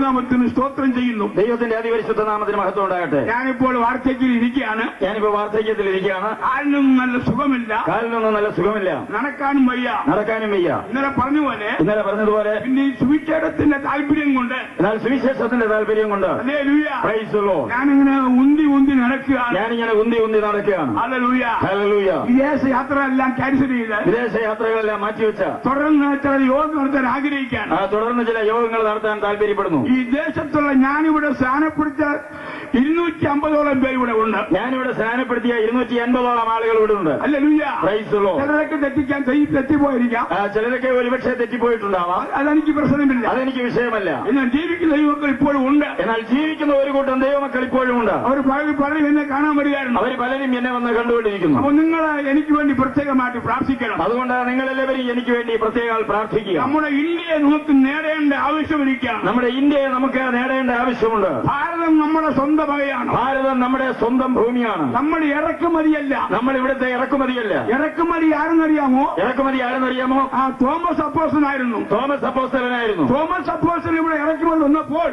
തിരുനാമത്തിന് സ്തോത്രം ചെയ്യുന്നു. ദൈവത്തിന്റെ അതിപരിശുദ്ധ നാമത്തിന് മഹത്വം ഉണ്ടാകട്ടെ. ഞാനിപ്പോൾ വാർദ്ധക്യത്തിലിരിക്കുകയാണ്. കാലിനൊന്നും നല്ല സുഖമില്ല, നടക്കാനും വയ്യ. ഇന്നലെ പറഞ്ഞതുപോലെ പിന്നെ ഈ സുവിശേഷത്തിന്റെ താല്പര്യം കൊണ്ട് ഞാനിങ്ങനെ ഉന്തി നടക്കുകയാണ്. വിദേശ യാത്രകളെല്ലാം ക്യാൻസൽ ചെയ്ത് മാറ്റിവെച്ച തുടർന്ന് ചില യോഗം നടത്താൻ ആഗ്രഹിക്കുകയാണ്. ചില യോഗങ്ങൾ നടത്താൻ താല്പര്യപ്പെടുന്നു. ഈ ദേശത്തുള്ള ഞാനിവിടെ സ്ഥാനപ്പെടുത്ത 250ഓളം പേര് ഇവിടെ ഉണ്ട്. ഞാനിവിടെ സ്ഥാനപ്പെടുത്തിയ 250ഓളം ആളുകൾ ഇവിടെ ഉണ്ട്. ചിലരൊക്കെ തെറ്റിപ്പോയിരിക്കാം, ചിലരൊക്കെ ഒരുപക്ഷെ തെറ്റിപ്പോയിട്ടുണ്ടാവാം. അതെനിക്ക് പ്രശ്നമില്ല, അതെനിക്ക് വിഷയമല്ല. എന്നാൽ ജീവിക്കുന്ന ദൈവമക്കൾ ഇപ്പോഴും ഉണ്ട്. എന്നാൽ ജീവിക്കുന്ന ഒരു കൂട്ടം ദൈവമക്കൾ ഇപ്പോഴും ഉണ്ട്. അവർ പലരും എന്നെ കാണാൻ വരികയായിരുന്നു. അവർ പലരും എന്നെ വന്ന് കണ്ടുകൊണ്ടിരിക്കുന്നു. അപ്പോൾ നിങ്ങൾ എനിക്ക് വേണ്ടി പ്രത്യേകമായിട്ട് പ്രാർത്ഥിക്കണം. അതുകൊണ്ട് നിങ്ങളെല്ലാവരും എനിക്ക് വേണ്ടി പ്രത്യേകം പ്രാർത്ഥിക്കുക. നമ്മുടെ ഇന്ത്യയെ നമുക്ക് നേടേണ്ട ആവശ്യമിരിക്കാം. നമ്മുടെ ഇന്ത്യയെ നമുക്ക് നേടേണ്ട ആവശ്യമുണ്ട്. ഭാരതം നമ്മുടെ സ്വന്തം വകയാണ്. ഭാരതം നമ്മുടെ സ്വന്തം ഭൂമിയാണ്. നമ്മൾ ഇറക്കുമതിയല്ല. നമ്മൾ ഇവിടുത്തെ ഇറക്കുമതിയല്ല. ഇറക്കുമതി ആരെന്നറിയാമോ? തോമസ് അപ്പോസ്തലനായിരുന്നു. തോമസ് അപ്പോസ്തലൻ ഇവിടെ ഇറക്കുമതി വന്നപ്പോൾ,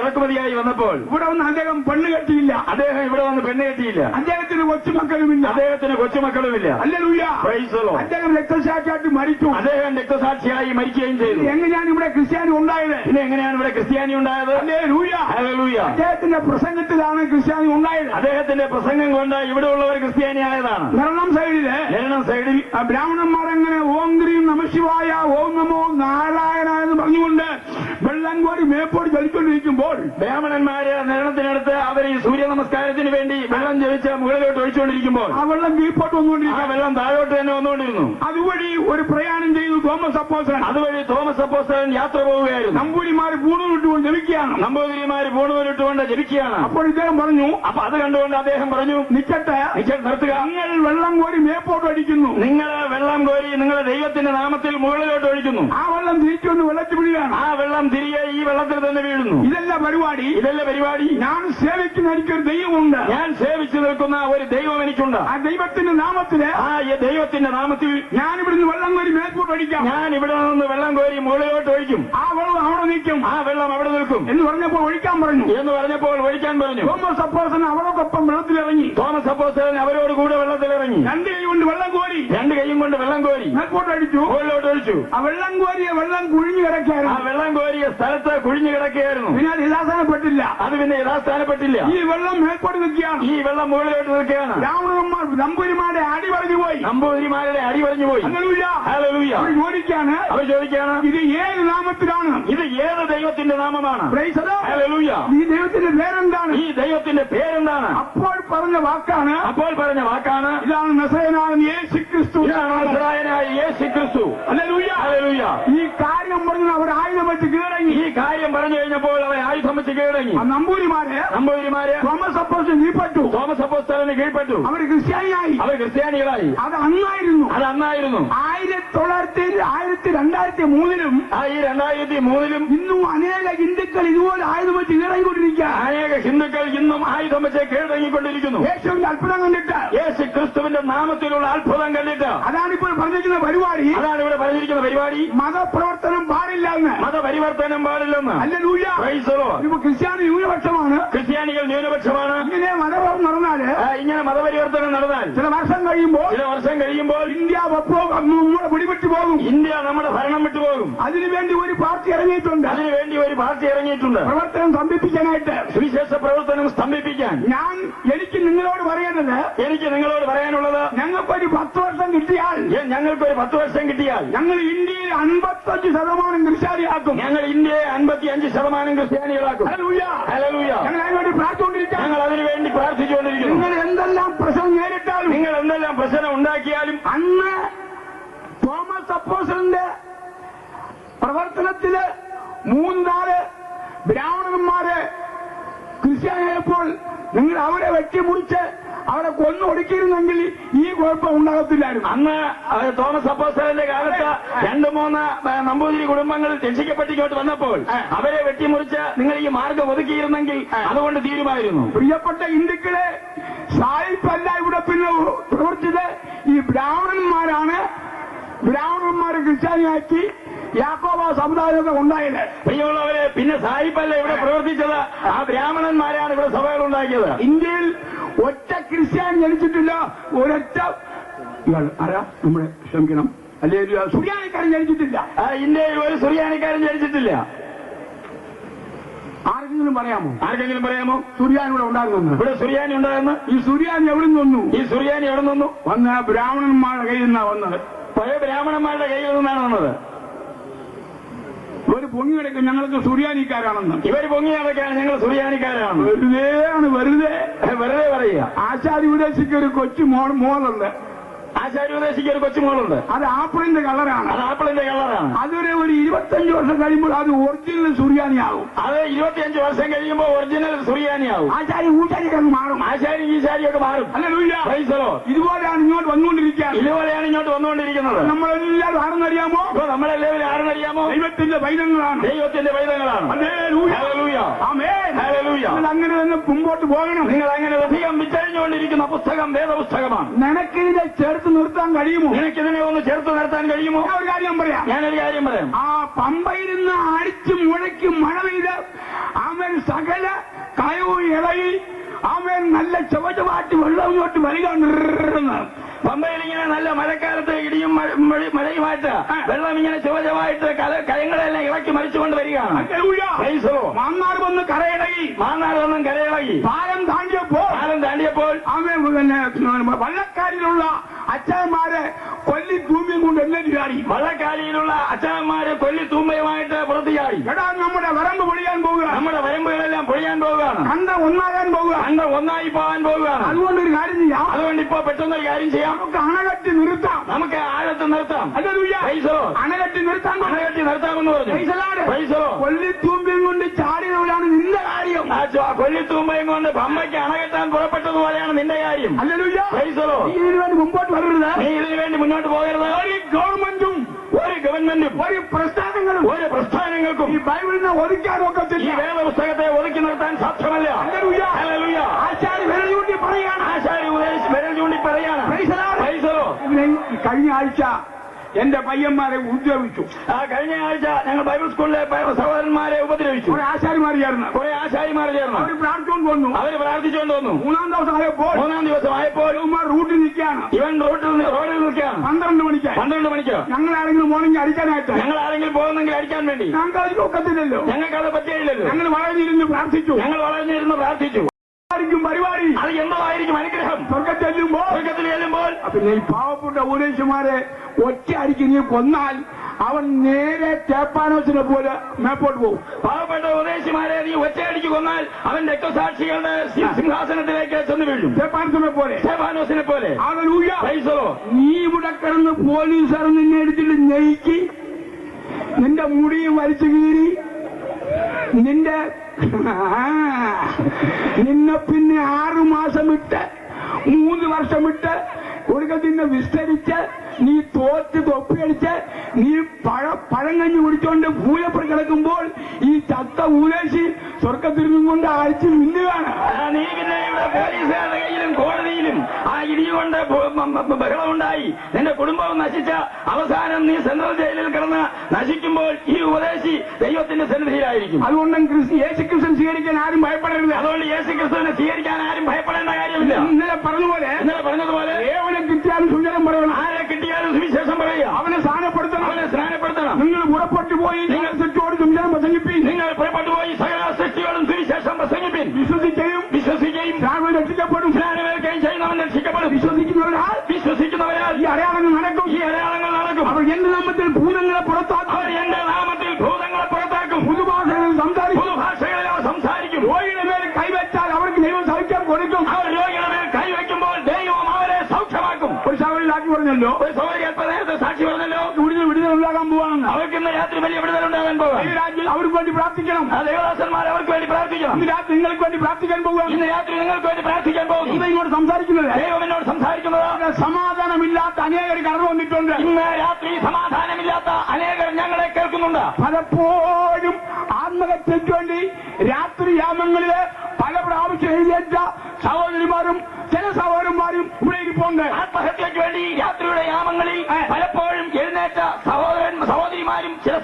ഇറക്കുമതിയായി വന്നപ്പോൾ ഇവിടെ വന്ന് അദ്ദേഹം പെണ്ണ് കെട്ടിയില്ല. അദ്ദേഹത്തിന് കൊച്ചുമക്കളുമില്ല. അദ്ദേഹം രക്തസാക്ഷിയായിട്ട് മരിച്ചു. രക്തസാക്ഷിയായി മരിക്കുകയും ചെയ്തു. എങ്ങനെയാണ് ഇവിടെ ക്രിസ്ത്യാനി ഉണ്ടായത്? പിന്നെ എങ്ങനെയാണ് ഇവിടെ ക്രിസ്ത്യാനി ഉണ്ടായത്? അദ്ദേഹത്തിന്റെ പ്രസംഗത്തിലാണ് ക്രിസ്ത്യാനി ഉണ്ടായത്. അദ്ദേഹത്തിന്റെ പ്രസംഗം കൊണ്ട് ഇവിടെ ഉള്ളവർ ക്രിസ്ത്യാനി ആയതാണ്. മരണം സൈഡിൽ ബ്രാഹ്മണന്മാരെങ്ങനെ ഓം ക്രീം നമശിവായ ഓം നമോ നാരായണ എന്ന് പറഞ്ഞുകൊണ്ട് വെള്ളം കോരി മേപ്പോട് ചലിച്ചുകൊണ്ടിരിക്കുമ്പോൾ, ബ്രാഹ്മണന്മാര് നിരണത്തിനടുത്ത് അവർ ഈ സൂര്യ നമസ്കാരത്തിന് വേണ്ടി വെള്ളം ജലിച്ച് മുകളിലോട്ട് ഒഴിച്ചുകൊണ്ടിരിക്കുമ്പോൾ ആ വെള്ളം കീഴ്പോട്ട് വന്നുകൊണ്ടിരിക്കും. ആ വെള്ളം താഴോട്ട് തന്നെ വന്നുകൊണ്ടിരുന്നു. അതുവഴി ഒരു പ്രയാണം ചെയ്തു തോമസ് അപ്പോസ്തലൻ. തോമസ് അപ്പോസ്തലൻ യാത്ര പോവുകയായിരുന്നു. നമ്പൂതിരിമാര് പൂണൂരിട്ടുകൊണ്ട് ജപിക്കുകയാണ്. അപ്പോൾ ഇദ്ദേഹം പറഞ്ഞു, അപ്പൊ അത് കണ്ടുകൊണ്ട് അദ്ദേഹം പറഞ്ഞു, നിൽക്കട്ടെ, നിർത്തുക. നിങ്ങൾ വെള്ളം കോരി മേപ്പോട്ട് അടിക്കുന്നു. നിങ്ങൾ വെള്ളം കോരി നിങ്ങളുടെ ദൈവത്തിന്റെ നാമത്തിൽ മുകളിലോട്ട് ഒഴിക്കുന്നു. ആ വെള്ളം തിരിച്ചുകൊണ്ട് വെള്ളത്തിൽ വീഴുകയാണ്. ആ വെള്ളം തിരികെ ഈ വെള്ളത്തിൽ തന്നെ വീഴുന്നു. ഇതല്ല പരിപാടി. ഞാൻ സേവിക്കുന്ന എനിക്കൊരു ദൈവമുണ്ട്. ഞാൻ സേവിച്ചു നിൽക്കുന്ന ഒരു ദൈവം എനിക്കുണ്ട്. ആ ദൈവത്തിന്റെ നാമത്തിൽ ഞാൻ ഇവിടുന്ന് വെള്ളം കോരി മേൽപോട്ട് ഒഴിക്കാം. ഞാൻ ഇവിടെ നിന്ന് വെള്ളം കോരി മുകളിലോട്ട് ഒഴിക്കും. ആ വെള്ളം അവിടെ നിൽക്കും. ആ വെള്ളം അവിടെ നിൽക്കും എന്ന് പറഞ്ഞപ്പോൾ ഒഴിക്കാൻ പറഞ്ഞു. തോമസ് അപ്പോസ്തലൻ അവരോടൊപ്പം വെള്ളത്തിലിറങ്ങി. അവരോട് കൂടെ വെള്ളത്തിലിറങ്ങി. 2 കൈ കൊണ്ട് വെള്ളം കോരി മേൽപോട്ട് അടിച്ചു, മുകളിലോട്ട് ഒഴിച്ചു. ആ വെള്ളം കോരിയ വെള്ളം കുഴിഞ്ഞു കിടക്കുകയായിരുന്നു. ആ വെള്ളം കോരിയ സ്ഥലത്ത് കുഴിഞ്ഞു കിടക്കുകയായിരുന്നു. പിന്നെ അത് യഥാസ്ഥാനപ്പെട്ടില്ല. ഈ വെള്ളം മേൽപോട്ട് നിൽക്കുകയാണ്. ഈ വെള്ളം മുകളിലോട്ട് നിൽക്കുകയാണ്. നമ്പൂതിരിമാരുടെ അടി പറഞ്ഞു പോയി. അവർ ചോദിക്കാണ്, ഇത് ഏത് നാമത്തിലാണ്? ഇത് ഏത് ദൈവത്തിന്റെ നാമമാണ്? ഈ ദൈവത്തിന്റെ പേരെന്താണ്? അപ്പോൾ പറഞ്ഞ വാക്കാണ് ഇതാണ് നസറേയനായ യേശു ക്രിസ്തു. ഈ കാര്യം പറഞ്ഞ് അവർ ആയുധം വെച്ച് കീഴടങ്ങി. ഈ കാര്യം പറഞ്ഞു കഴിഞ്ഞപ്പോൾ അവർ ആയുധം വെച്ച് കീഴടങ്ങി. നമ്പൂതിരിമാര് തോമസ് അപ്പോസ്തലന് കീഴ്പ്പെട്ടു. അവർ ക്രിസ്ത്യാനികളായി. അത് അന്നായിരുന്നു. 2003-ലും ഈ 2003-ലും ഇന്നും അനേക ഹിന്ദുക്കൾ ഇതുപോലെ ആയുധം വെച്ച് കീഴടങ്ങിക്കൊണ്ടിരിക്കുക. ഇന്നും ആയുധം വെച്ച് കീഴടങ്ങിക്കൊണ്ടിരിക്കുന്നു. യേശുവിന്റെ അത്ഭുതം കണ്ടിട്ട്, യേശു ക്രിസ്തുവിന്റെ നാമത്തിലുള്ള അത്ഭുതം കണ്ടിട്ട്. അതാണിപ്പോൾ പറഞ്ഞിരിക്കുന്ന പരിപാടി. മതപ്രവർത്തനം പാടില്ലെന്ന്. ഇപ്പൊ ക്രിസ്ത്യാനികൾ ന്യൂനപക്ഷമാണ്. ഇങ്ങനെ മതപരിവർത്തനം നടന്നാൽ ചില വർഷം കഴിയുമ്പോൾ ഇന്ത്യ പിടിപെട്ടു പോകും. ഇന്ത്യ നമ്മുടെ ഭരണം വിട്ടുപോകും. അതിനുവേണ്ടി ഒരു പാർട്ടി ഇറങ്ങിയിട്ടുണ്ട്. പ്രവർത്തനം സ്തംഭിപ്പിക്കാനായിട്ട്, സുവിശേഷ പ്രവർത്തനം സ്തംഭിപ്പിക്കാൻ. എനിക്ക് നിങ്ങളോട് പറയാനുള്ളത്, ഞങ്ങൾക്കൊരു 10 വർഷം കിട്ടിയാൽ ഞങ്ങൾ ഇന്ത്യയിൽ 55% ക്രിസ്ത്യാനിയാക്കും. ഞങ്ങൾ ഇന്ത്യയെ 55% ക്രിസ്ത്യാനികളാക്കും. ഞങ്ങൾ അതിനുവേണ്ടി പ്രാർത്ഥിച്ചുകൊണ്ടിരിക്കുന്നു. നിങ്ങൾ എന്തെല്ലാം പ്രശ്നം നേരിട്ടാലും, നിങ്ങൾ എന്തെല്ലാം പ്രശ്നം ഉണ്ടാക്കിയാലും, അന്ന് തോമസ് അപ്പോസ്തലന്റെ പ്രവർത്തനത്തില് 3-4 ബ്രാഹ്മണന്മാര് ക്രിസ്ത്യാനിയായപ്പോൾ നിങ്ങൾ അവരെ വെട്ടിമുറിച്ച് അവരെ കൊന്നൊടുക്കിയിരുന്നെങ്കിൽ ഈ കുഴപ്പം ഉണ്ടാകത്തില്ലായിരുന്നു. അന്ന് തോമസ് അപ്പോസ്തലന്റെ കാലത്ത് 2-3 നമ്പൂതിരി കുടുംബങ്ങൾ രക്ഷിക്കപ്പെട്ടിങ്ങോട്ട് വന്നപ്പോൾ അവരെ വെട്ടിമുറിച്ച് നിങ്ങൾ ഈ മാർഗം ഒതുക്കിയിരുന്നെങ്കിൽ അതുകൊണ്ട് തീരുമായിരുന്നു. പ്രിയപ്പെട്ട ഹിന്ദുക്കളെ, സായിപ്പല്ല ഇവിടെ പിന്നെ പ്രവർത്തിച്ചത്. ഈ ബ്രാഹ്മണന്മാരെ ക്രിസ്ത്യാനിയാക്കി യാക്കോബ സമുദായമൊക്കെ ഉണ്ടായത്. പ്രിയമുള്ളവരെ, പിന്നെ സായിപ്പല്ല ഇവിടെ പ്രവർത്തിച്ചത്, ആ ബ്രാഹ്മണന്മാരാണ് ഇവിടെ സഭകൾ ഉണ്ടാക്കിയത്. ഇന്ത്യയിൽ ഒറ്റ ക്രിസ്ത്യാൻ ജനിച്ചിട്ടില്ല, ഒരൊറ്റ ഇയാൾ ആരാ നമ്മുടെ ക്ഷമിക്കണം അല്ലെങ്കിൽ സുറിയാനിക്കാരൻ ജനിച്ചിട്ടില്ല. ഇന്ത്യയിൽ ഒരു സുറിയാനിക്കാരൻ ജനിച്ചിട്ടില്ല. ആർക്കെങ്കിലും പറയാമോ? ആർക്കെങ്കിലും പറയാമോ? സുറിയാനി ഇവിടെ ഉണ്ടാകുന്നു. ഇവിടെ സുറിയാനി ഉണ്ടാകുന്നു. ഈ സുറിയാനി എവിടെ നിന്നു? ഈ സുറിയാനി എവിടെ നിന്നു? വന്ന ബ്രാഹ്മണന്മാരുടെ കയ്യിൽ നിന്നാണ് വന്നത്. പഴയ ബ്രാഹ്മണന്മാരുടെ കയ്യിൽ നിന്നാണ് വന്നത്. ഇവർ പൊങ്ങി കിടക്കും ഞങ്ങൾക്ക് സുറിയാനിക്കാരാണെന്ന്. ഇവർ പൊങ്ങി കിടക്കാണ് ഞങ്ങൾ സുറിയാനിക്കാരാണ്. വെറുതെ പറയുക. ആശാരി ഉപദേശിക്ക് ഒരു കൊച്ചു മോളുണ്ട്. ആശാരി ഉപദേശിക്ക് ഒരു കൊച്ചുമോളുണ്ട്. അത് ആപ്പിളിന്റെ കളറാണ്. അത് ആപ്പിളിന്റെ കളറാണ്. അതൊരു 25 വർഷം കഴിയുമ്പോൾ അത് ഒറിജിനൽ സുറിയാനിയാകും. അത് 25 വർഷം കഴിയുമ്പോൾ ഒറിജിനൽ സുറിയാനിയാകും. ആശാരി ഊശാരിക്കൊക്കെ മാറും. ആശാരി ഈശാരിയൊക്കെ മാറും. ഇതുപോലെയാണ് ഇങ്ങോട്ട് വന്നുകൊണ്ടിരിക്കുന്നത്. ഇതുപോലെയാണ് ഇങ്ങോട്ട് വന്നുകൊണ്ടിരിക്കുന്നത്. നമ്മളെല്ലാവരും ആരെന്നറിയാമോ? നമ്മളെല്ലാവരും ആരെന്നറിയാമോ? ദൈവത്തിന്റെ പൈതങ്ങളാണ്. ദൈവത്തിന്റെ പൈതങ്ങളാണ്. അങ്ങനെ തന്നെ മുമ്പോട്ട് പോകണം. നിങ്ങൾ അങ്ങനെ അധികം വിറ്റഴിഞ്ഞുകൊണ്ടിരിക്കുന്ന പുസ്തകം വേദപുസ്തകമാണ്. നിനക്കിതിനെ ചേർത്ത് നിർത്താൻ കഴിയുമോ? നിനക്കിതിനെ ഒന്ന് ചേർത്ത് നിർത്താൻ കഴിയുമോ? ഞാനൊരു കാര്യം പറയാം. ആ പമ്പയിരുന്ന് അടിച്ച് മുഴയ്ക്ക് മഴ പെയ്ത് അവൻ സകല കയവും ഇളകി അവൻ നല്ല ചുവചുവാട്ടി വെള്ളം ഇങ്ങോട്ട് വരിക. പമ്പയിൽ ഇങ്ങനെ നല്ല മഴക്കാലത്ത് ഇടിയും മഴയുമായിട്ട് വെള്ളം ഇങ്ങനെ ചുവചുവായിട്ട് കയങ്ങളെല്ലാം ഇളക്കി മരിച്ചുകൊണ്ട് വരികയാണ്. മാന്നാർ വന്ന് കരയിളകി. പാലം താണ്ടിയപ്പോൾ അവൻ വള്ളക്കാരിലുള്ള അച്ഛന്മാരെ കൊല്ലി തൂമ്പയും കൊണ്ട് എല്ലാം ചാടി. വള്ളക്കാലിയിലുള്ള അച്ഛന്മാരെ കൊല്ലി തൂമ്പയുമായിട്ട് പുറത്ത് ചാടി. എടാ നമ്മുടെ വരമ്പ് പൊളിയാൻ പോകുക. നമ്മുടെ വരമ്പുകളെല്ലാം പൊളിയാൻ പോവുകയാണ്. ഒന്നാകാൻ പോകുക. ഒന്നായി പോകാൻ പോവുകയാണ്. അതുകൊണ്ടൊരു കാര്യം ചെയ്യാം. അതുകൊണ്ട് ഇപ്പോ പെട്ടെന്നൊരു കാര്യം ചെയ്യാം. നമുക്ക് അണകെട്ടി നിർത്താം. നമുക്ക് ആഴത്ത് നിർത്താം. അണകെട്ടി നിർത്താമെന്ന് പറഞ്ഞു. കൊല്ലിത്തൂമ്പയും കൊണ്ട് ചാടിയവരാണ് നിന്റെ കാര്യം. കൊല്ലിത്തൂമ്പയും കൊണ്ട് പമ്പയ്ക്ക് അണകെട്ടാൻ പുറപ്പെട്ടതുപോലെയാണ് നിന്റെ കാര്യം. ഇതിനു വേണ്ടി മുമ്പോട്ട് വരരുത്. നീ ഇതിനു വേണ്ടി മുന്നോട്ട് പോകരുത്. ഒരു ഗവൺമെന്റും ഒരു പ്രസ്ഥാനങ്ങൾക്കും ഈ ബൈബിളിനെ ഒതുക്കാനൊക്കത്തില്ല. ഈ വേദപുസ്തകത്തെ ഒതുക്കി നിർത്താൻ സാധ്യമല്ല. ആശാരി വിരൽ ചൂണ്ടി പറയാണ്. കഴിഞ്ഞ ആഴ്ച എന്റെ പയ്യന്മാരെ ഉപദ്രവിച്ചു. കഴിഞ്ഞ ആഴ്ച ഞങ്ങൾ ബൈബിൾ സ്കൂളിലെ സഹോദരന്മാരെ ഉപദ്രവിച്ചു. കുറെ ആശാരിമാർ ചേർന്ന് അവർ പ്രാർത്ഥിച്ചുകൊണ്ട് വന്നു. മൂന്നാം ദിവസമായപ്പോൾ റൂട്ടിൽ നിൽക്കുകയാണ്. റോഡിൽ നിൽക്കുകയാണ്. 12 മണിക്ക് ഞങ്ങൾ ആരെങ്കിലും മോർണിംഗ് അടിക്കാനായിട്ട് പോകുന്നെങ്കിൽ അടിക്കാൻ വേണ്ടി ഞങ്ങൾക്ക് അത് ഒക്കത്തില്ലല്ലോ. ഞങ്ങൾക്ക് അത് പറ്റിയില്ലല്ലോ. ഞങ്ങൾ വളർന്നിരുന്ന് പ്രാർത്ഥിച്ചു. പരിപാടി അത് എന്തായിരിക്കും അനുഗ്രഹം? സ്വർഗത്തിൽ ചെല്ലുമ്പോൾ പിന്നെ ഈ പാവപ്പെട്ട ഉപദേശിമാരെ ഒറ്റ അടിക്ക് നീ കൊന്നാൽ അവൻ നേരെ ചേപ്പാനോസിനെ പോലെ മേപ്പോട്ട് പോകും. പാവപ്പെട്ട ഉപദേശിമാരെ നീ ഒറ്റയടിക്ക് കൊന്നാൽ അവൻ രക്തസാക്ഷികളുടെ സിംഹാസനത്തിലേക്ക് ചെന്ന് വീഴും. ചേപ്പാനോസിനെ പോലെ. നീ ഇവിടെ കിടന്ന് പോലീസുകാർ നിന്നെ എടുത്തിട്ട് നെയ്ക്കി നിന്റെ മുടിയും വലിച്ചു കീറി നിന്നെ പിന്നെ 6 മാസം ഇട്ട് 3 വർഷം ഇട്ട് ഒടുക്കത്തിന്നെ വിസ്തരിച്ച് നീ തോറ്റ് തൊപ്പിയടിച്ച് നീ പഴങ്കഞ്ഞി കുടിച്ചോണ്ട് പൂയപ്പെട്ട് കിടക്കുമ്പോൾ ഈ ചത്ത ഊലേശി സ്വർഗത്തിൽ നിന്നുകൊണ്ട് അഴിച്ച് മിന്നുകയാണ്. നീ പിന്നെ ഇവിടെ പോലീസുകാരുടെ കയ്യിലും കോടതിയിലും ആ ഇടിയുകൊണ്ട് ബഹളമുണ്ടായി നിന്റെ കുടുംബവും നശിച്ച അവസാനം നീ സെൻട്രൽ ജയിലിൽ കിടന്ന് നശിക്കുമ്പോൾ ഈ ഉപദേശി ദൈവത്തിന്റെ സന്നിധിയിലായിരിക്കും. അതുകൊണ്ട് യേശുക്രിസ്തു സ്വീകരിക്കാൻ ആരും ഭയപ്പെടരുത്. അതുകൊണ്ട് യേശുക്രിസ്തുവിനെ സ്വീകരിക്കാൻ ആരും ഭയപ്പെടേണ്ട കാര്യമില്ല. ഇന്നലെ പറഞ്ഞതുപോലെ ഏവനെ കിട്ടിയാലും സുചരം പറയണം. ആരെ കിട്ടിയാലും സുവിശേഷം പറയുക. അവനെ സ്നാനപ്പെടുത്തണം. നിങ്ങൾ പുറപ്പെട്ടു പോയി നിങ്ങൾ സൃഷ്ടിയോട് സുവിശേഷം പ്രസംഗിപ്പിൻ. നിങ്ങൾ പുറപ്പെട്ടു പോയി സകല സൃഷ്ടിയോടും സുവിശേഷം പ്രസംഗിപ്പിൻ. വിശ്വസിക്കുകയും രക്ഷിക്കപ്പെടും. സ്നാനമേൽക്കുകയും ചെയ്യുന്നവൻ രക്ഷിക്കപ്പെടും. വിശ്വസിക്കുന്നവരാൽ ഈ അടയാളങ്ങൾ നടക്കും. അവർ എന്റെ നാമത്തിൽ ഭൂതങ്ങളെ പുറത്താക്കും. പുതുഭാഷകളിൽ സംസാരിക്കും. രോഗിയുടെ മേൽ കൈവച്ചാൽ അവർക്ക് ദൈവം സൗഖ്യം കൊടുക്കും. അവർ രോഗിയുടെ മേൽ കൈവയ്ക്കുമ്പോൾ ദൈവം അവരെ സൗഖ്യമാക്കും. ഒരു സൗകര്യമാക്കി പറഞ്ഞല്ലോ. ഒരു സൗകര്യം നേരത്തെ സാക്ഷി പറഞ്ഞല്ലോ. വിടുതൽ ഉണ്ടാകാൻ പോവാണ്. അവർക്ക് ഇന്ന് രാത്രി വലിയ വിടുതൽ ഉണ്ടാകാൻ പോകാം. ഈ രാജ്യം അവർക്ക് വേണ്ടി പ്രാർത്ഥിക്കണം. ദേവദാസന്മാർ അവർക്ക് വേണ്ടി പ്രാർത്ഥിക്കണം. ഇന്ന് രാത്രി നിങ്ങൾക്ക് വേണ്ടി പ്രാർത്ഥിക്കാൻ പോകുക. ഇന്ന് രാത്രി നിങ്ങൾക്ക് വേണ്ടി പ്രാർത്ഥിക്കാൻ പോകും. ഇങ്ങോട്ട് സംസാരിക്കുന്നത് ദൈവം എന്നോട് സംസാരിക്കുന്നത് സമാധാനമില്ലാത്ത അനേകർ കടന്നു വന്നിട്ടുണ്ട്. ഇന്ന് രാത്രി സമാധാനമില്ലാത്ത അനേകർ ഞങ്ങളെ കേൾക്കുന്നുണ്ട്. പലപ്പോഴും ആത്മഹത്യയ്ക്ക് വേണ്ടി രാത്രിയാമങ്ങളില് പല പ്രാവശ്യം എഴുതിയേറ്റ സഹോദരിമാരും ചില സഹോദരന്മാരും ഇവിടെ ഇരിപ്പുണ്ട്. ആത്മഹത്യയ്ക്ക് വേണ്ടി രാത്രിയുടെ യാമങ്ങളിൽ പലപ്പോഴും എഴുന്നേറ്റ സഹോദരിമാരും ചില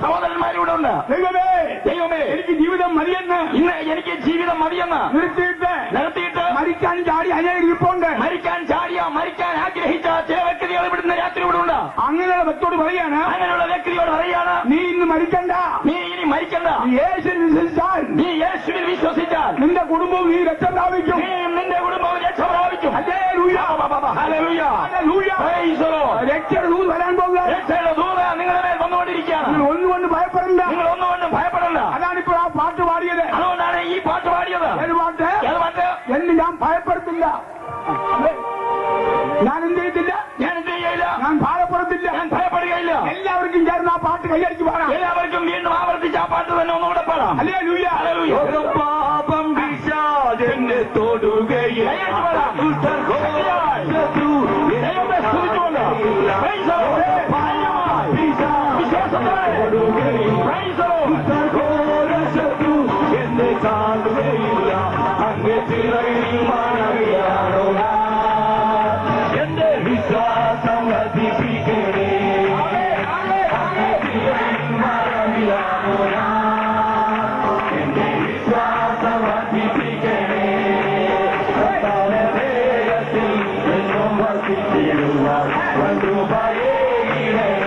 അങ്ങനെയുള്ള വ്യക്തിയോട് പറയാണ്, അങ്ങനെയുള്ള വ്യക്തിയോട് പറയാണ്, നീ ഇന്ന് മരിക്കണ്ട, നീ ഇനി മരിക്കണ്ട. നീ യേശുവിൽ വിശ്വസിച്ചാൽ, നീ യേശുവിൽ വിശ്വസിച്ചാൽ നിന്റെ കുടുംബവും നീ രക്ഷ പ്രാപിക്കും. നീയും നിന്റെ കുടുംബവും രക്ഷ പ്രാപിക്കും. Hallelujah. Hallelujah. Hallelujah. Praise the Lord. രക്ഷയുടെ ദൂത് വരാൻ പോകുക. രക്ഷയുടെ ദൂത് നിങ്ങളുടെ മേൽ വന്നുകൊണ്ടിരിക്കുകയാണ്. നിങ്ങൾ ഒന്നുകൊണ്ട് ഭയപ്പെടണ്ട. നിങ്ങൾ ഒന്നുകൊണ്ടും ഭയപ്പെടണ്ട. അതാണിപ്പോൾ ആ പാട്ട് പാടിയത്. അതുകൊണ്ടാണ് ഈ പാട്ട് പാടിയത്. ഏത് പാട്ട്? ഏത് പാട്ട്? എന്ന് ഞാൻ ഭയപ്പെടുത്തില്ല, ഞാൻ എന്ത് ചെയ്യത്തില്ല, ഞാൻ എന്ത് ചെയ്യില്ല, ഞാൻ ഭയപ്പെടുത്തില്ല. ഞാൻ ഭയപ്പെടുകയില്ല. എല്ലാവർക്കും ചേർന്ന് ആ പാട്ട് കൈയടിച്ച് പാടാം. എല്ലാവർക്കും വീണ്ടും ആവർത്തിച്ച് ആ പാട്ട് തന്നെ ഒന്നുകൂടെ പാടാം. ഹല്ലേലൂയ. ഹല്ലേലൂയ. ഒരു പാപം പിശാചെന്നെ തൊടുകയില്ല. കൈയടിച്ച് പാടാം. ദൈവത്തെ സ്തുതിച്ചുകൊണ്ട്. Price the Lord. ഭയമായി വിശ്വാസത്തോടെ. Praise the Lord. എന്നെ കാണുകയില്ല, അങ്ങ് ചിറകിൽ മറവിയാണോ എന്റെ വിശ്വാസം വർദ്ധിപ്പിക്കണേ, അങ്ങ് ചിറകിൽ മറവിയാണോ എന്റെ വിശ്വാസം വർദ്ധിപ്പിക്കണേ, വേഗത്തിൽ എന്നും വർദ്ധിച്ചിടുവാൻ വന്നുഭയേ ഇല്ലാതെ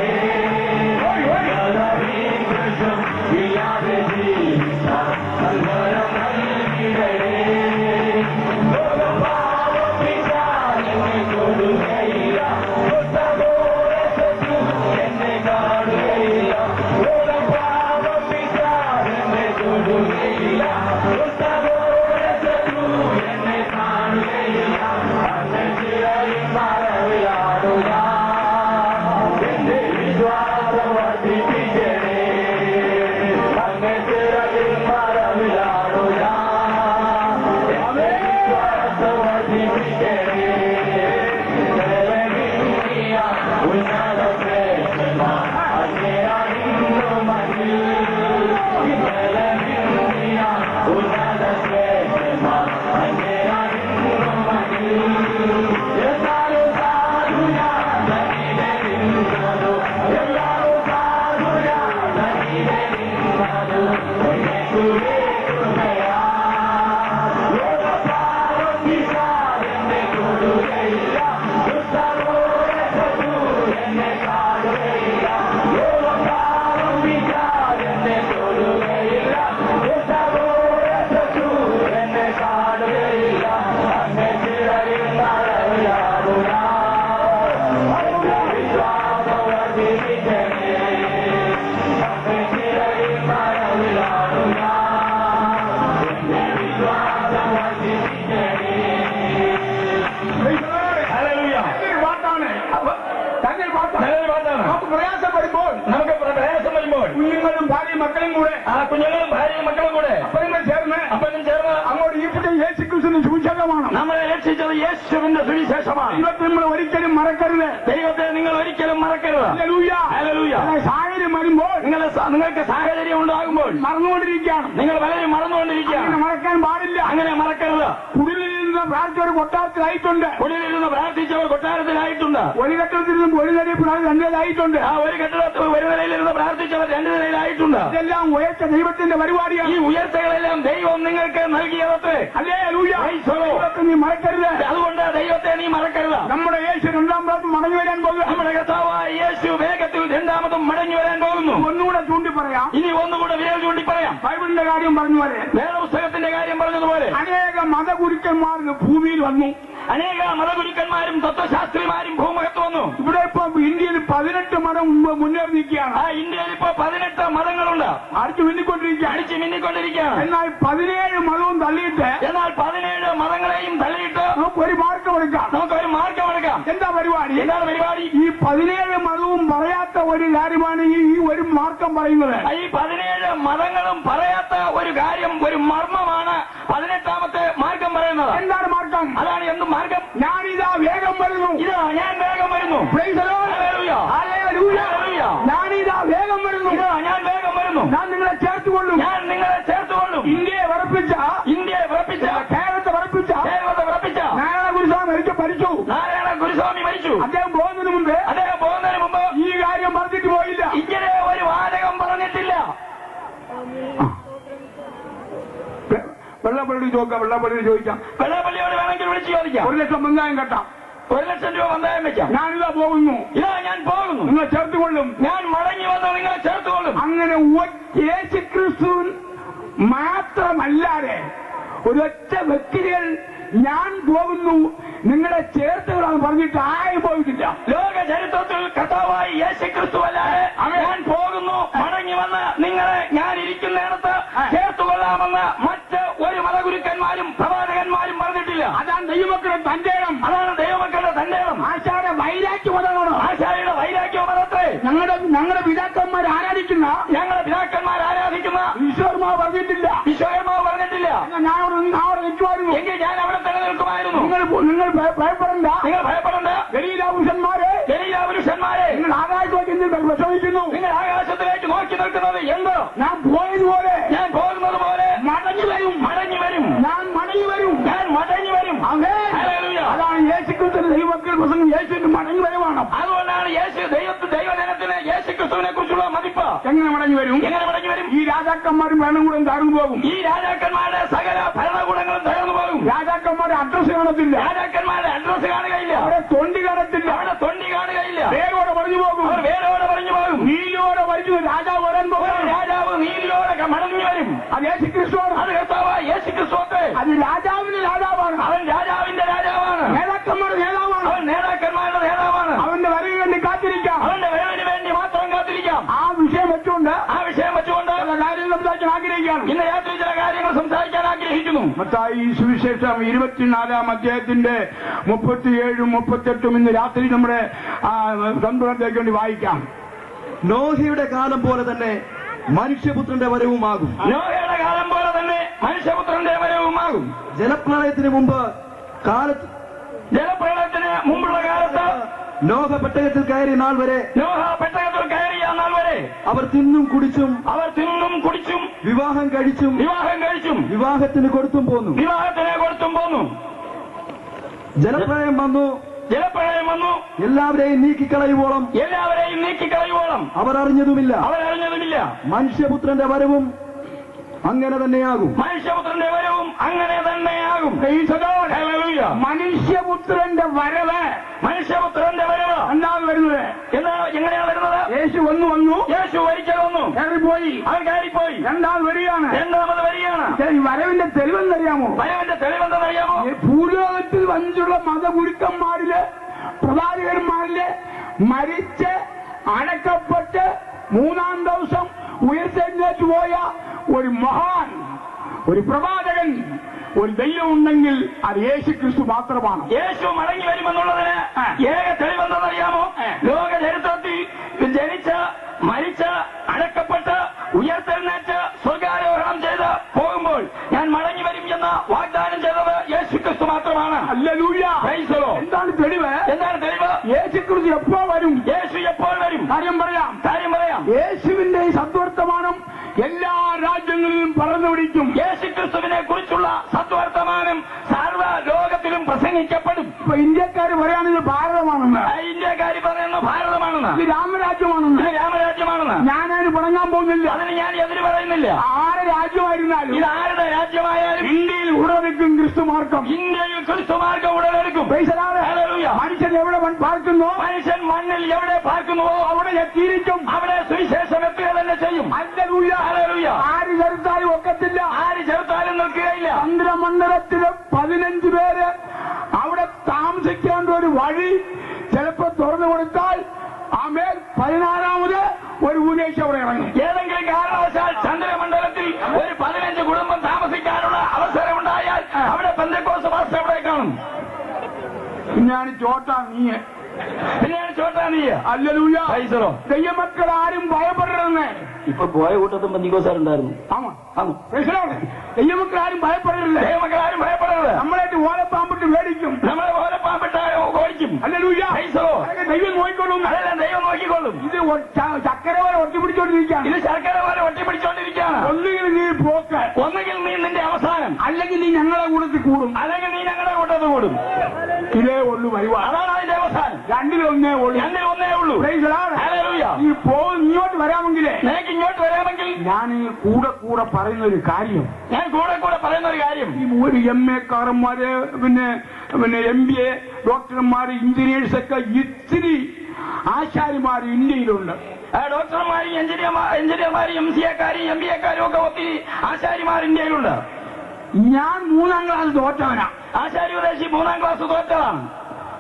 കുഞ്ഞുങ്ങളും ഭാര്യയും മക്കളും കൂടെ കുഞ്ഞുങ്ങളും ഭാര്യയും മക്കളും കൂടെ അപ്പനും ചേർന്ന് അങ്ങോട്ട് ഈപ്പിട്ട യേശുക്രിസ്തുവിന്റെ സുവിശേഷമാണ് നമ്മളെ രക്ഷിച്ചത് യേശുവിന്റെ സുവിശേഷമാണ്. ദൈവത്തെ നമ്മൾ ഒരിക്കലും മറക്കരുത്. ദൈവത്തെ നിങ്ങൾ ഒരിക്കലും മറക്കരുത്. ഹല്ലേലൂയ. ഹല്ലേലൂയ. സാഹചര്യം വരുമ്പോൾ നിങ്ങൾക്ക് സാഹചര്യം ഉണ്ടാകുമ്പോൾ മറന്നുകൊണ്ടിരിക്കുകയാണ്. നിങ്ങൾ പലരും മറന്നുകൊണ്ടിരിക്കുകയാണ്. മറക്കാൻ പാടില്ല. അങ്ങനെ മറക്കരുത്. കുടിലിരുന്ന് പ്രാർത്ഥിച്ചവർ കൊട്ടാരത്തിലായിട്ടുണ്ട്. കുടിലിരുന്ന് പ്രാർത്ഥിച്ചവർ കൊട്ടാരത്തിലായിട്ടുണ്ട്. ഒരു ഘട്ടത്തിലിരുന്ന് ഒരു നിലയിൽ രണ്ടേതായിട്ടുണ്ട്. ആ ഒരു ഘട്ടത്തിൽ ഒരു നിലയിലിരുന്ന് പ്രാർത്ഥിച്ചവർ രണ്ടു നിലയിലായിട്ടുണ്ട്. ഇതെല്ലാം ഉയർച്ച ദൈവത്തിന്റെ പരിപാടിയാണ്. ഈ ഉയർച്ചകളെല്ലാം ദൈവം നിങ്ങൾക്ക് നൽകിയതത്രേ. ഹല്ലേലൂയ. ദൈവത്തെ നീ മറക്കരുത്. അതുകൊണ്ട് ദൈവത്തെ നീ മറക്കരുത്. നമ്മുടെ യേശു രണ്ടാം പ്രാവശ്യം മടങ്ങി വരാൻ പോകുക. നമ്മുടെ കർത്താവായ യേശു വേഗത്തിൽ രണ്ടാമതും മടങ്ങി വരാൻ പോകുന്നു. ഒന്നുകൂടെ ചൂണ്ടി പറയാം. ഇനി ഒന്നുകൂടെ വിരൽ ചൂണ്ടി പറയാം. ബൈബിളിന്റെ കാര്യം പറഞ്ഞതുപോലെ, വേദപുസ്തകത്തിന്റെ കാര്യം പറഞ്ഞതുപോലെ അനേക മതഗുരുക്കന്മാർ ഭൂമിയിൽ വന്നു. അനേക മതഗുരുക്കന്മാരും തത്വശാസ്ത്രിമാരും ഭൂമുഖത്ത് വന്നു. ഇവിടെ ഇപ്പൊ ഇന്ത്യയിൽ 18 മതം മുന്നേറി നിൽക്കുകയാണ്. ആ ഇന്ത്യയിൽ ഇപ്പൊ 18 മതങ്ങളുണ്ട്. അടിച്ചു മിന്നിക്കൊണ്ടിരിക്കുകയാണ്. എന്നാൽ 17 മതവും തള്ളിയിട്ട്, എന്നാൽ 17 മതങ്ങളെയും തള്ളിയിട്ട് നമുക്കൊരു മാർഗമെടുക്കാം. എന്താ പരിപാടി? എന്താണ് പരിപാടി? ഈ 17 മതവും പറയാത്ത ഒരു കാര്യമാണ് ഈ ഒരു മാർഗം പറയുന്നത്. ഈ 17 മതങ്ങളും പറയാത്ത ഒരു കാര്യം, ഒരു മർമ്മമാണ് 18ാമത്തെ മാർഗം പറയുന്നത്. എന്താണ് മാർഗം? അതാണ് എന്ത് മാർഗം? ഞാനിതാ വേഗം വരുന്നു. ഇതാ ഞാൻ വേഗം വരുന്നു. ഹല്ലേലൂയ. ഞാനിതാ വേഗം വരുന്നു. ഇതാ ഞാൻ വേഗം വരുന്നു. ഞാൻ നിങ്ങളെ ചേർത്തുകൊള്ളും. ഇന്ത്യയെ വിറപ്പിച്ച കേരളത്തെ വിറപ്പിച്ച നാരായണ ഗുരുസ്വാമി മരിച്ചു. അദ്ദേഹം പോകുന്നതിന് മുമ്പ് ഈ കാര്യം പറഞ്ഞിട്ട് പോയില്ല. ഇങ്ങനെ ഒരു വാചകം പറഞ്ഞിട്ടില്ല. വെള്ളപ്പള്ളിയോട് ചോദിക്കാം. വെള്ളപ്പള്ളിയോട് വേണമെങ്കിൽ വിളിച്ചു ചോദിക്കാം. 1 ലക്ഷം വെങ്കായം കെട്ടാം. 1 ലക്ഷം രൂപ വന്തായം വെക്കാം. ഞാനിതാ പോകുന്നു. ഇതാ ഞാൻ പോകുന്നു. നിങ്ങളെ ചേർത്തുകൊള്ളും. ഞാൻ മടങ്ങി വന്ന് നിങ്ങളെ ചേർത്തുകൊള്ളും. അങ്ങനെ യേശുക്രിസ്തു മാത്രമല്ലാതെ ഒരൊറ്റ വ്യക്തികൾ ഞാൻ പോകുന്നു നിങ്ങളെ ചേർത്തുകളാണ് പറഞ്ഞിട്ട് ആരും പോയിട്ടില്ല. ലോക ചരിത്രത്തിൽ കർത്താവായി യേശുക്രിസ്തു അല്ലാതെ ഞാൻ പോകുന്നു മടങ്ങി വന്ന് നിങ്ങളെ ഞാൻ ഇരിക്കുന്നിടത്ത് ചേർത്തുകൊള്ളാമെന്ന് മറ്റ് ഒരു മതഗുരുക്കന്മാരും പ്രവാചകന്മാരും പറഞ്ഞിട്ടില്ല. അതാണ് ദൈവമക്കളുടെ തന്റേടം. അതാണ് ദൈവമക്കളുടെ തന്റേടം. ആശായുടെ വൈരാഗ്യ മതമാണ്. ആശാരിയുടെ വൈരാഗ്യ മതത്തെ ഞങ്ങളുടെ പിതാക്കന്മാർ ആരാധിക്കുന്ന ഈശ്വരമാവ് പറഞ്ഞിട്ടില്ല. വിശ്വകർമാവ് പറഞ്ഞിട്ടില്ല. ഞാൻ അവിടെ നിൽക്കുമായിരുന്നു. എങ്കിൽ ഞാൻ അവിടെ തന്നെ നിൽക്കുമായിരുന്നു. നിങ്ങൾ ഭയപ്പെടണ്ട. നിങ്ങൾ ഭയപ്പെടണ്ട. ഗലീലാപുരുഷന്മാരെ നിങ്ങൾ ആകാശത്തേക്ക് വിഷമിക്കുന്നു. നിങ്ങൾ ആകാശത്തിലേക്ക് നോക്കി നിൽക്കുന്നത് എന്തോ? ഞാൻ പോയതുപോലെ ഞാൻ പോകുന്നത് പോലെ മടങ്ങി വരും. ഞാൻ മടങ്ങി വരും. അതാണ് യേശുക്രിസ്തുവിന്റെ ദൈവമക്കൾ പ്രസംഗം. യേശുവിന്റെ മടങ്ങി വരവാണ്. അതുകൊണ്ടാണ് ദൈവജനത്തിന് യേശുക്രിസ്തുവിനെ കുറിച്ചുള്ള മതിപ്പ്. എങ്ങനെ മടങ്ങി വരും? ഈ രാജാക്കന്മാരും ഭരണകൂടം തകർന്നു പോകും. ഈ രാജാക്കന്മാരുടെ സകല ഭരണകൂടങ്ങളും തകർന്നു പോകും. രാജാക്കന്മാരുടെ അഡ്രസ് കാണത്തില്ല. കാണുകയില്ല. അവിടെ തൊണ്ടി കാണത്തില്ല. വേരോടെ പറഞ്ഞു പോകും. നീലോടെ വലിച്ചു രാജാവ് വരാൻ പോകും. രാജാവ് നീലിലോടെ മടങ്ങി വരും. അത് യേശുക്രിസ്തുവാണ്. അത് കർത്താവായ യേശുക്രിസ്തുവേ. അത് രാജാവിന്റെ രാജാവാണ്. അവൻ രാജാവിന്റെ രാജാവാണ്. നേതാക്കന്മാരുടെ നേതാവാണ്. അവൻ നേതാക്കന്മാരുടെ നേതാവാണ്. അവന്റെ വരവിന് വേണ്ടി കാത്തിരിക്കാം. അവന്റെ വരവിന് വേണ്ടി മാത്രം കാത്തിരിക്കാം. ആ വിഷയം വെച്ചുകൊണ്ട് ചില കാര്യം സംസാരിക്കാൻ ആഗ്രഹിക്കുകയാണ്. ഇന്ന് രാത്രി ചില കാര്യങ്ങൾ സംസാരിക്കാൻ ആഗ്രഹിക്കുന്നു. മത്തായി സുവിശേഷം 24-ാം അധ്യായത്തിന്റെ 37-ഉം 38-ഉം ഇന്ന് രാത്രി നമ്മുടെ സന്തുലനത്തിലേക്ക് വേണ്ടി വായിക്കാം. നോഹയുടെ കാലം പോലെ തന്നെ മനുഷ്യപുത്രന്റെ വരവുമാകും. നോഹയുടെ കാലം പോലെ തന്നെ മനുഷ്യപുത്രന്റെ വരവുമാകും. ജലപ്രളയത്തിന് മുമ്പുള്ള കാലത്ത് നോഹ പെട്ടകത്തിൽ കയറിയ നാൾ വരെ അവർ തിന്നും കുടിച്ചും വിവാഹം കഴിച്ചും വിവാഹത്തിന് കൊടുത്തും പോന്നു. ജലപ്രളയം വന്നു. എല്ലാവരെയും നീക്കിക്കളയുവോളം അവർ അറിഞ്ഞതുമില്ല. മനുഷ്യപുത്രന്റെ വരവും അങ്ങനെ തന്നെയാകും. മനുഷ്യപുത്രന്റെ വരവ് എന്താണ് വരുന്നത്? എങ്ങനെയാണ് വരുന്നത്? യേശു വന്നു. യേശു ഒരിക്കൽ വന്നു. അവൻ കയറിപ്പോയി. രണ്ടാമത് വരികയാണ്. ഈ വരവിന്റെ തെളിവെന്നറിയാമോ? ഭൂലോകത്തിൽ വന്നിട്ടുള്ള മതഗുരുക്കന്മാരില് പ്രവാചകന്മാരില് മരിച്ച് അടക്കപ്പെട്ട് 3-ാം ദിവസം ഉയർത്തെഴുന്നേറ്റ് പോയ ഒരു മഹാൻ, ഒരു പ്രവാചകൻ, ഒരു ദൈവം ഉണ്ടെങ്കിൽ അത് യേശുക്രിസ്തു മാത്രമാണ്. യേശു മടങ്ങി വരുമെന്നുള്ളതിന് ഏക തെളിവെന്തെന്നറിയാമോ? ലോക ചരിത്രത്തിൽ ജനിച്ച് മരിച്ച് അടക്കപ്പെട്ട് ഉയർത്തെഴുന്നേറ്റ് സ്വർഗാരോഹണം ചെയ്ത് പോകുമ്പോൾ ഞാൻ മടങ്ങി വരും എന്ന് വാഗ്ദാനം ചെയ്തത് യേശുക്രിസ്തു മാത്രമാണ്. ഹല്ലേലൂയ. എന്താണ് തെളിവ്? യേശുക്രിസ്തു എപ്പോൾ വരും? യേശു എപ്പോൾ വരും? കാര്യം പറയാം. യേശുവിന്റെ ഈ സദ്വർത്തമാനം എല്ലാ രാജ്യങ്ങളിലും പറന്നു പിടിക്കും. യേശുക്രിസ്തുവിനെ കുറിച്ചുള്ള സദ്വർത്തമാനം സർവ്വ ലോകത്തിലും പ്രസംഗിക്കപ്പെടും. ഇപ്പൊ ഇന്ത്യക്കാര് പറയുകയാണെങ്കിൽ ഭാരതമാണെന്ന്. ഇന്ത്യക്കാർ പറയുന്നു ഭാരതമാണെന്ന്. ഇത് രാമരാജ്യമാണെന്ന്. ഞാനതിന് പിണങ്ങാൻ പോകുന്നില്ല. അതിന് ഞാൻ എതിര് പറയുന്നില്ല. ആരുടെ രാജ്യമായിരുന്നാലും ഇത് ആരുടെ രാജ്യമായാലും ഇന്ത്യയിൽ ഉടലെടുക്കും ക്രിസ്തുമാർഗം. ഇന്ത്യയിൽ ക്രിസ്തുമാർഗം ഉടലെടുക്കും. മനുഷ്യൻ എവിടെ പാർക്കുന്നോ, മനുഷ്യൻ മണ്ണിൽ എവിടെ പാർക്കുന്നുവോ അവിടെ എത്തിയിരിക്കും. അവിടെ സുവിശേഷം എത്തുക തന്നെ ചെയ്യും. ആര് ചെറുത്താലും ഒക്കത്തില്ല. ആര് ചെറുത്താലും നിൽക്കുകയില്ല. ചന്ദ്രമണ്ഡലത്തില് 15 പേര് അവിടെ താമസിക്കേണ്ട ഒരു വഴി ചിലപ്പോ തുറന്നു കൊടുത്താൽ ആമേൻ 16ാമത് ഒരു ഉപദേശം അവിടെ ഇറങ്ങും. ഏതെങ്കിലും കാരണവശാൽ ചന്ദ്രമണ്ഡലത്തിൽ ഒരു 15 കുടുംബം താമസിക്കാനുള്ള അവസരമുണ്ടായാൽ അവിടെ പെന്തക്കോസ്ത് പാസ്റ്റർ അവിടെ കാണും. പിന്നെയാണ് ചോട്ടാ നീ. ഹല്ലേലൂയ. ദൈവമക്കൾ ആരും ഭയപ്പെടരുതെന്ന് ഇപ്പൊ പോയ കൂട്ടത്തും പെന്തക്കോസ്തുകാരുണ്ടായിരുന്നു. ദൈവമക്കൾ ആരും ഭയപ്പെടരുത്. നമ്മളായിട്ട് ഓലപ്പാമ്പിട്ട് മേടിക്കും. ഓടിക്കും. ഹല്ലേലൂയ. ദൈവം നോക്കിക്കൊള്ളും. ഇത് ചക്കര പോലെ ഒട്ടിപ്പിടിച്ചോണ്ടിരിക്കുകയാണ്. ഒന്നുകിൽ നീ പോക്ക്, ഒന്നുകിൽ നീ നിന്റെ അവസാനം, അല്ലെങ്കിൽ നീ ഞങ്ങളെ കൂട്ടത്തിൽ കൂടും. ഇതേ ഉള്ളു വരുവാണ്. അതാണ് അതിന്റെ അവസാനം. രണ്ടിലൊന്നേ ഉള്ളൂ. നീ ഇങ്ങോട്ട് വരാമെങ്കിലേ, നിനക്ക് ഇങ്ങോട്ട് വരാമെങ്കിൽ ഞാൻ കൂടെ പറയുന്ന ഒരു കാര്യം, ഈ ഒരു MA കാരന്മാര് പിന്നെ MBA ഡോക്ടർമാര് എഞ്ചിനീയേഴ്സൊക്കെ ഇത്തിരി ആശാരിമാർ ഇന്ത്യയിലുണ്ട്. ഡോക്ടർമാരും എഞ്ചിനീയർമാരും MCAക്കാരും MBAക്കാരും ഒക്കെ ഒത്തിരി ആശാരിമാർ ഇന്ത്യയിലുണ്ട്. ഞാൻ 3ാം ക്ലാസ് തോറ്റവനാ. ആശാരി ഉദ്ദേശി 3ാം ക്ലാസ് തോറ്റതാണ്.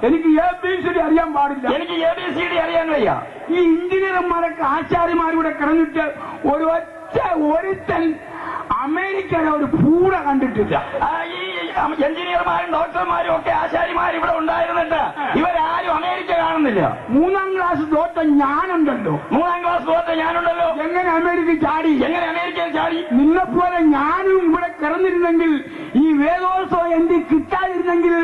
എനിക്ക് ABCD അറിയാൻ പാടില്ല. എനിക്ക് ABCD അറിയാൻ വയ്യ. ഈ എഞ്ചിനീയർമാരൊക്കെ ആശാരിമാരൂടെ കിടന്നിട്ട് ഒരുത്തൻ അമേരിക്കയിലെ ഒരു പൂട കണ്ടിട്ടില്ല. ഈ എഞ്ചിനീയർമാരും ഡോക്ടർമാരും ഒക്കെ ആശാരിമാർ ഇവിടെ ഉണ്ടായിരുന്നിട്ട് ഇവരാരും അമേരിക്ക കാണുന്നില്ല. 3ാം ക്ലാസ് തോറ്റ ഞാനുണ്ടല്ലോ. 3ാം ക്ലാസ് തോറ്റ ഞാനുണ്ടല്ലോ. എങ്ങനെ അമേരിക്ക ചാടി? എങ്ങനെ അമേരിക്കയിൽ ചാടി? നിന്നെപ്പോലെ ഞാനും ഇവിടെ കിടന്നിരുന്നെങ്കിൽ, ഈ വേദോത്സവം എനിക്ക് കിട്ടാതിരുന്നെങ്കിൽ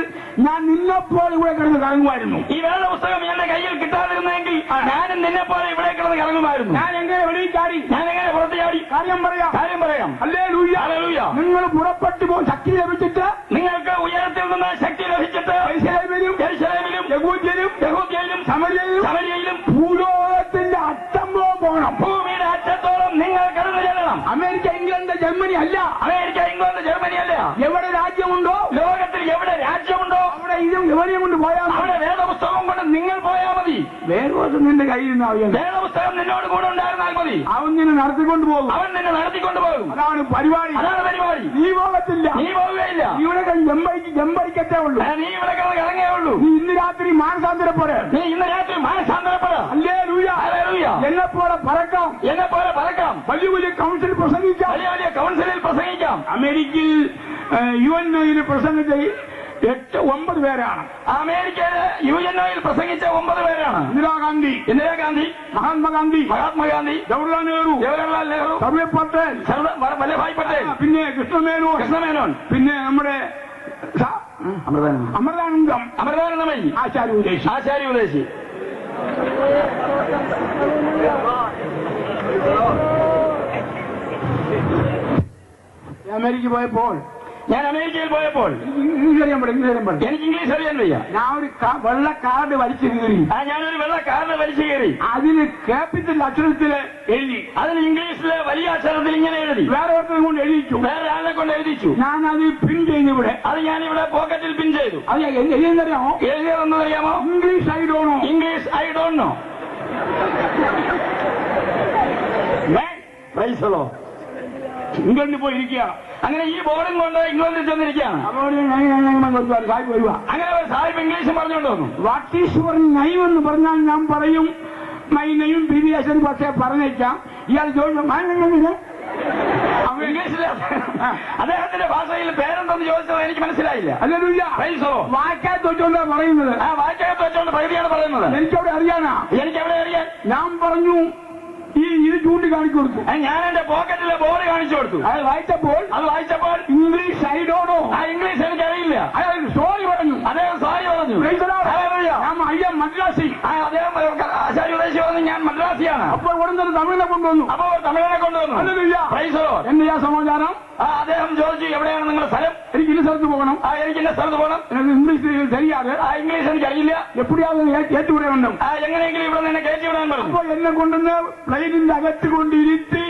ഞാൻ നിന്നെപ്പോലെ ഇവിടെ കിടന്ന് കറങ്ങുമായിരുന്നു. ഈ വേദ പുസ്തകം എന്റെ കയ്യിൽ കിട്ടാതിരുന്നെങ്കിൽ ഞാനും നിന്നെപ്പോലെ ഇവിടെ കിടന്ന് കറങ്ങുമായിരുന്നു. ഞാൻ എങ്ങനെ വെളിയിൽ ചാടി? ഞാൻ എങ്ങനെ പുറത്ത് ചാടി? കാര്യം പറയാം. ഹല്ലേലൂയ. നിങ്ങൾ പുറപ്പെട്ടു പോകും ശക്തി ലഭിച്ചിട്ട്, നിങ്ങൾക്ക് ഉയരത്തിൽ നിന്ന് ശക്തി ലഭിച്ചിട്ട് യെരൂശലേമിലും യഹൂദ്യയിലും സമരിയയിലും ഭൂലോകത്തിന്റെ അറ്റം പോകണം. ഭൂമിയുടെ അറ്റത്തോളം നിങ്ങൾ കടന്നു ചെല്ലണം. അമേരിക്ക, ഇംഗ്ലണ്ട്, ജർമ്മനി അല്ല. അമേരിക്ക, ഇംഗ്ലണ്ട്, ജർമ്മനി അല്ല. എവിടെ രാജ്യമുണ്ടോ, ലോകത്തിൽ എവിടെ രാജ്യമുണ്ടോ അവിടെ ഇതും എവരെയും കൊണ്ട് പോയാൽ, അവിടെ വേദപുസ്തകം കൊണ്ട് നിങ്ങൾ പോയാൽ മതി. വേദപുസ്തകം നിന്റെ കയ്യിൽ നിന്ന് വേദപുസ്തകം നിന്നോട് കൂടെ ഉണ്ടായിരുന്നാൽ മതി. അവൻ നിന്നെ നടത്തിക്കൊണ്ട് പോകും. അവൻ നിന്നെ നടത്തിക്കൊണ്ട് പോകും. അതാണ് പരിപാടി. നീ പോകത്തില്ല. നീ പോവുകയില്ല. നീ ഇവിടെ ജമ്പടിക്കത്തേ ഉള്ളൂ. നീ ഇവിടെ കിടങ്ങേ ഉള്ളൂ. നീ ഇന്ന് രാത്രി മാനസാന്തരപ്പെട്. നീ ഇന്ന് രാത്രി മാനസാന്തരപ്പെട്. എന്നെപ്പോലെ പറക്കാം. എന്നെപ്പോലെ പറക്കാം. വലിയ വലിയ കൗൺസിൽ പ്രസംഗിക്കാം. വലിയ കൗൺസിലിൽ പ്രസംഗിക്കാം. അമേരിക്കയിൽ UNO പ്രസംഗിച്ച 8-9 പേരാണ്. അമേരിക്കയിലെ UNO പ്രസംഗിച്ച 9 പേരാണ്. ഇന്ദിരാഗാന്ധി, മഹാത്മാഗാന്ധി, ജവഹർലാൽ നെഹ്റു, സർദാർ പട്ടേൽ, വല്ലഭായ് പട്ടേൽ, പിന്നെ കൃഷ്ണമേനോൻ, പിന്നെ നമ്മുടെ അമൃതാനന്ദമയി, ആചാര്യ ഉദേശി. ഞാൻ അമേരിക്കയിൽ പോയപ്പോൾ ഇംഗ്ലീഷ് അറിയാൻ പാടില്ല. എനിക്ക് ഇംഗ്ലീഷ് അറിയാൻ വയ്യ. ഞാൻ ഒരു വെള്ള കാർഡ് വലിച്ചു കയറി. ഞാനൊരു വെള്ള കാർഡ് വലിച്ചു കയറി. അതിന് ക്യാപിറ്റൽ അക്ഷരത്തില് എഴുതി. അതിന് ഇംഗ്ലീഷിലെ വലിയ അക്ഷരത്തിൽ ഇങ്ങനെ എഴുതി. വേറെ ഒരുത്തനെ കൊണ്ട് എഴുതിച്ചു. വേറെ ആളെ കൊണ്ട് എഴുതിച്ചു. ഞാൻ അത് പിൻ ചെയ്തു. ഇവിടെ അത് ഞാനിവിടെ പോക്കറ്റിൽ പിൻ ചെയ്തു. അത് എഴുതിയെന്നറിയാമോ? എഴുതിയതെന്ന് അറിയാമോ? English I don't know. English I don't know. ഇംഗ്ലണ്ടിൽ പോയി ഇരിക്കുക. അങ്ങനെ ഈ ബോർഡും കൊണ്ട് ഇംഗ്ലണ്ടിൽ ചെന്നിരിക്കുകയാണ്. അങ്ങനെ ഒരു സാഹിബ് ഇംഗ്ലീഷ് പറഞ്ഞുകൊണ്ട് വന്നു. വാട്ട് ഈസ് യുവർ നെയിം എന്ന് പറഞ്ഞാൽ ഞാൻ പറയും മൈ നെയിം BVS, പക്ഷേ പറഞ്ഞേക്കാം. ഇയാൾ ചോദിച്ചു ഇംഗ്ലീഷിൽ അദ്ദേഹത്തിന്റെ ഭാഷയിൽ പേരെന്തെന്ന് ചോദിച്ചത് എനിക്ക് മനസ്സിലായില്ല. വായിക്കാത്ത വെച്ചോണ്ടാ പറയുന്നത്. വായിക്കാത്ത വെച്ചോണ്ട് പകുതിയാണ് പറയുന്നത്. എനിക്കവിടെ അറിയാനാ. എനിക്കവിടെ അറിയാൻ. ഞാൻ പറഞ്ഞു ഇത് ചൂണ്ടിക്കാണിച്ചു കൊടുത്തു. ഞാൻ എന്റെ പോക്കറ്റിലെ ബോർഡ് കാണിച്ചു കൊടുത്തു. അത് വായിച്ചപ്പോൾ English I don't know. English എനിക്കറിയില്ല. അയാൾ സോറി പറഞ്ഞു. അദ്ദേഹം സോറി പറഞ്ഞു. ഞാൻ മദ്രാസി. അദ്ദേഹം ആചാര്യ ഉദ്ദേശി പറഞ്ഞു ഞാൻ മദ്രാസിയാണ്. അപ്പോൾ ഉടനെ തമിഴിനെ കൊണ്ടുവന്നു. എന്തെയാ സമാചാരം? അദ്ദേഹം ചോദിച്ചു എവിടെയാണ് നിങ്ങളുടെ സ്ഥലം? എനിക്ക് ഇന്ന സ്ഥലത്ത് പോകണം. എനിക്ക് ഇന്ന സ്ഥലത്ത് പോകണം. എനിക്ക് ഇംഗ്ലീഷ് ശരിയാതെ. ഇംഗ്ലീഷ് എനിക്കറിയില്ല. എപ്പോഴാണ് കയറ്റിവിടേണ്ടും. എങ്ങനെയെങ്കിലും ഇവിടെ നിന്നെ കയറ്റിവിടാൻ പറഞ്ഞു. അപ്പോൾ എന്നെ കൊണ്ടുവന്ന് പ്ലെയിനിന്റെ അകത്ത് കൊണ്ടിരുത്തി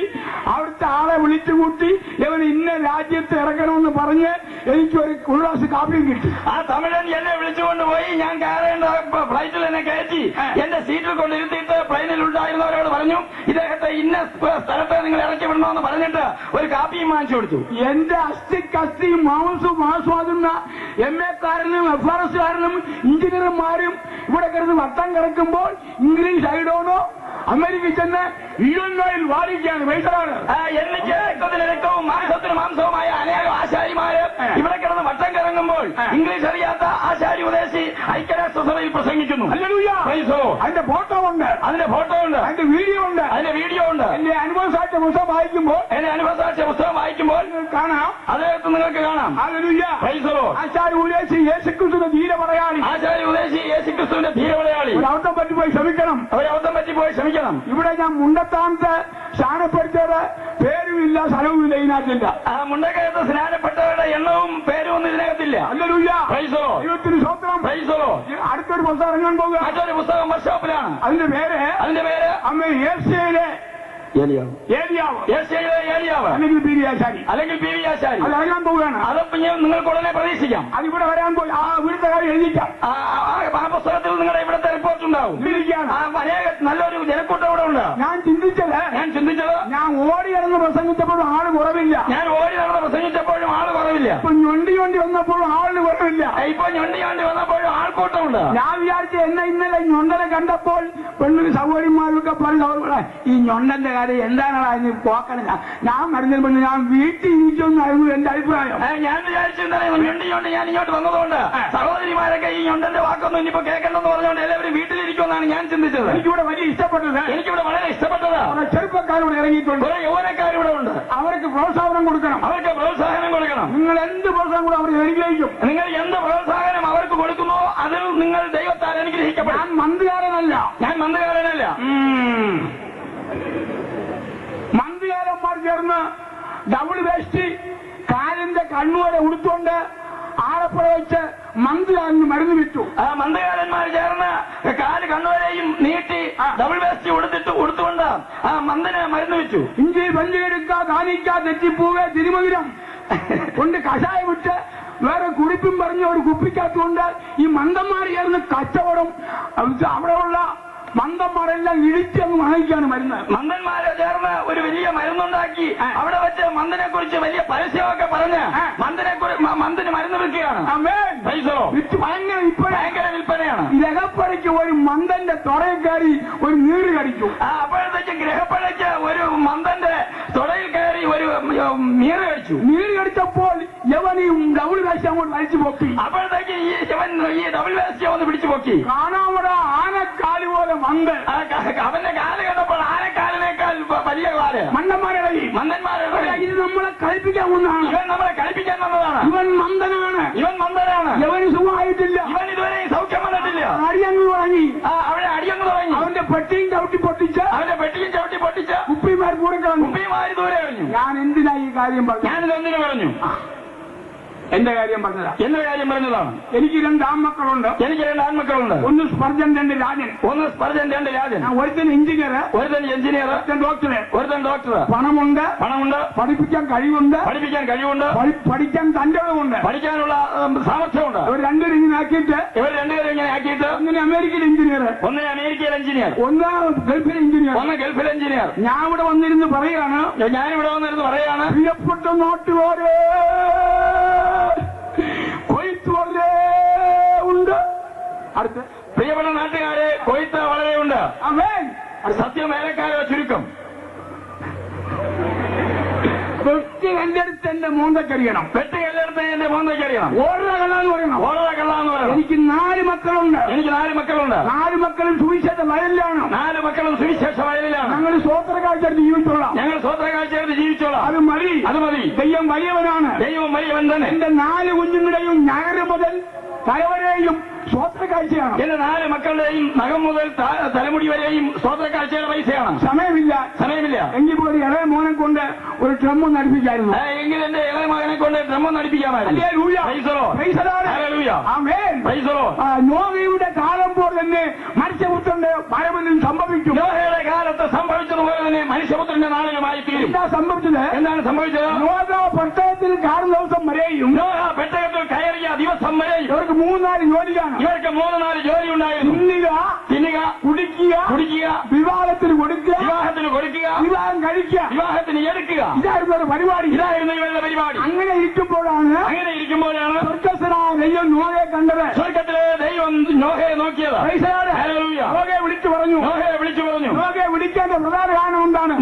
അവിടുത്തെ ആളെ വിളിച്ചുകൂട്ടി ഇവൻ ഇന്ന രാജ്യത്ത് ഇറക്കണമെന്ന് പറഞ്ഞ് എനിക്കൊരു ഉല്ലാസ് കാപ്പിയും കിട്ടി. ആ തമിഴൻ എന്നെ വിളിച്ചുകൊണ്ട് പോയി. ഞാൻ കയറേണ്ട ഫ്ലൈറ്റിൽ എന്നെ കയറ്റി എന്റെ സീറ്റിൽ കൊണ്ടിരുത്തിയിട്ട് പ്ലെയിനിൽ ഉണ്ടായിരുന്നവരോട് പറഞ്ഞു ഇദ്ദേഹത്തെ ഇന്ന സ്ഥലത്തെ നിങ്ങൾ ഇറക്കി വിടണമെന്ന് പറഞ്ഞിട്ട് ഒരു കാപ്പിയും വാങ്ങിച്ചു കൊടുത്തു. എന്റെ അസ്ഥിക്കസ്ഥിയും മാംസമാകുന്ന MA-കാരനും FRS-കാരനും എഞ്ചിനീയർമാരും ഇവിടെ കിടന്ന് വട്ടം കിടക്കുമ്പോൾ English I don't know. America ചെന്ന് UNO-യിൽ വാദിക്കുകയാണ്. വൈസറാണ്. എനിക്ക് രക്തത്തിന് രക്തവും മാംസത്തിന് മാംസവുമായ അനേകം ആശാരിമാര് ഇവിടെ കിടന്ന് വട്ടം കിറങ്ങുമ്പോൾ ഇംഗ്ലീഷ് അറിയാത്ത ആശാരി ഉദ്ദേശി ഐക്യരാഷ്ട്രസഭയിൽ പ്രസംഗിക്കുന്നു. അതിന്റെ ഫോട്ടോ ഉണ്ട്. അതിന്റെ വീഡിയോ ഉണ്ട്. എന്റെ അനുഭവസാക്ഷ്യ പുസ്തകം വായിക്കുമ്പോൾ കാണാം. അദ്ദേഹത്തെ നിങ്ങൾക്ക് കാണാം. ആശാരി ഉദ്ദേശി യേശുക്രിസ്തുവിന്റെ ധീരപടയാളി. ഒരു അബദ്ധം പറ്റിപ്പോയി ക്ഷമിക്കണം. ഇവിടെ ഞാൻ മുണ്ടത്താമത്തെ സ്നാനപ്പെടുത്തിയത് പേരുമില്ല സ്ഥലവുമില്ല ഇതിനകത്തില്ല. മുണ്ടക്കകത്ത് സ്നാനപ്പെട്ടവരുടെ എണ്ണവും പേരും ഒന്നും ഇതിനകത്തില്ല. ദൈവത്തിന് സ്വന്തം. അടുത്തൊരു പുസ്തകം ഇറങ്ങാൻ പോകുക. മറ്റൊരു പുസ്തകം വർക്ക്ഷോപ്പിലാണ്. അതിന്റെ പേര് അമ്മ ഏഷ്യയിലെ ഏലിയാവ്, ഏലിയാവ്, യേശയ്യായിലെ ഏലിയാവ്, അല്ലെങ്കിൽ പി വി ആശാരി, അല്ലെങ്കിൽ പി വി ആശാരി. അത് അറിയാൻ പോവുകയാണ്. അത് നിങ്ങൾക്ക് ഉടനെ പ്രതീക്ഷിക്കാം. അതിവിടെ വരാൻ പോയി ആ ഇവിടുത്തെ കാര്യം എഴുതിക്കാം. ആ പുസ്തകത്തിൽ നിങ്ങളുടെ ഇവിടുത്തെ റിപ്പോർട്ട് ഉണ്ടാവും. അനേക നല്ലൊരു ജനക്കൂട്ടം ഇവിടെ ഉണ്ട്. ഞാൻ ചിന്തിച്ചത് ഞാൻ ഓടി നടന്ന് പ്രസംഗിച്ചപ്പോഴും ആള് കുറവില്ല. ഞാൻ ഓടി നടന്ന് പ്രസംഗിച്ചപ്പോഴും ആള് കുറവില്ല. ഇപ്പൊ ഞൊണ്ടി വന്നപ്പോഴും ആളിന് കുറവില്ല. ഇപ്പൊ ഞൊണ്ടി വന്നപ്പോഴും ആൾക്കൂട്ടമുണ്ട്. ഞാൻ വിചാരിച്ച എന്നെ ഇന്നലെ ഞൊണ്ടനെ കണ്ടപ്പോൾ പെണ്ണൊരു സഹോദരിമാരൊക്കെ പറഞ്ഞു, ഈ ഞൊണ്ടന്റെ കാര്യം എന്താണോ അതിന് പോക്കണം. ഞാൻ മരുന്നിൽ ഞാൻ വീട്ടിൽ ഇരിക്കുമെന്നായിരുന്നു എന്റെ അഭിപ്രായം. ഞാൻ വിചാരിച്ചു ഞൊണ്ടി ഞാൻ ഇങ്ങോട്ട് വന്നതുകൊണ്ട് സഹോദരിമാരൊക്കെ ഈ ഞൊണ്ടന്റെ വാക്കൊന്നും ഇനിയിപ്പോ കേൾക്കണ്ടെന്ന് പറഞ്ഞുകൊണ്ട് എല്ലാവരും വീട്ടിലിരിക്കുമെന്നാണ് ഞാൻ ചിന്തിച്ചത്. എനിക്കിവിടെ വളരെ ഇഷ്ടപ്പെട്ടത് ചെറുപ്പക്കാരോട് ഇറങ്ങിയിട്ടുണ്ട്, കുറെ യൗവനക്കാരിവിടെ ഉണ്ട്. അവർക്ക് പ്രോത്സാഹനം കൊടുക്കണം. നിങ്ങൾ എന്ത് പ്രോത്സാഹനം കൂടെ അവർ അനുഗ്രഹിക്കും. നിങ്ങൾ എന്ത് പ്രോത്സാഹനം അവർക്ക് കൊടുക്കുന്നോ അതിൽ നിങ്ങൾ ദൈവത്താൽ അനുഗ്രഹിക്കപ്പെടും. ഞാൻ മന്ദകാരനല്ല. മന്ദകാരന്മാർ ചേർന്ന് ഡബിൾ വേസ്റ്റ് കാലിന്റെ കണ്ണുവരെ ഉടുത്തുകൊണ്ട് ആലപ്പുഴ വെച്ച് മന്ദകാരന് മരുന്ന് വിറ്റു. മന്ദകാരന്മാർ ചേർന്ന് കാല് കണ്ണുവരെയും നീട്ടി ഡബിൾ വേസ്റ്റ് ഉടുത്തുകൊണ്ട് ആ മന്ദന് മരുന്ന് വെച്ചു. ഇഞ്ചി പഞ്ചെടുക്ക കാണിക്ക തെറ്റിപ്പൂവേ തിരുമധുരം കൊണ്ട് കഷായം വിട്ട് വേറെ കുറിപ്പും പറഞ്ഞ് ഒരു കുപ്പിക്കകത്തുകൊണ്ട് ഈ മന്ദന്മാർ ചേർന്ന് കച്ചവടം അവിടെയുള്ള മന്ദന്മാരെല്ലാം ഇടിച്ചങ്ങ് വാങ്ങിക്കാണ് മരുന്ന്. മന്ദന്മാരെ ചേർന്ന് ഒരു വലിയ മരുന്നുണ്ടാക്കി അവിടെ വെച്ച് മന്ദനെ കുറിച്ച് വലിയ പരസ്യമൊക്കെ പറഞ്ഞ് മന്ദന് മരുന്ന് വിൽക്കുകയാണ്. ഭയങ്കര വിൽപ്പനയാണ്. ഗ്രഹപ്പഴയ്ക്ക് ഒരു മന്ദന്റെ തുടയിൽ കയറി ഒരു നീര് കടിക്കും. അപ്പോഴത്തേക്ക് ഗ്രഹപ്പഴയ്ക്ക് ഒരു മന്ദന്റെ തുടയിൽ കയറി ഒരു നീര് കടിച്ചു. നീര് കടിച്ചപ്പോൾ യവൻ ഈ ഡബിൾ വേസ്റ്റ് അങ്ങോട്ട് വലിച്ചു പൊക്കി. അപ്പോഴത്തേക്ക് ഈ ഡബിൾ വേസ്റ്റ് ഒന്ന് പിടിച്ചു പൊക്കി. കാണാവിടെ ആനക്കാല് പോലെ മന്ദൻ. അവന്റെ കാല് കണ്ടപ്പോൾ ആനക്കാലിനേക്കാൾ വലിയ കാല്. മന്ദന്മാരെ ഇത് നമ്മളെ കളിപ്പിക്കാൻ വന്നതാണ്. ഇവൻ മന്ദനാണ്. ഇവന് സുഖമായിട്ടില്ല. ഇവൻ ഇതുവരെ സൗഖ്യം വന്നിട്ടില്ല. അടിയങ്ങൾ തുടങ്ങി. അവിടെ അടിയങ്ങൾ തുടങ്ങി. അവന്റെ പെട്ടിയും ചവിട്ടി പൊട്ടിച്ച് കുപ്പിമാർ ദൂരെ കഴിഞ്ഞു. ഞാൻ എന്തിനാ ഈ കാര്യം പറഞ്ഞു? ഞാനിത് എന്തിനു പറഞ്ഞു? എന്റെ കാര്യം പറഞ്ഞതാണ്. എനിക്ക് 2 ആൺമക്കളുണ്ട്. ഒന്ന് സ്പർജൻ 2 രാജൻ. ഒരുത്തൻ എഞ്ചിനീയർ, ഒരുത്തൻ ഡോക്ടർ. പണമുണ്ട്, പഠിപ്പിക്കാൻ കഴിവുണ്ട്, പഠിക്കാൻ തന്റെതുമുണ്ട്, പഠിക്കാനുള്ള സാമർഥ്യമുണ്ട്. ഇവർ രണ്ടുപേരും ഇങ്ങനെ ആക്കിയിട്ട് ഒന്നിനെ അമേരിക്കൻ എഞ്ചിനീയർ, ഒന്ന് ഗൾഫിൽ എഞ്ചിനീയർ. ഞാൻ ഇവിടെ വന്നിരുന്ന് പറയാണ് പ്രിയപ്പെട്ട നാട്ടുകാരെ, കൊയ്ത്ത് വളരെ ഉണ്ട്. അടുത്ത് പ്രിയപ്പെട്ട നാട്ടുകാരെ, കൊയ്ത്ത് വളരെ ഉണ്ട്. സത്യം വേലക്കാരോ ചുരുക്കം. വെട്ടി കല്ലെടുത്ത് എന്റെ മോന്തക്കറിയണം. ഓരോ കള്ളാന്ന് പറയണം. എനിക്ക് 4 മക്കളുണ്ട്. 4 മക്കളും സുവിശേഷ വയലിലാണ്. ഞങ്ങൾ സ്വോത്രകാഴ്ചയെടുത്ത് ജീവിച്ചോളാം. അത് മതി. ദൈവം വലിയവനാണ്. തന്നെ. എന്റെ 4 കുഞ്ഞുങ്ങളുടെയും ഞായറ് മുതൽ തലവരെയും സ്വോത്രക്കാഴ്ചയാണ്. എന്റെ 4 മക്കളുടെയും നഖം മുതൽ തലമുടി വരെയും സ്വോത്രക്കാഴ്ചയുടെ പൈസയാണ്. സമയമില്ല. എങ്കിൽ പോലും ഇളയ മോനെ കൊണ്ട് ഒരു ഡ്രം ഒന്ന് അടുപ്പിക്കായിരുന്നു. എങ്കിൽ എന്റെ ഇളയ മകനെ കൊണ്ട് ഡ്രം ഒന്ന് അടുപ്പിക്കാമായിരുന്നു. നോഹയുടെ കാലം പോലെ തന്നെ മനുഷ്യപുത്രന്റെ പരമനും സംഭവിക്കും. നോഹയുടെ കാലത്ത് സംഭവിച്ചതുപോലെ തന്നെ മനുഷ്യപുത്രന്റെ നാളിലുമായി തീരും. എന്താണ് സംഭവിച്ചത്? നോഹ പെട്ടകത്തിൽ കാണുന്ന ദിവസം വരെയും, പെട്ടകത്തിൽ കയറിയ ദിവസം വരെയും ഇവർക്ക് 3-4 ജോലിയാണ്. ഇവർക്ക് 3-4 ജോലി ഉണ്ടായിരുന്നു. തിന്നുക, കുടിക്കുക, വിവാഹത്തിന് കൊടുക്കുക, വിവാഹം കഴിക്കുക, വിവാഹത്തിന് എടുക്കുക. ഇതായിരുന്നു ഇവരുടെ പരിപാടി. അങ്ങനെ ഇരിക്കുമ്പോഴാണ് ദൈവം നോഹയെ കണ്ടത്. സ്വർഗത്തിലെ ദൈവം നോഹയെ നോക്കിയത്. നോഹയെ വിളിച്ചു പറഞ്ഞു. നോഹയെ വിളിക്കേണ്ട പ്രധാന കാരണം എന്താണ്?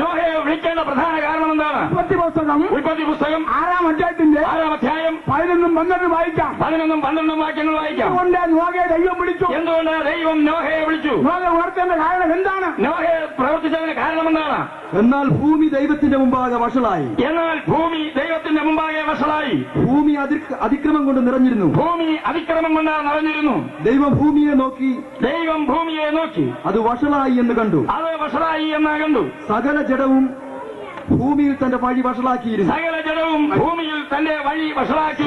ഉൽപ്പത്തി പുസ്തകം 6-ാം അധ്യായത്തിന്റെ 6-ാം അധ്യായം 11-ഉം 12-ഉം വായിക്കാം. 11-ഉം 12-ഉം വാക്യങ്ങൾ വായിക്കാം. എന്തുകൊണ്ട് നോഹയെ ദൈവം വിളിച്ചു? നോഹ ഉണർത്തേണ്ട കാരണം എന്താണ്? നോഹയെ പ്രവർത്തിച്ചതിന് കാരണം എന്താണ്? എന്നാൽ ഭൂമി ദൈവത്തിന്റെ മുമ്പാകെ വഷളായി. ഭൂമി അതിക്രമം കൊണ്ട് നിറഞ്ഞിരുന്നു. ദൈവം ഭൂമിയെ നോക്കി അത് വഷളായി എന്ന് കണ്ടു. സകല ജഡവും ഭൂമിയിൽ തന്റെ വഴി വഷളാക്കിയിരുന്നു. സകല ജഡവും ഭൂമിയിൽ തന്റെ വഴി വഷളാക്കി.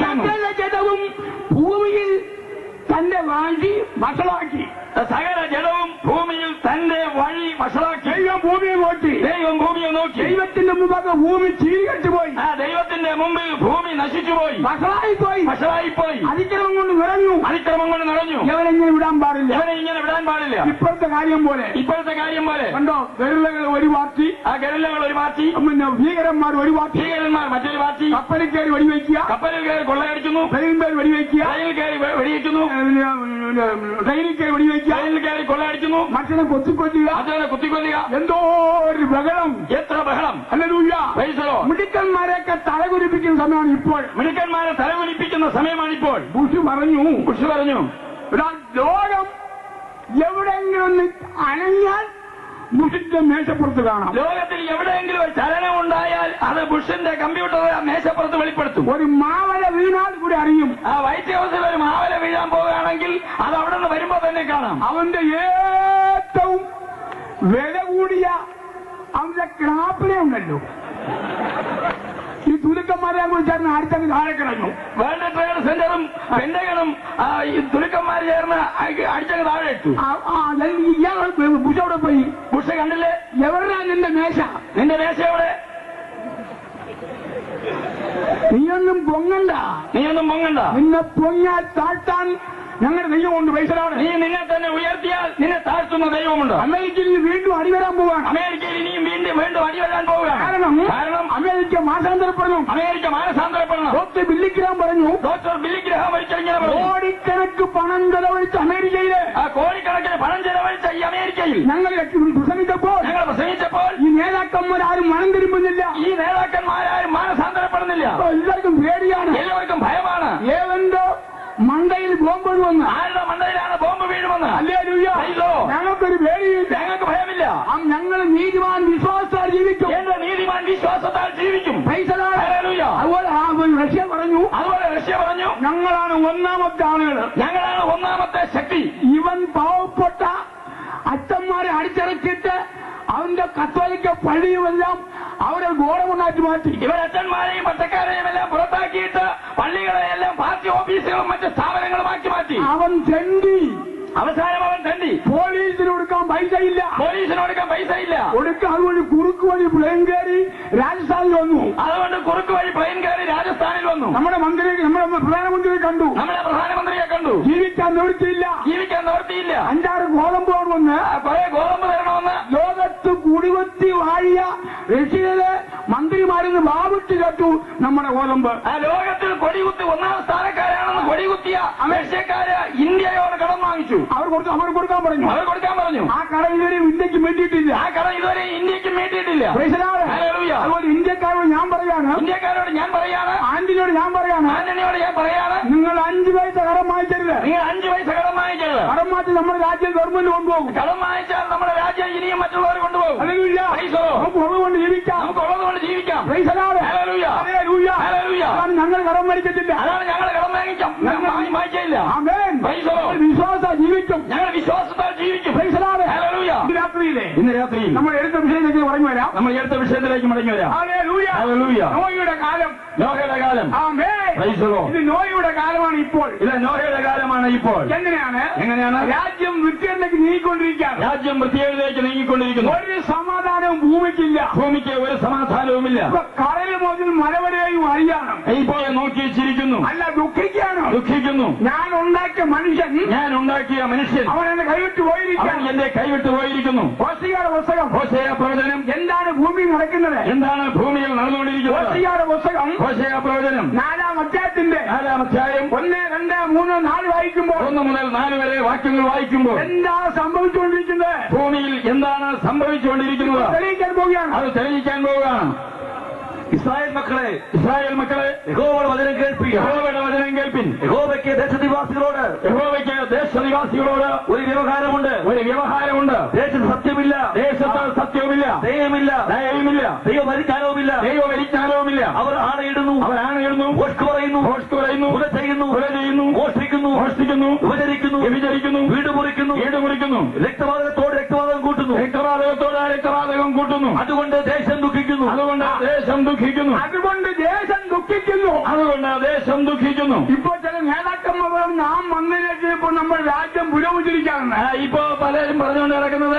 ദൈവം ഭൂമിയെ നോക്കി. ദൈവത്തിന്റെ മുമ്പാകെ ഭൂമി ചീരികെട്ടുപോയി. ആ ദൈവത്തിന്റെ മുമ്പിൽ ഭൂമി നശിച്ചുപോയി, വഷളായിപ്പോയി, വഷളായിപ്പോയി, അതിക്രമം കൊണ്ട് നിറഞ്ഞു. അതിക്രമം കൊണ്ട് നിറഞ്ഞു. ഇവനെങ്ങനെ വിടാൻ പാടില്ല. ഇവനെ ഇങ്ങനെ വിടാൻ പാടില്ല. ഇപ്പോഴത്തെ കാര്യം പോലെ കണ്ടോ, ഗറില്ലകൾ ഒരു പാർട്ടി, ആ ഗറില്ലകൾ ഒരു പാർട്ടി, പിന്നെ ഭീകരന്മാർ ഒരു പാർട്ടി, ഭീകരന്മാർ മറ്റൊരു പാർട്ടി, കപ്പലിൽ കയറി വെടിവെക്കുക, കപ്പലിൽ കയറി കൊള്ളയടിക്കുന്നു, ട്രെയിൻ പേര് വെടിവെക്കുക, ട്രെയിനിൽ കയറി വെടിവെക്കുന്നു, ട്രെയിനിൽ കയറി വെടിവെക്കുക, ട്രെയിനിൽ കയറി കൊള്ളയടിക്കുന്നു, മറ്റൊരു കൊത്തിക്കൊല്ലുക, മറ്റൊരു കുത്തിക്കൊല്ലുക. എന്തോ ഒരു ബഹളം, എത്ര ബഹളം. ഹല്ലേലൂയ. Praise the Lord. മിടുക്കന്മാരെയൊക്കെ തലകുലിപ്പിക്കുന്ന സമയമാണ് ഇപ്പോൾ. മിടുക്കന്മാരെ തലകുലിപ്പിക്കുന്ന സമയമാണിപ്പോൾ. ബുഷ് പറഞ്ഞു ലോകം എവിടെയെങ്കിലും ഒന്ന് അനങ്ങിയാൽ ബുഷിന്റെ മേശപ്പുറത്ത് കാണാം. ലോകത്തിൽ എവിടെയെങ്കിലും ഒരു ചലനം ഉണ്ടായാൽ അത് ബുഷിന്റെ കമ്പ്യൂട്ടർ മേശപ്പുറത്ത് വെളിപ്പെടുത്തും. ഒരു മാവല വീണാൽ കൂടി അറിയും. ആ വൈറ്റ് ഹൗസിൽ ഒരു മാവല വീഴാൻ പോവുകയാണെങ്കിൽ അത് അവിടെ നിന്ന് വരുമ്പോ തന്നെ കാണാം. അവന്റെ ഏറ്റവും വില കൂടിയ അവന്റെ ക്രാപ്പിനെ ഉണ്ടല്ലോ, ഈ തുലുക്കന്മാരെ കുറിച്ചാണ് അടുത്തങ്ങ് താഴെ കിടന്നു. വേൾഡ് ട്രേഡ് സെന്ററും പെന്റഗണും ഈ തുലുക്കന്മാർ ചേർന്ന് അടിച്ചങ്ങ് താഴെ ഇട്ടു. ഇയാൾ ബുഷ് അവിടെ പോയി. ബുഷ് കണ്ടില്ലേ? എവിടെയാ നിന്റെ മേശ? നിന്റെ മേശ എവിടെ? നീയൊന്നും പൊങ്ങണ്ട, നീയൊന്നും പൊങ്ങണ്ട. നിന്നെ പൊങ്ങാൻ താഴ്ത്താൻ ഞങ്ങളുടെ ദൈവമുണ്ട്. പൈസലാണ്. നീ നിന്നെ തന്നെ ഉയർത്തിയാൽ നിന്നെ താഴ്ത്തുന്ന ദൈവമുണ്ട്. അമേരിക്കയിൽ വീണ്ടും അടിവരാൻ പോവുകയാണ്. അമേരിക്കയിൽ ഇനിയും വീണ്ടും അടിവരാൻ പോവുകയാണ്. കാരണം അമേരിക്ക മാനസാന്തരപ്പെടണം. അമേരിക്ക മാനസാന്തരപ്പെടണം. ഡോക്ടർ ബില്ലിഗ്രാം പറഞ്ഞു. ഡോക്ടർ ബില്ലിഗ്രാം ഒരിക്കലിങ്ങനെ പറഞ്ഞു, കോടിക്കണക്ക് പണം ചെലവഴിച്ച അമേരിക്കയില്, ആ കോടിക്കണക്കിന് പണം ചെലവഴിച്ച ഈ അമേരിക്കയിൽ ഞങ്ങൾ പ്രസംഗിച്ചപ്പോൾ ഈ നേതാക്കന്മാരാരും മനം തിരുമ്പുന്നില്ല. ഈ നേതാക്കന്മാരാരും മാനസാന്തരപ്പെടുന്നില്ല. എല്ലാവർക്കും പേടിയാണ്, എല്ലാവർക്കും ഭയമാണ്. ഏവന്റെ മണ്ടയിൽ ബോംബ് വീഴുമെന്ന്. ആരുടെ മണ്ടയിലാണ് ബോംബ് വീഴുമെന്ന്? ഹല്ലേലൂയ. ഞങ്ങൾക്കൊരു പേടിയില്ല, ഞങ്ങൾക്ക് ഭയമില്ല. ഞങ്ങൾ നീതിമാൻ വിശ്വാസത്താൽ ജീവിക്കും. എന്റെ നീതിമാൻ വിശ്വാസത്താൽ ജീവിക്കും. ഹല്ലേലൂയ. അതുപോലെ റഷ്യ പറഞ്ഞു, ഞങ്ങളാണ് ഒന്നാമത്തെ ആളുകൾ, ഞങ്ങളാണ് ഒന്നാമത്തെ ശക്തി. ഇവൻ പാവപ്പെട്ട അച്ഛന്മാരെ അടിച്ചിറക്കിയിട്ട് അവന്റെ കത്തോലിക്ക പള്ളിയുമെല്ലാം അവരെ ഗോളമുണ്ടാക്കി മാറ്റി. ഇവരച്ഛന്മാരെയും പച്ചക്കാരെയും എല്ലാം പുറത്താക്കിയിട്ട് പള്ളികളെയെല്ലാം പാർട്ടി ഓഫീസുകളും മറ്റ് സ്ഥാപനങ്ങളുമാക്കി മാറ്റി. അവൻ തെണ്ടി. അവസാനം അവൻ തണ്ടി. പോലീസിന് കൊടുക്കാൻ പൈസയില്ല, കൊടുക്കാൻ അതുകൊണ്ട് കുറുക്ക് വഴി പ്ലെയിൻ കയറി രാജസ്ഥാനിൽ വന്നു. അതുകൊണ്ട് കുറുക്ക് വഴി പ്ലെയിൻ കയറി രാജസ്ഥാനിൽ വന്നു. നമ്മുടെ പ്രധാനമന്ത്രിയെ കണ്ടു. ജീവിക്കാൻ നിവൃത്തിയില്ല. 5-6 ഗോതമ്പ് വന്ന് കുറെ ഗോതമ്പ് തരണമെന്ന് ലോകത്ത് കുടിവെത്തി വാഴിയ റഷ്യയിലെ മന്ത്രിമാരെന്ന് ബാബിട്ട് കേട്ടു. നമ്മുടെ ഗോതമ്പ് ആ ലോകത്തിൽ കൊടികുത്തി 1ാം സ്ഥാനക്കാരാണെന്ന് കൊടികുത്തിയ റഷ്യക്കാര് ഇന്ത്യയോട് കടം വാങ്ങിച്ചു. അവർ കൊടുക്കാൻ പറഞ്ഞു. ആ കട ഇതുവരെ ഇന്ത്യക്ക് വേണ്ടിയിട്ടില്ല. അതുപോലെ ഇന്ത്യക്കാരോട് ഞാൻ പറയാണ്, ആന്റണിയോട് ഞാൻ പറയാണ്, നിങ്ങൾ 5 പൈസ കടം വാങ്ങിക്കരുത്. കടം മാറ്റി നമ്മുടെ രാജ്യം ഗവൺമെന്റ് കൊണ്ടുപോകും. കടം വാങ്ങിച്ചാൽ നമ്മുടെ രാജ്യം ഇനിയും മറ്റുള്ളവർ കൊണ്ടുപോകും. നമുക്ക് ഉള്ളതുകൊണ്ട് ജീവിക്കാം. ഞങ്ങൾ കടം മേടിക്കത്തില്ല. വിശ്വാസ ജീവിക്കും. ഞങ്ങൾ വിശ്വാസത്താൽ ജീവിക്കും. ഇന്ന് രാത്രി നമ്മൾ എടുത്ത വിഷയത്തിലേക്ക് മടങ്ങി വരാം. നോയുടെ കാലം. ഇത് നോയുടെ കാലമാണ് ഇപ്പോൾ. എങ്ങനെയാണ് രാജ്യം വൃത്തിയിലേക്ക് നീങ്ങിക്കൊണ്ടിരിക്കുന്നു. ഒരു സമാധാനവും ഭൂമിക്ക് ഒരു സമാധാനവുമില്ല. കടൽ മുതൽ മല വരെയും അറിയാനും ഇപ്പോൾ നോക്കി ചിരിക്കുന്നു, അല്ല ദുഃഖിക്കുന്നു. ഞാൻ ഉണ്ടാക്കിയ മനുഷ്യൻ അവൻ എന്നെ കൈവിട്ടു പോയിരിക്കുന്നു. ഹോശയ്യയുടെ പുസ്തകം പ്രവചനം എന്താണ് ഭൂമിയിൽ നടക്കുന്നത്, എന്താണ് ഭൂമിയിൽ നടന്നുകൊണ്ടിരിക്കുന്നത്. ഹോശയ്യയുടെ പുസ്തകം പ്രവചനം 4-ാം അധ്യായം 1, 2, 3, 4 വായിക്കുമ്പോൾ 1 മുതൽ 4 വരെ വാക്യങ്ങൾ വായിക്കുമ്പോൾ എന്താണ് സംഭവിച്ചുകൊണ്ടിരിക്കുന്നത്, ഭൂമിയിൽ എന്താണ് സംഭവിച്ചുകൊണ്ടിരിക്കുന്നത് തെളിയിക്കാൻ പോവുകയാണ്. അത് തെളിയിക്കാൻ പോവുകയാണ്. ഇസ്രായേൽ മക്കളെ യഹോവയുടെ വചനം കേൾപ്പിൻ. യഹോവയ്ക്ക് ദേശനിവാസികളോട് ഒരു വ്യവഹാരമുണ്ട്. ദേശത്ത് സത്യമില്ല, ദയവുമില്ല, ദൈവപരിജ്ഞാനവുമില്ല. അവർ ആണയിടുന്നു, ഭോഷ്ക് പറയുന്നു, കൊല ചെയ്യുന്നു, മോഷ്ടിക്കുന്നു, വിഭജിക്കുന്നു, വീട് മുറിക്കുന്നു, രക്തപാതകത്തോട് രക്തപാതകം കൂട്ടുന്നു. കൂട്ടുന്നു. അതുകൊണ്ട് ദേശം ദുഃഖിക്കുന്നു. അതുകൊണ്ട് ദേശം ദുഃഖിക്കുന്നു. അതുകൊണ്ട് ദേശം ദുഃഖിക്കുന്നു. അതുകൊണ്ട് ദേശം ദുഃഖിക്കുന്നു. ഇപ്പൊ ചില നേതാക്കന്മാർ നാം വന്നതിലേക്ക് ഇപ്പൊ നമ്മൾ രാജ്യം പുരോഗമിച്ചിരിക്കുകയാണ്. ഇപ്പോ പലരും പറഞ്ഞുകൊണ്ട് നടക്കുന്നത്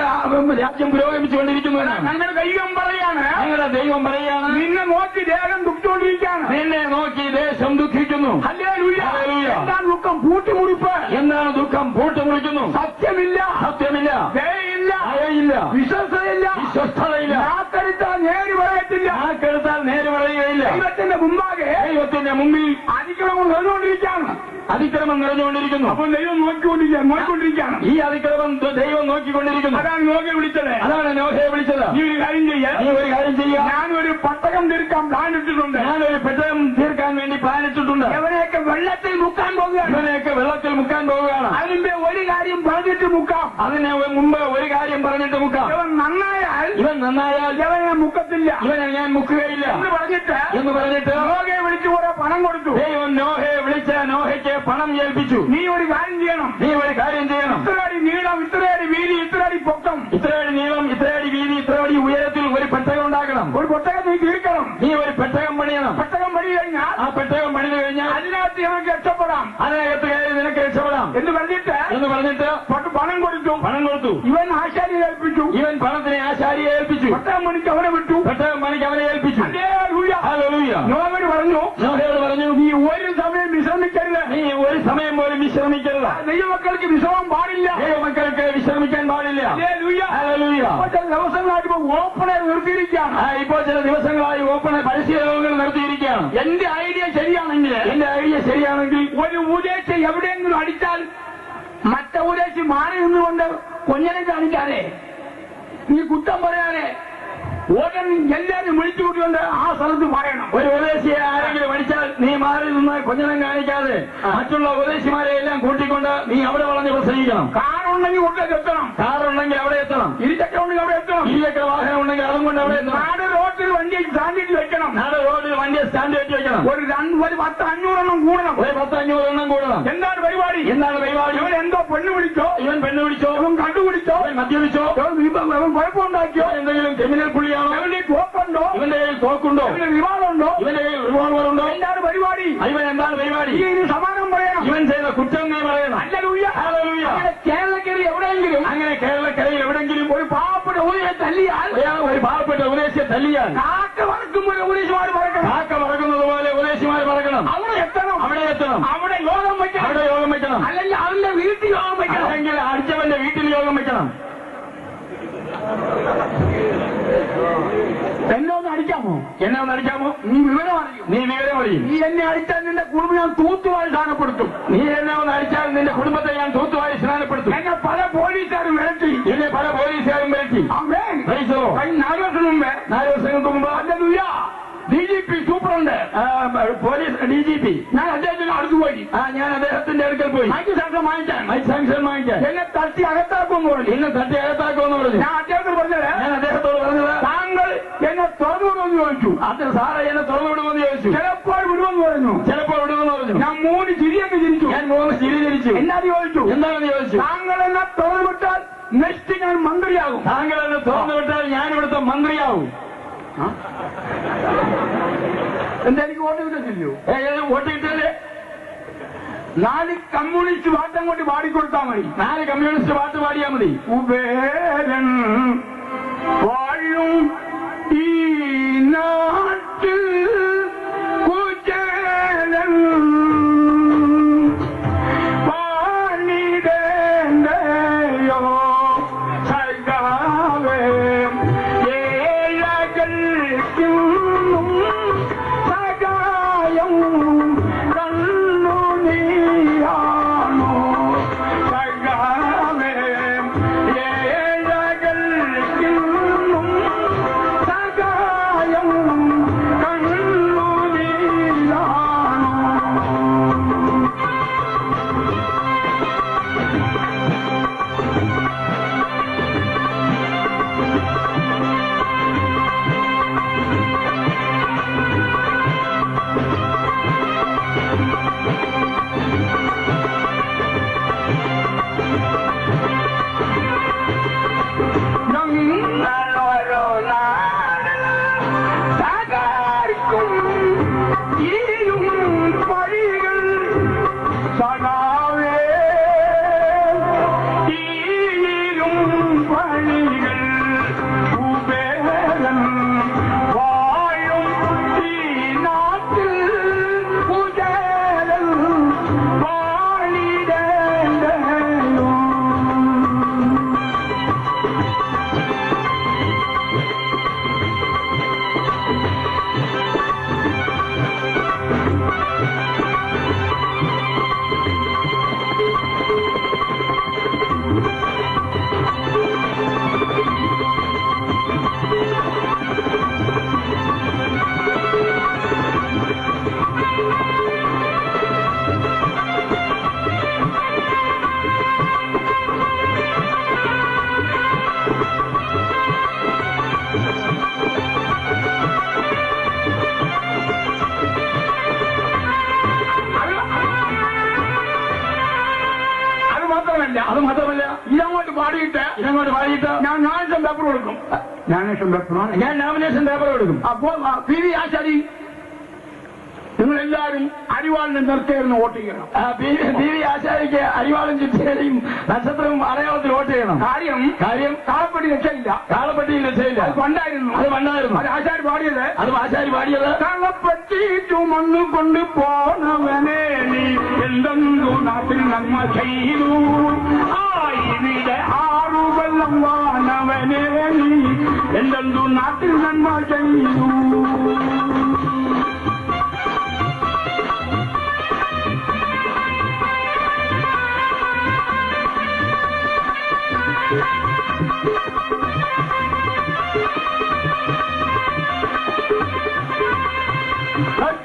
രാജ്യം പുരോഗമിച്ചുകൊണ്ടിരിക്കുന്നു. ഞങ്ങളുടെ ദൈവം പറയാണ്, ഞങ്ങളുടെ ദൈവം പറയാണ്, നിന്നെ നോക്കി ദേശം ദുഃഖിച്ചുകൊണ്ടിരിക്കുകയാണ്. നിന്നെ നോക്കി ദേശം ദുഃഖിക്കുന്നു. ഹല്ലേലൂയ. എന്താണ് ദുഃഖം? പൂട്ടിമുറിപ്പ്. എന്താണ് ദുഃഖം? പൂട്ടുമുറിക്കുന്നു. സത്യമില്ല, സത്യമില്ല, ദയയില്ല, ദയയില്ല, വിശ്വസ്തയില്ല, വിശ്വസ്തതയില്ല, നാക്കെടുത്താൽ നേര് പറയത്തില്ല, നാക്കെടുത്താൽ നേര് പറയുകയില്ല. ദൈവത്തിന്റെ മുമ്പാകെ ദൈവത്തിന്റെ മുമ്പിൽ അതിക്രമം നടന്നുകൊണ്ടിരിക്കുകയാണ്. അതിക്രമം നിറഞ്ഞുകൊണ്ടിരിക്കുന്നു. അപ്പോൾ ദൈവം നോക്കിക്കൊണ്ടിരിക്കുകയാണ്. ഈ അതിക്രമം ദൈവം നോക്കിക്കൊണ്ടിരിക്കുന്നു. അതാണ് നോഹയെ വിളിച്ചത്. അതാണ് നോഹയെ വിളിച്ചത്. നീ ഒരു കാര്യം ചെയ്യുക, ഞാനൊരു പട്ടകം തീർക്കാൻ പ്ലാൻ ഇട്ടിട്ടുണ്ട്. ഞാനൊരു പെട്ടകം തീർക്കാൻ വേണ്ടി പ്ലാൻ ഇട്ടിട്ടുണ്ട്. ഇവനെയൊക്കെ വെള്ളത്തിൽ മുക്കാൻ പോവുകയാണ്. ഇവനെയൊക്കെ വെള്ളത്തിൽ മുക്കാൻ പോവുകയാണ്. അതിന്റെ ഒരു കാര്യം പറഞ്ഞിട്ട് മുക്കാം. അതിന് മുമ്പ് ഒരു കാര്യം പറഞ്ഞിട്ട് മുക്കാം. ഇവൻ നന്നായാൽ ഇവനെ മുക്കത്തില്ല, ഇവനെ ഞാൻ മുക്കുകയില്ല എന്ന് പറഞ്ഞിട്ട് നോഹയെ വിളിച്ച് കുറെ പണം കൊടുത്തു. ദൈവം നോഹയെ വിളിച്ച് നോഹയ്ക്ക് പണം ഏൽപ്പിച്ചു. നീ ഒരു കാര്യം ചെയ്യണം, ഇത്രയടി നീളം, ഇത്രയടി വീതി, ഇത്രയടി പൊക്കം, ഇത്രയടി നീളം, ഇത്രയടി വീതി, ഇത്രയടി ഉയരത്തിൽ ഒരു പെട്ടകം ഉണ്ടാക്കണം. ഒരു പെട്ടകം നീ തീർക്കണം. നീ ഒരു പെട്ടകം പണിയണം. പെട്ടകം പണി കഴിഞ്ഞാൽ ആ പെട്ടകം പണിത് കഴിഞ്ഞാൽ അതിനകത്ത് നിനക്ക് രക്ഷപ്പെടാം, അതിനകത്ത് കയറി നിനക്ക് രക്ഷപ്പെടാം എന്ന് പറഞ്ഞിട്ട് പണം കൊടുത്തു. ഇവൻ ആശാരിയെ ഏൽപ്പിച്ചു. ഇവൻ പണത്തിനെ ആശാരിയെ ഏൽപ്പിച്ചു. പെട്ടകം പണിക്ക് അവനെ വിട്ടു. പെട്ടകം പണിക്ക് അവനെ ഏൽപ്പിച്ചു. നോഹയോട് പറഞ്ഞു, നീ ഒരു സമയം വിശ്രമിക്കരുത്. നീ ഒരു സമയം പോലും വിശ്രമിക്കരുത്. ദൈവമക്കൾക്ക് വിശ്രമം പാടില്ല. ദൈവമക്കൾക്ക് വിശ്രമിക്കാൻ പാടില്ല. ദിവസങ്ങളായിട്ട് ഓപ്പണെ നിർത്തിയിരിക്കുകയാണ്. ഇപ്പോൾ ചില ദിവസങ്ങളായി ഓപ്പണെ പരിശീലനങ്ങൾ നടത്തിയിരിക്കുകയാണ്. എന്റെ ഐഡിയ ശരിയാണെങ്കിൽ ഒരു ഉപദേശം എവിടെയെങ്കിലും അടിച്ചാൽ മറ്റേ ഉപദേശം മാറി നിന്നുകൊണ്ട് കൊഞ്ഞനെ കാണിക്കാതെ, നീ കുറ്റം പറയാതെ ഓടൻ എല്ലാവരും വിളിച്ചു കൂട്ടിക്കൊണ്ട് ആ സ്ഥലത്ത് പറയണം. ഒരു ഉപദേശിയെ ആരെങ്കിലും അടിച്ചാൽ നീ മാറി നിന്ന് കൊഞ്ഞനം കാണിക്കാതെ മറ്റുള്ള ഉപദേശിമാരെ എല്ലാം കൂട്ടിക്കൊണ്ട് നീ അവിടെ വളഞ്ഞ് പ്രസംഗിക്കണം. കാറുണ്ടെങ്കിൽ കൊണ്ടേക്ക് എത്തണം. കാറുണ്ടെങ്കിൽ അവിടെ എത്തണം. ഇരുചക്രം ഉണ്ടെങ്കിൽ അവിടെ എത്തണം. ഇരുചക്ര വാഹനം ഉണ്ടെങ്കിൽ അതും കൊണ്ട് അവിടെ എത്തണം. നാട് റോഡിൽ വണ്ടി സ്റ്റാൻഡിൽ വെക്കണം. നാട് റോഡിൽ വണ്ടിയെ സ്റ്റാൻഡ് വെച്ച് വെക്കണം. ഒരു 10-500 കൂടണം. ഒരു 10-500 കൂടണം. എന്താണ് പരിപാടി? ഇവൻ എന്തോ പെണ്ണ് പിടിച്ചോ, ഇവൻ കണ്ടുപിടിച്ചോ, ഇവൻ മദ്യപിച്ചോ, ഇവൻ കുഴപ്പമുണ്ടാക്കിയോ, എന്തെങ്കിലും ക്രിമിനൽ പുള്ളിയാണോ, ഇവന്റെ തോക്കുണ്ടോ, ഇവന്റെ കയ്യിൽ തോക്കുണ്ടോ, ഇവന്റെ റിവാളുണ്ടോ, ഇവന്റെ കയ്യിൽ റിവോൾവർ ഉണ്ടോ, എന്താണ് പരിപാടി? ഇവൻ എന്താണ് പരിപാടി? ഇതിന് സമാനം പറയണം. ഇവൻ ചെയ്ത കുറ്റം നീ പറയണം. ഹല്ലേലൂയ. കേരളക്കരയിൽ എവിടെയെങ്കിലും ഒരു പാവപ്പെട്ട ഉപദേശിയെ തല്ലിയാൽ കാക്ക പറക്കുമ്പോൾ ഉപദേശിമാർ പറക്കണം. കാക്ക പറക്കുന്നത് പോലെ ഉപദേശിമാർ പറക്കണം. അവിടെ എത്തണം. അവിടെ യോഗം വെക്കണം. അല്ലെങ്കിൽ അവന്റെ വീട്ടിൽ യോഗം വെക്കണം. അല്ലെങ്കിൽ അടിച്ചവന്റെ വീട്ടിൽ യോഗം വെക്കണം. എന്നെ ഒന്ന് അടിക്കാമോ? നീ വിവരം അറിയും. നീ എന്നെ അടിച്ചാൽ നിന്റെ കുടുംബം ഞാൻ തൂത്തുവാരി സ്ഥാനപ്പെടുത്തും. നീ എന്നെ ഒന്ന് അടിച്ചാൽ നിന്റെ കുടുംബത്തെ ഞാൻ തൂത്തുവാരി സ്നാനപ്പെടുത്തും. എന്നെ പല പോലീസുകാരും വിരട്ടി. 4 വർഷങ്ങൾക്ക് മുമ്പ് DGP സൂപ്രണ്ട് പോലീസ് DGP ഞാൻ അദ്ദേഹത്തിന്റെ അടുത്ത് പോയി. ഞാൻ അദ്ദേഹത്തിന്റെ അടുക്കൽ പോയി മൈക്ക് സാങ്ഷൻ വാങ്ങിക്കാൻ. എന്നെ തട്ടി അകത്താക്കുമെന്ന് പറഞ്ഞു. ഞാൻ അദ്ദേഹത്തോട് പറഞ്ഞത് താങ്കൾ എന്നെ തുറന്നു വിടുമെന്ന് ചോദിച്ചു. സാറേ എന്നെ തുറന്നു വിടുമെന്ന് ചോദിച്ചു. ചിലപ്പോൾ വിടുമെന്ന് പറഞ്ഞു. ഞാൻ 3 ചിരിയൊക്കെ ചിരിച്ചു. എന്താണെന്ന് ചോദിച്ചു. താങ്കൾ എന്നെ തുറന്നു വിട്ടാൽ നെക്സ്റ്റ് ഞാൻ മന്ത്രിയാകും. ഞാൻ ഇവിടുത്തെ മന്ത്രിയാവും. എന്താ എനിക്ക് വോട്ട് കിട്ടില്ലയോ? വോട്ട് കിട്ടിയാലേ 4 കമ്മ്യൂണിസ്റ്റ് പാട്ട് അങ്ങോട്ട് പാടിക്കൊടുത്താൽ മതി. 4 കമ്മ്യൂണിസ്റ്റ് പാട്ട് പാടിയാൽ മതി. കുബേരൻ വാഴും ഈ നാട്ടിൽ കുചേലൻ പാണിടേണ്ടയോ സൈകാവേ ഏഴകൾക്കും സഹായം കണ്ണു നീയാണോ സഹാവേ ഏഴകൾക്കും ഞാനങ്ങോട്ട് പാടിയിട്ട് ഞാൻ നോമിനേഷൻ പേപ്പർ കൊടുക്കും. ഞാൻ നോമിനേഷൻ പേപ്പർ കൊടുക്കും. അപ്പോ PV ആശാരി നിങ്ങളെല്ലാവരും അരിവാളിനെ നിർത്തിയിരുന്ന് വോട്ട് ചെയ്യണം. PV ആശാരിക്ക് അരിവാളും ചുറ്റിയും നക്ഷത്രവും അടയാളത്തിൽ വോട്ട് ചെയ്യണം. കാര്യം കാളപ്പെട്ടി രക്ഷയില്ല. കാളപ്പെട്ടിയിൽ രക്ഷയില്ല. അത് പണ്ടായിരുന്നു. അത് ആശാരി പാടിയത് കാളപ്പെട്ടി ചുമന്നു കൊണ്ട് പോണവനെ നീ എന്തെന്നു നാട്ടിൽ നന്മ ചെയ്തു, ഇവിടെ ആറുവെള്ളം വാനവനെ നീ എന്തെന്നു നാട്ടിൽ നന്മ ചെയ്തു.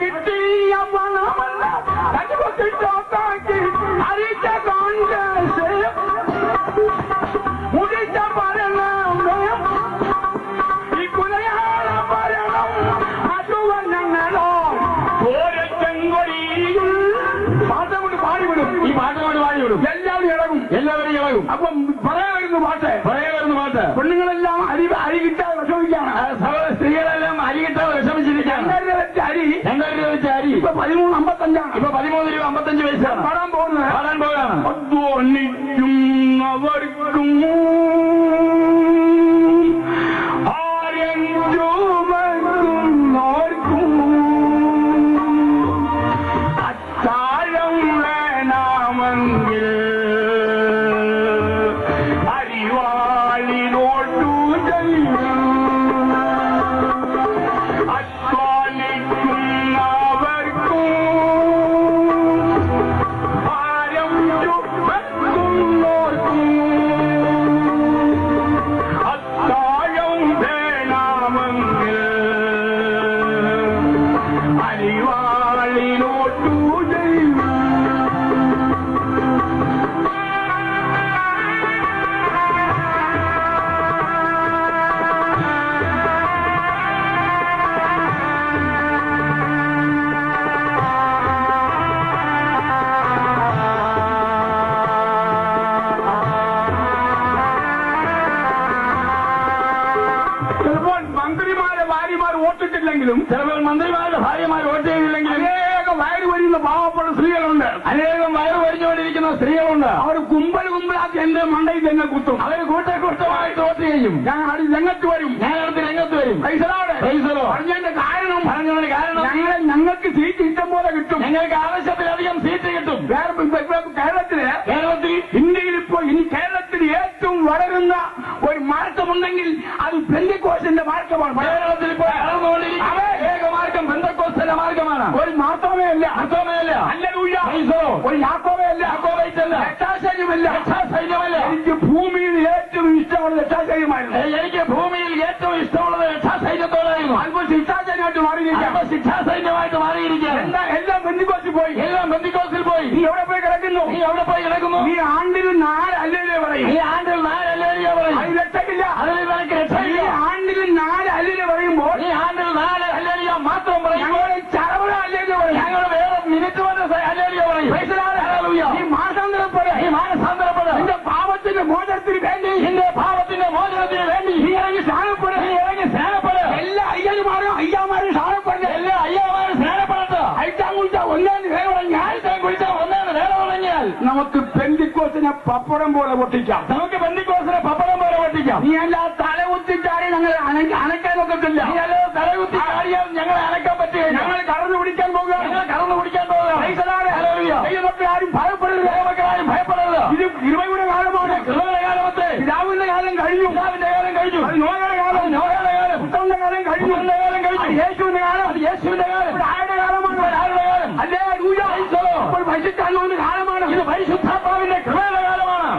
കിട്ടിയ പണമല്ല അരിച്ച കോൺഗ്രസ് മുടിച്ച ഭരണം ഈ കുലയാള ഭരണം അതുവന്നങ്ങളോ ഓരോ ചെങ്കൊടിയിൽ പാട്ടം കൊണ്ട് പാടിവിടും. ഈ പാട്ട് കൊണ്ട് പാടിവിടും. എല്ലാവരും ഇളകും. അപ്പം പറയാൻ വരുന്നു പാട്ട്. പെണ്ണുങ്ങളെല്ലാം അരി കിട്ടാതെ വിഷമിക്കാണ്. സ്ത്രീകളെല്ലാം അരി കിട്ടാതെ വിഷമിച്ചിരിക്കുകയാണ്. 2000 രൂപ വെച്ച് അരി ഇപ്പൊ 13.55. ഇപ്പൊ 13 രൂപ 55 പൈസയാണ്. പാടാൻ പോകുകയാണ്. അധ്വാനിക്കും അവർക്കും ആരെഞ്ചുമർക്കും അത്താഴം വേണമെങ്കിൽ അരിവാളിനോട്ടു ചെയ്യും. ചിലപ്പോൾ മന്ത്രിമാരുടെ ഭാര്യമാർ വോട്ട് ചെയ്തില്ലെങ്കിലും അനേകം വയറ് വരുന്ന പാവപ്പെട്ട സ്ത്രീകളുണ്ട്. അനേകം വയറ് വരിഞ്ഞുകൊണ്ടിരിക്കുന്ന സ്ത്രീകളുണ്ട്. അവർ കുമ്പലാക്കി എന്റെ മണ്ടയിൽ തന്നെ കുത്തും. അവർ കൂട്ടമായിട്ട് വോട്ട് ചെയ്യും. ഞാൻ രംഗത്ത് വരും. പറഞ്ഞതിന്റെ കാരണം ഞങ്ങൾക്ക് സീറ്റ് ഇഷ്ടം പോലെ കിട്ടും. ഞങ്ങൾക്ക് ആവശ്യത്തിലധികം സീറ്റ് കിട്ടും. കേരളത്തിൽ ഇന്ത്യയിൽ ഇപ്പോൾ കേരളത്തിൽ ഏറ്റവും വളരുന്ന ഒരു മാർഗമുണ്ടെങ്കിൽ അത് പെന്തക്കോസ്തിന്റെ മാർഗമാണ്. കേരളത്തിൽ ഇപ്പോൾ വളർന്നുകൊണ്ടിരിക്കുന്ന ഏകമാർഗം പെന്തക്കോസ്തിന്റെ മാർഗമാണ്. ഒരു മാർഗമേ അല്ല. ഒരു യാക്കോബയല്ല. രക്ഷാസൈന്യമല്ല. എനിക്ക് ഭൂമിയിൽ ഏറ്റവും ഇഷ്ടമുള്ളത് രക്ഷാസൈന്യമായിരുന്നു. എനിക്ക് ഭൂമിയിൽ ഏറ്റവും ഇഷ്ടമുള്ളത് രക്ഷാസൈന്യത്തോടായിരുന്നു. അല്പം ശിക്ഷാസൈന്യമായിട്ട് മാറിയിരിക്കുകയാണ്. എല്ലാം ബന്ധിക്കോസിൽ പോയി. നീ എവിടെ പോയി കിടക്കുന്നു? നീ ആണ്ടിൽ 4 അല്ലേലേ പറയും. അത് രക്ഷയില്ല. നീ ആണ്ടിൽ 4 അല്ലേലേ പറയുമ്പോൾ മാത്രം പറയും. ചരവണ അല്ലേലേ പറയും. ഞങ്ങൾ വേറെ മിനിറ്റ് കൊണ്ട് അല്ലേലിയ പറയും. നീ മാനസാന്തരപ്പെടെ. നിന്റെ പാപത്തിന്റെ മോചനത്തിന് വേണ്ടി നീ ഇറങ്ങി സ്നാനപ്പെടുക. എല്ലാ അയ്യന്മാരും സ്നാനപ്പെടുക. അയച്ചാൻ കുളിച്ചാൽ ഒന്നേന്ന് വേറെ പറഞ്ഞാൽ നമുക്ക് പെന്തിക്കോസിനെ പപ്പടം പോലെ പൊട്ടിക്കാം. നീ അല്ല തലകുത്തിച്ചാടി ഞങ്ങൾ അനക്കാൻ ഒക്കത്തില്ല. ഞങ്ങളെ അനക്കാൻ പറ്റുക. ഞങ്ങൾ കടന്നു പിടിക്കാൻ പോകുക. ആരും ഭയപ്പെടരുത്. ഇത് കൃപയുടെ കാലമാണ്. പിതാവിന്റെ കാലം കഴിഞ്ഞു. അത് നോയുടെ കാലം. പുത്രന്റെ കാലം കഴിഞ്ഞു. യേശുവിന്റെ കാലം. ആരുടെ കാലമാണ്? അല്ലേ ഇപ്പോൾ പരിശുദ്ധാത്മാവിന്റെ കാലമാണ്. ഇത് പരിശുദ്ധാത്മാവിന്റെ കൃപയുടെ കാലമാണ്.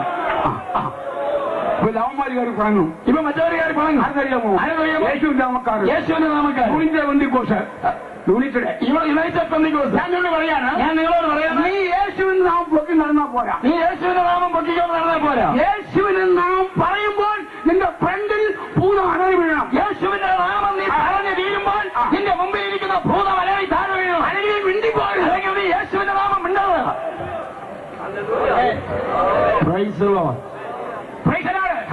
ഇപ്പൊ ലവന്മാര് കയറി പറഞ്ഞു. ഇപ്പൊ മറ്റവര് കയറി പറഞ്ഞു. ആർക്കറിയാമോ? യേശുവിന്റെ നാമക്കാർ. യൂണിറ്റ് പെന്തിക്കോസ്. യൂണിറ്റഡ് യുണൈറ്റഡ് പെന്തിക്കോസ്. ഞാൻ നിങ്ങളോട് പറയാം. നീ യേശുവിന്റെ നാമം പൊക്കി നടന്നാൽ പോരാ. യേശുവിന്റെ നാമം പൊക്കിക്കൊണ്ട് നടന്നാൽ പോരാ. യേശുവിന്റെ നാമം പറയുമ്പോൾ നിന്റെ ഫ്രണ്ടിൽ ഭൂതം അടങ്ങി വീഴണം. യേശുവിന്റെ നാമം നീ പറഞ്ഞു വീഴുമ്പോൾ നിന്റെ മുമ്പിൽ ഇരിക്കുന്ന ഭൂതം അലറി താഴെ വീഴണം. അല്ലെങ്കിൽ മിണ്ടിപ്പോയി. അല്ലെങ്കിൽ നീ യേശുവിന്റെ നാമം മിണ്ടാതെ. യേശുവിന്റെ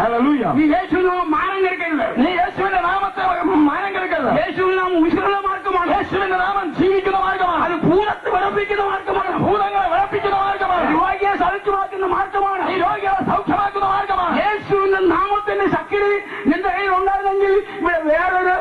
ഹല്ലേലൂയ. നീ യേശുവിനെ മാനം കെടുക്കരുത്. നീ യേശുവിന്റെ നാമത്തെ മാനം കെടുക്കരുത്. യേശുവിന്റെ നാമം ഉയർന്ന മാർഗമാണ്. യേശുവിന്റെ നാമം ജീവിക്കുന്ന മാർഗമാണ്. അത് ഭൂതത്തെ വിളപ്പിക്കുന്ന മാർഗമാണ്. ഭൂതങ്ങളെ വിളപ്പിക്കുന്ന മാർഗമാണ്. രോഗിയെ സൗഖ്യമാക്കുന്ന മാർഗമാണ്. ഈ രോഗികളെ സൗഖ്യമാക്കുന്ന മാർഗമാണ്. യേശുവിന്റെ നാമത്തിന്റെ ശക്തി നിന്റെ കയ്യിൽ ഉണ്ടായിരുന്നെങ്കിൽ ഇവിടെ വേറൊരു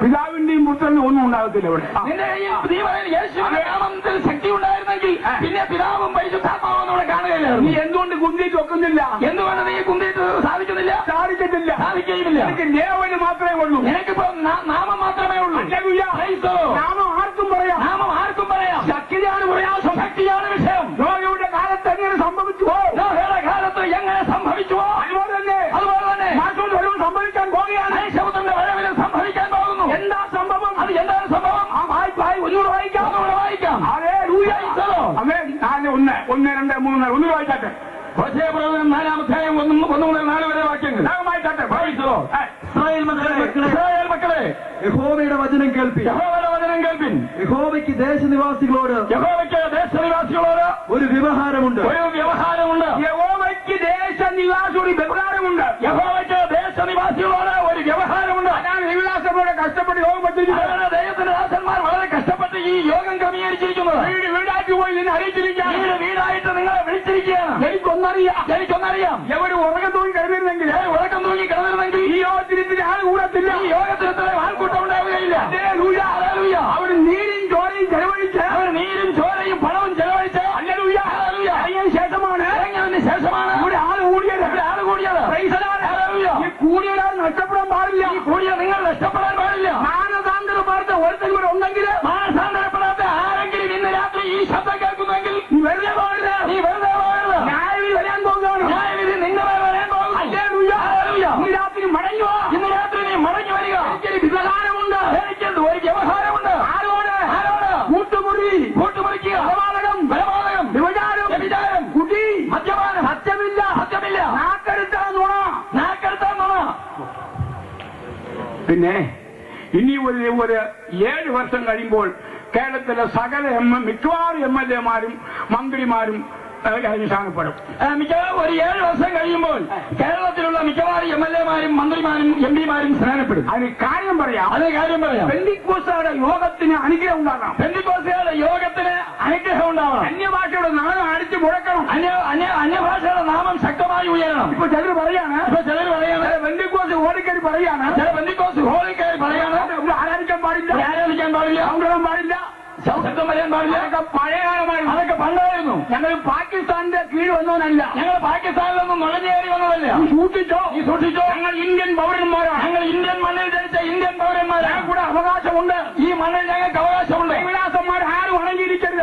പിതാവിന്റെയും പുത്രനും ഒന്നും ഉണ്ടാകത്തില്ല. ഇവിടെ നിന്റെ കയ്യിൽ യേശുവിന്റെ നാമത്തിൽ ശക്തി ഉണ്ടായിരുന്നെങ്കിൽ പിന്നെ പിതാവും പരിശുദ്ധാത്മാവും ഇവിടെ കാണുകയില്ലായിരുന്നു. നീ എന്തുകൊണ്ട് കുന്തിയിട്ട് വെക്കുന്നില്ല? എന്തുകൊണ്ട് നീ കുന്തിയിട്ട് സാധിക്കുന്നില്ല? സാധിക്കത്തില്ല. സാധിക്കുകയുമില്ല. എനിക്ക് ദേവന് മാത്രമേ ഉള്ളൂ. നിനക്കിപ്പോ നാമം മാത്രമേ ഉള്ളൂ. നാമം ആർക്കും പറയാം. നാമം ആർക്കും പറയാം. ശക്തിയാണ് പ്രയാസം. ശക്തിയാണ് വിഷയം. രോഗിയുടെ കാലത്ത് എങ്ങനെ സംഭവിച്ചുവോ? നോഹയുടെ കാലത്ത് എങ്ങനെ സംഭവിച്ചുവോ അതുപോലെ തന്നെ മാസവും വരവും സംഭവിക്കാൻ പോകുകയാണ്. മനുഷ്യപുത്രന്റെ വരവിലും സംഭവിക്കാൻ പോകുന്നു. എന്താ സംഭവം? അത് എന്താണ് സംഭവം? ഒന്നുകൂടെ വായിക്കാം. അതേ അതെ 1, 2, 3, 4 വായിച്ചാട്ടെ. ഹോശേയ-പ്രവചനം 4-ാം അധ്യായം 1 മുതൽ 4 വരെ വാക്യങ്ങൾ വായിച്ചാട്ടെ. ഇസ്രായേൽ മക്കളെ യഹോവയുടെ വചനം കേൾപ്പി. യഹോവയുടെ വചനം കേൾപ്പിൻ. യഹോവയ്ക്ക് ദേശനിവാസികളോട് ഒരു വ്യവഹാരമുണ്ട്. യഹോവയ്ക്ക് ദേശനിവാസിയോട് വ്യവഹാരമുണ്ട്. യഹോവയ്ക്ക് ദേശനിവാസികളോട് ഒരു വ്യവഹാരമുണ്ട്. അതാണ് നിവാസത്തോടെ കഷ്ടപ്പെട്ട് യോഗം പറ്റിയിരിക്കുന്നത്. ദൈവത്തിന്റെ ദാസന്മാർ വളരെ കഷ്ടപ്പെട്ട് ഈ യോഗം ക്രമീകരിച്ചിരിക്കുന്നത്. വീടാക്കി പോയി നിന്നെ അറിയിച്ചിരിക്കുകയാണ്. വീടായിട്ട് നിങ്ങളെ വിളിച്ചിരിക്കുകയാണ്. എനിക്കൊന്നറിയാം. എവിടെ ഉറക്കം തൂങ്ങി കിടന്നിരുന്നെങ്കിൽ ഈ യോഗത്തിന് ആൾ കൂടത്തില്ല. ഈ യോഗത്തിന് ആൾക്കൂട്ടം ഉണ്ടാവുകയില്ല. അവർ നീരും ചോരയും ചെലവഴിച്ച് പണവും ചെലവഴിച്ച് ഇറങ്ങിയതിന് ശേഷമാണ് ഇവിടെ ആൾ കൂടിയത്. ഈ കൂടിയതാൽ നഷ്ടപ്പെടാൻ പാടില്ല. ഈ കൂടിയ നിങ്ങൾ നഷ്ടപ്പെടാൻ പാടില്ല. മാനസാന്തരപ്പെടാത്ത ഒരുത്തൻ കൂടെ ഉണ്ടെങ്കിൽ മാനസാന്തരപ്പെടാത്ത ആരെങ്കിലും ഇന്ന് രാത്രി ഈ ശബ്ദം കേൾക്കുന്നെങ്കിൽ നീ വെറുതെ പോകരുത്. ന്യായവിധി വരാൻ പോകുകയാണ്. ന്യായവിധി നിന്റെ മേൽ വരാൻ പോകുന്നു. ഇന്ന് രാത്രി മടങ്ങി വാ. ഇന്ന് രാത്രി നീ മടങ്ങി വരിക. എനിക്കൊരു വ്യവഹാരമുണ്ട്. എനിക്കെന്ത് ഒരു വ്യവഹാരമുണ്ട്. ആരോട്? കൂട്ടുമുറിക്കുക. ബലപാതകം, വ്യഭിചാരം, കുടി, മദ്യപാനം, സത്യമില്ല. നാക്കെടുത്താ നുണ. പിന്നെ ഇനി ഒരു 7 വർഷം കഴിയുമ്പോൾ കേരളത്തിലെ സകല മിക്കവാറും MLA-മാരും മന്ത്രിമാരും സ്ഥാനപ്പെടും. ഒരു 7 വർഷം കഴിയുമ്പോൾ കേരളത്തിലുള്ള മിക്കവാറും MLA-മാരും മന്ത്രിമാരും MP-മാരും സ്നാനപ്പെടും. അതിന് കാര്യം പറയാം. പെന്തിക്കോസ്തുകാരുടെ യോഗത്തിന് അനുഗ്രഹം ഉണ്ടാകണം. പെന്തിക്കോസ്തുകാരുടെ യോഗത്തിന് അനുഗ്രഹം ഉണ്ടാവണം. അന്യഭാഷയുടെ നാമം അടിച്ചു മുഴക്കണം. അന്യഭാഷയുടെ നാമം ശക്തമായി ഉയരണം. ഇപ്പൊ ചിലർ പറയാണ് പെന്തിക്കോസ് ഹോളിക്കരി പറയാണ്. പെന്തിക്കോസ് ഹോളിക്കരി പറയാണ്. ആരാധിക്കാൻ പാടില്ല. ഔഷധം പാടില്ല. ശബ്ദം വരാൻ പാടില്ല. അതൊക്കെ പഴയകാലമായി. അതൊക്കെ പണ്ടായിരുന്നു. ഞങ്ങൾ പാകിസ്ഥാന്റെ കീഴ് വന്നവനല്ല. ഞങ്ങൾ പാകിസ്ഥാനിലൊന്നും നുഴഞ്ഞേറി വന്നതല്ല. നീ സൂക്ഷിച്ചോ. ഞങ്ങൾ ഇന്ത്യൻ പൗരന്മാരാണ്. ഞങ്ങൾ ഇന്ത്യൻ മണ്ണിൽ ജനിച്ച ഇന്ത്യൻ പൗരന്മാരാണ്. ഞങ്ങൾക്ക് കൂടെ അവകാശമുണ്ട്. ഈ മണ്ണിൽ ഞങ്ങൾക്ക് അവകാശമുണ്ട്. ദേവദാസന്മാർ ആരും അടങ്ങിയിരിക്കരുത്.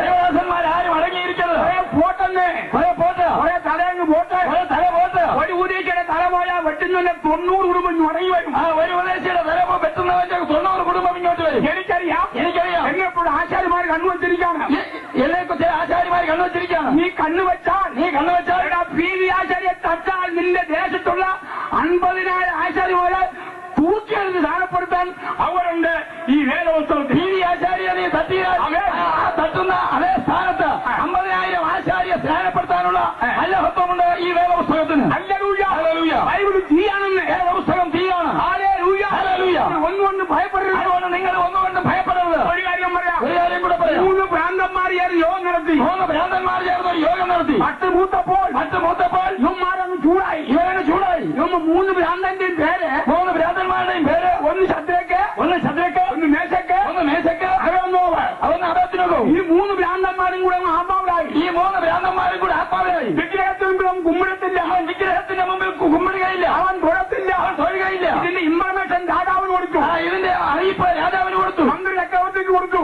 കുറെ പോട്ട്, കുറെ തലയങ്ങ് പോട്ട്, തല പോട്ട്. ഒരു ഉദ്ദേശിയുടെ തല പോയാൽ വെട്ടുന്നതിന്റെ 90 കുടുംബം മടങ്ങി വരും. ഒരു ഉദ്ദേശിയുടെ തല വെട്ടുന്നവന്റെ 90 കുടുംബം ഇങ്ങോട്ട് വരും. എനിക്കറിയാം. എന്നെപ്പോഴും ആശാരിമാർ കണ്ണുവച്ചിരിക്കാണ്. എന്നെക്കുറിച്ച് ആശാരിമാർ കണ്ണുവച്ചിരിക്കുകയാണ്. നീ കണ്ണുവച്ചാൽ PV ആശാരിയെ തട്ടാൽ നിന്റെ ദേശത്തുള്ള 50,000 ആശാരിമാരെ തൂക്കിയെടുത്ത് സ്ഥാനപ്പെടുത്താൻ അവരുണ്ട്. ഈ വേദോത്സവത്തിൽ PV ആശാരിയെ നീ തട്ടിയാൽ തട്ടുന്ന അതേ സ്ഥാനത്ത് 50,000 ആശാരിയെ സ്നാനപ്പെടുത്താനുള്ള അല്ലഹത്വമുണ്ട് ഈ വേദപുസ്തകത്തിന്. ബൈബിൾ തീയാണെന്ന്. വേദപുസ്തകം തീയാണ്. ഒന്നുകൊണ്ട് ഭയപ്പെടരുത്. അതുകൊണ്ട് നിങ്ങൾ ഒന്നുകൊണ്ടും ഭയപ്പെടരുത്. ഒരു കാര്യം പറയാം. 3 ഭ്രാന്തന്മാർ ചേർന്ന് യോഗം നടത്തി. 3 ഭ്രാന്തന്മാർ ചേർന്ന് ഒരു യോഗം നടത്തി. മട്ട് മൂത്തപ്പോൾ ഇവന്മാരങ്ങ് ചൂടായി. 3 ഭ്രാന്തന്റെയും പേര് 3 ഭ്രാന്തന്മാരുടെയും പേര് ഒന്ന് ശദ്രക്ക്, ഒന്ന് മേശക്ക്, അവന്ന് അബദ്നഗോ. ഈ 3 ഭ്രാന്തന്മാരും കൂടെ ആത്മാവിലായി. വിഗ്രഹത്തിന് കുമ്പിടത്തില്ല. വിഗ്രഹത്തിന്റെ മുമ്പിൽ കുമ്പിടുകയില്ല. അവൻ തൊഴത്തില്ല. ഇതിന്റെ ഇൻഫർമേഷൻ രാജാവിന് കൊടുത്തു. ഇതിന്റെ അറിയിപ്പ് രാജാവിന് കൊടുത്തു. മന്ത്രി ചക്രവർത്തിക്ക് കൊടുത്തു.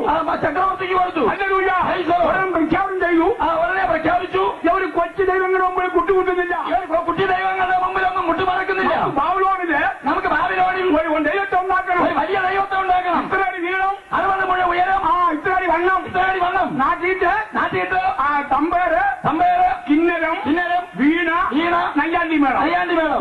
പ്രഖ്യാപനം ചെയ്തു. ഉടനെ പ്രഖ്യാപിച്ചു. ഒരു കൊച്ചു ദൈവങ്ങളുടെ മുമ്പിൽ കുട്ടിമുട്ടുന്നില്ല. കുട്ടി ദൈവങ്ങളുടെ മുമ്പിലൊന്നും മുട്ടുമറക്കുന്നില്ല. ബാബിലോണില് നമുക്ക് ബാബിലോണിൽ ഒരു ദൈവത്തെ ഉണ്ടാക്കണം. ഒരു വലിയ ദൈവത്തെ ഉണ്ടാക്കണം. ഇത്രയടി നീളം, 60 മുഴ ഉയരം, ഇത്രയടി വണ്ണം, നാട്ടിയിട്ട് തമ്പേര്, കിന്നരം, വീണ, നയ്യാണ്ടി മേളം.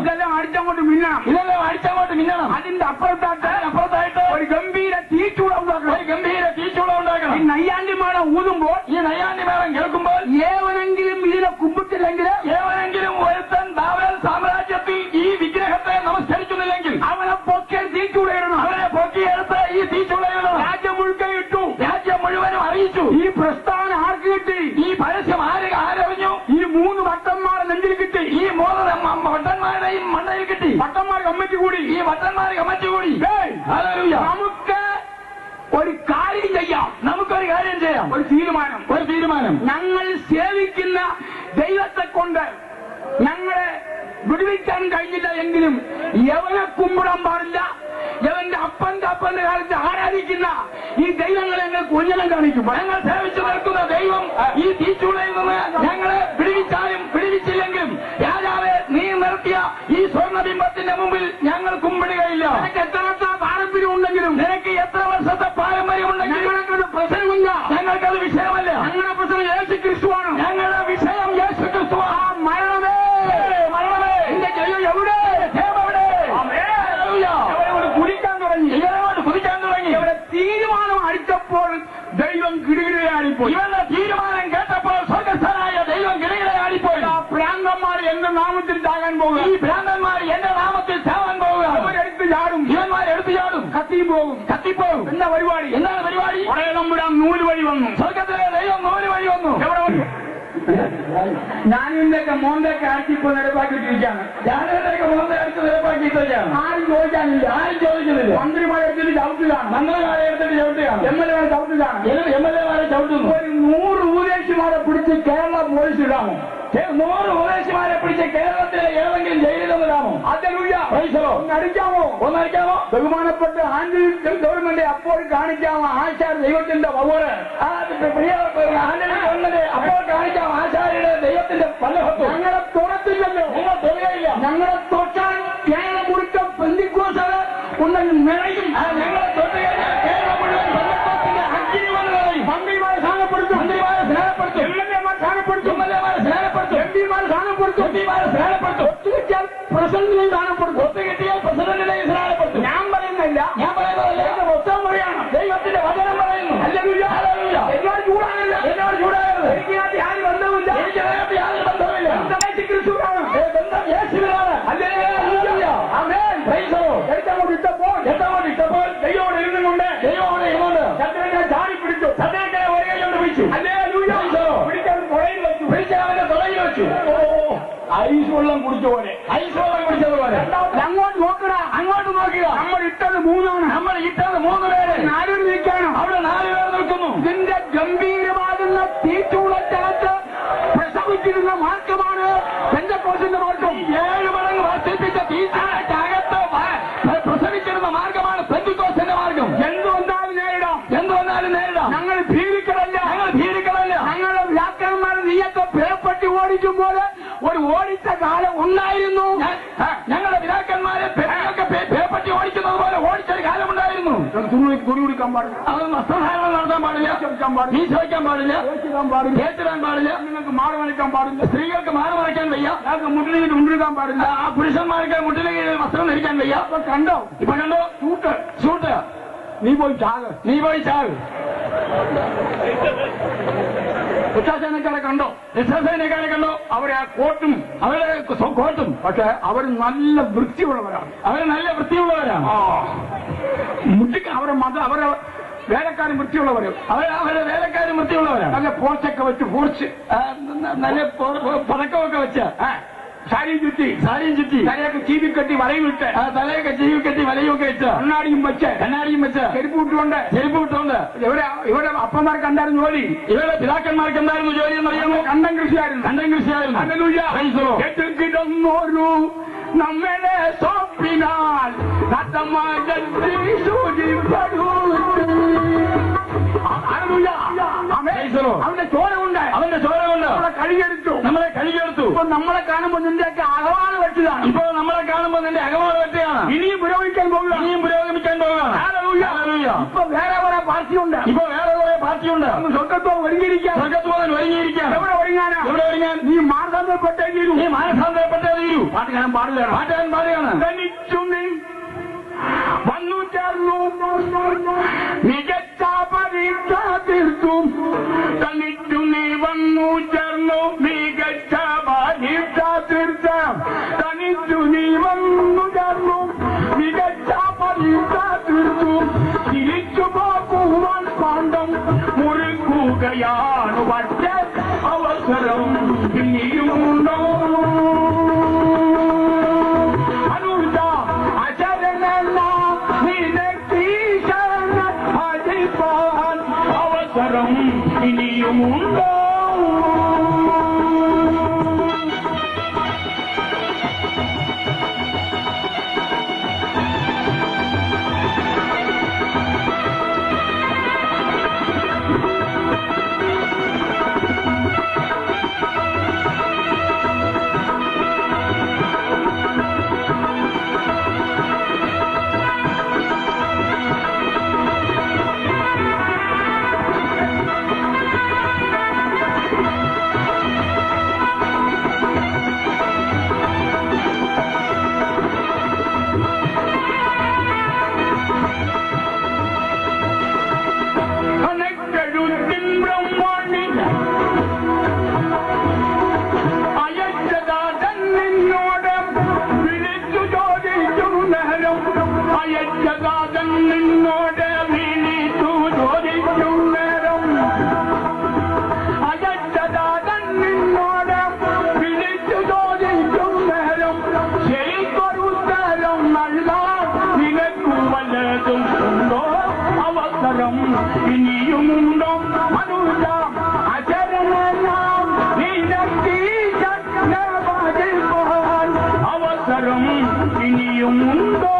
ഇതെല്ലാം അടിച്ചങ്ങോട്ട് മിന്നണം. അതിന്റെ അപ്പുറത്തായിട്ട് ഒരു ഗംഭീര തീച്ചൂളം ഉണ്ടാക്കണം. ഈ നയ്യാണ്ടി മേളം ഊതുമ്പോൾ, ഈ നയ്യാണ്ടി മേളം കേൾക്കുമ്പോൾ ഏവനെങ്കിലും ഇതിനെ കുമ്പിട്ടില്ലെങ്കിൽ, ഒരുത്തൻ ബാബേൽ സാമ്രാജ്യത്തിൽ ഈ വിഗ്രഹത്തെ കമ്മിറ്റി കൂടി. നമുക്ക് ഒരു കാര്യം ചെയ്യാം. നമുക്കൊരു കാര്യം ചെയ്യാം. ഒരു തീരുമാനം. ഞങ്ങൾ സേവിക്കുന്ന ദൈവത്തെ കൊണ്ട് ഞങ്ങളെ വിടുവിക്കാൻ കഴിഞ്ഞില്ല എങ്കിലും യവനെ കുമ്പിടാൻ പാടില്ല. യവന്റെ അപ്പന്റെ കാലത്ത് ആരാധിക്കുന്ന ഈ ദൈവങ്ങളെ ഞങ്ങൾ കുഞ്ഞനം കാണിക്കും. ഞങ്ങൾ സേവിച്ചു നിൽക്കുന്ന ദൈവം ഈ തീച്ചൂളയിൽ നിന്ന് ഞങ്ങളെ വിടുവിച്ചാലും വിടുവിച്ചില്ലെങ്കിലും രാജാവെ നീ നിർത്തിയ ഈ സ്വർണ്ണബിംബത്തിന്റെ മുമ്പിൽ ഞങ്ങൾ കുമ്പിടുകയില്ല. നിനക്ക് എത്ര പാരമ്പര്യം ഉണ്ടെങ്കിലും, നിനക്ക് എത്ര വർഷത്തെ പാരമ്പര്യം ഉണ്ടെങ്കിലും ഞങ്ങൾക്കത് പ്രശ്നമില്ല. ഞങ്ങൾക്കത് വിഷയമല്ല. ഞങ്ങളുടെ പ്രശ്നം യേശു ക്രിസ്തുവാണ്. ഞങ്ങളുടെ വിഷയം യേശു ക്രിസ്തുവാണ്. മരണമേ എന്റെ ജയം എവിടെ? കുതിക്കാൻ തുടങ്ങി. ഇവിടെ തീരുമാനം അടിച്ചപ്പോൾ ദൈവം കിടുകിടയാടിപ്പോയി. ഇവരുടെ തീരുമാനം കേട്ടപ്പോൾ സ്വർഗസ്ഥനായ ദൈവം കിടുകിടയാടിപ്പോയി. ഭ്രാന്തന്മാർ എന്റെ നാമത്തിൽ ചാകാൻ പോകുക. ഈ ഭ്രാന്തന്മാർ എന്റെ നാമത്തിൽ ചാവാൻ പോവുക. അവരെടുത്ത് ചാടും. ഇവന്മാരെടുത്ത് ചാടും. കത്തിപ്പോകും. എന്താ പരിപാടി? എന്താണ് പരിപാടി? ഉടയതമ്പുരാൻ നൂല് വഴി വന്നു. സ്വർഗത്തിലെ ദൈവം നൂല് വഴി വന്നു. എവിടെ വന്നു? ഞാനിന്നൊക്കെ മോന്തൊക്കെ ആഴ്ചപ്പോ നിരപ്പാക്കിയിട്ടിരിക്കുകയാണ്. ഞാനിതൊക്കെ മോന്റെ അടുത്ത് നിരപ്പാക്കിയിട്ടാണ്. ആരും ചോദിക്കാനില്ല. ആരും ചോദിക്കുന്നില്ല. മന്ത്രിമാരെ എടുത്തിട്ട് ചവിട്ടുകയാണ്. മന്ത്രിമാരെ എടുത്തിട്ട് ചവിട്ടുകയാണ്. MLA ചവിട്ടുകയാണ്. MLA ചവിട്ടുന്നു. ഒരു 100 ഉപദേശിമാരെ പിടിച്ച് കേരള പോലീസ് ഇടാമോ? 100 ഉപദേശിമാരെ പിടിച്ച് കേരളത്തിലെ ഏതെങ്കിലും ജയിലിലൊന്നിടാമോ? ഒന്നടിക്കാമോ? ബഹുമാനപ്പെട്ട ആന്റി ഗവൺമെന്റ് അപ്പോൾ കാണിക്കാമോ ആശാർ ദൈവത്തിന്റെ പവറ്? പ്രിയ ആന്റണി ഗവൺമെന്റ് അപ്പോൾ കാണിക്കാം ആശാരിയുടെ ദൈവത്തിന്റെ പല്ലഹത്വം. ഞങ്ങളെ തൊടത്തില്ലല്ലോ. ഞങ്ങൾ തൊടുകയില്ല. ഞങ്ങളെ തൊട്ടാൽ കേരള മുഴുക്ക പെന്തിക്കോസത് ഉണ്ടെങ്കിൽ നിറയും. ഞങ്ങളെ തൊട്ട് കഴിഞ്ഞാൽ കേരളം മുഴുവൻ പെന്തക്കോസ്തിന്റെ അഗ്നി കൊണ്ട് നിറയും. മന്ത്രിമാരെ സ്നാനപ്പെടുത്തും. മന്ത്രിമാരെ സ്നാനപ്പെടുത്തും. MLA-മാരെ സ്നാനപ്പെടുത്തും. MLA-മാരെ സ്നാനപ്പെടുത്തും. MP-മാരെ സ്നാനപ്പെടുത്തും. MP-മാരെ സ്നാനപ്പെടുത്തും. ഒത്തുകിട്ടിയാൽ പ്രസിഡന്റിനെയും സ്നാനപ്പെടുത്തും. ഒത്തുകിട്ടിയാൽ പ്രസിഡന്റിനെയും സ്നാനപ്പെടുത്തും. ഞാൻ പറയുന്നില്ല. ഞാൻ പറയുന്നതല്ല. മൊത്തം പറയാണ്. ദൈവത്തിന്റെ വചനം പറയുന്നു. എന്നോട് ചൂടാകല്ല. എന്നോട് ചൂടാകരുത്. എനിക്കതിനകത്ത് യാതൊരു ബന്ധവുമില്ല. എനിക്ക് അതിനകത്ത് യാതൊരു ബന്ധവുമില്ല. ക്രിസ്തുവാണ്. ബന്ധം യേശുവിനാണ്. എടുത്തങ്ങോട്ട് ഇട്ടപ്പോൾ ദൈവോട് ഇരുന്നുകൊണ്ട് ചന്ദ്രനെ ചാടി പിടിച്ചു. ചന്ദ്രനെ ഒരു കൈ കൊണ്ട് പിടിച്ചു. പിടിക്കാൻ തുടയിൽ വെച്ചു. പിടിച്ചവന്റെ തുടയിൽ വെച്ചു. ഐസ് വെള്ളം കുടിച്ചതുപോലെ. അങ്ങോട്ട് നോക്കടാ. അങ്ങോട്ട് നോക്കുക. നമ്മൾ ഇട്ടത് 3 ആണ്. നമ്മൾ ഇട്ടത് 3 പേര്. 4 പേര് നിൽക്കാണ്. അവിടെ 4 പേർ നിൽക്കുന്നു. ഇതിന്റെ ഗംഭീരമാകുന്ന തീച്ചൂളത്തകത്ത് പ്രസവിച്ചിരുന്ന മാർഗമാണ് പെന്തക്കോസ്തിന്റെ മാർഗം. 7 മടങ്ങ് വർദ്ധിപ്പിച്ച തീച്ചൂളത്തകത്ത് പ്രസവിച്ചിരുന്ന മാർഗമാണ് പെന്തക്കോസ്തിന്റെ മാർഗം. എന്ത് വന്നാലും നേരിടാം. ഞങ്ങൾ ഭീതികളല്ല. ഞങ്ങളുടെ വ്യാക്കരന്മാർ നീയൊക്കെ പേപ്പട്ടി ഓടിക്കുമ്പോൾ ഒരു ഓടിച്ച കാലം ഉണ്ടായിരുന്നു. ഞങ്ങളുടെ പിതാക്കന്മാരെ പേപ്പട്ടി ഓടിക്കുന്നത് പോലെ ഓടിച്ചൊരു കാലമുണ്ടായിരുന്നു. തുണി കുടിക്കാൻ പാടില്ല. അത് വസ്ത്രധാരണം നടത്താൻ പാടില്ല. വീശ വയ്ക്കാൻ പാടില്ല. കേട്ടിടാൻ പാടില്ല. നിങ്ങൾക്ക് മാറി മറിക്കാൻ പാടില്ല. സ്ത്രീകൾക്ക് മാറി മറിക്കാൻ വയ്യ. ഞങ്ങൾക്ക് മുട്ടിലേക്ക് കൊണ്ടിരിക്കാൻ പാടില്ല. ആ പുരുഷന്മാർക്ക് മുട്ടിലേക്ക് വസ്ത്രം ധരിക്കാൻ വയ്യ. ഇപ്പൊ കണ്ടോ? ഷൂട്ട് നീ പോയി ചാക്. രക്ഷാസേനക്കാരെ കണ്ടോ? അവരെ ആ കോട്ടും പക്ഷെ അവർ നല്ല വൃത്തിയുള്ളവരാണ്. അവരെ വേലക്കാരും വൃത്തിയുള്ളവരും. അവരുടെ വേലക്കാരും വൃത്തിയുള്ളവരാണ്. നല്ല പോർച്ചൊക്കെ വെച്ച് നല്ല പതക്കമൊക്കെ വെച്ച് സാരിയും ചുറ്റി തലയൊക്കെ ചീവിക്കെട്ടി വലയുമിട്ട് വലയൊക്കെ വെച്ച് കണ്ണാടിയും വെച്ച് ചെരുപ്പ് വിട്ടുകൊണ്ട് ഇവരെ അപ്പന്മാർക്ക് എന്തായിരുന്നു ജോലി? ഇവരുടെ പിതാക്കന്മാർക്ക് എന്തായിരുന്നു ജോലി എന്നറിയാമോ? കണ്ടം കൃഷിയായിരുന്നു. കിടന്നോരു നമ്മളെ സോപ്പിനാൽ അവന്റെ ചോര കൊണ്ട് നമ്മളെ കഴുകിയെടുത്തു. ഇപ്പൊ നമ്മളെ കാണുമ്പോൾ നിന്റെയൊക്കെ അകവാണ് വെച്ചതാണ്. ഇനിയും പുരോഗമിക്കാൻ പോവുകയാണ്. ഇപ്പൊ വേറെ കുറെ പാർട്ടിയുണ്ട്. സ്വർഗത്തോട് ഒരുങ്ങിയിരിക്കാൻ. എവിടെ ഒരുങ്ങാൻ? നീ മാനസാന്തരപ്പെട്ടേ തീരൂ. പാട്ടുകാരൻ പാടുകയാണ്. തനിച്ചു നീ വന്നു ചേർന്നു മികച്ച പരീക്ഷ തീർത്തും. തനിച്ചു നീ വന്നു ചേർന്നു മികച്ച പരീക്ഷ തീർത്താം. തനിച്ചു നീ വന്നു ചേർന്നു മികച്ച പരീക്ഷ തീർത്തും. തിരിച്ചു പോകുവാൻ പാണ്ഡം മുറുക്കുകയാണ്. പക്ഷേ അവസരം ഇനിയുമുണ്ടോ? അനുജ അശരനെല്ലാം അവസരം ഇനിയുമുണ്ടോ? ഇനിയുമുണ്ടോ മനുജ അചരണനാം അവസരം ഇനിയുമുണ്ടോ?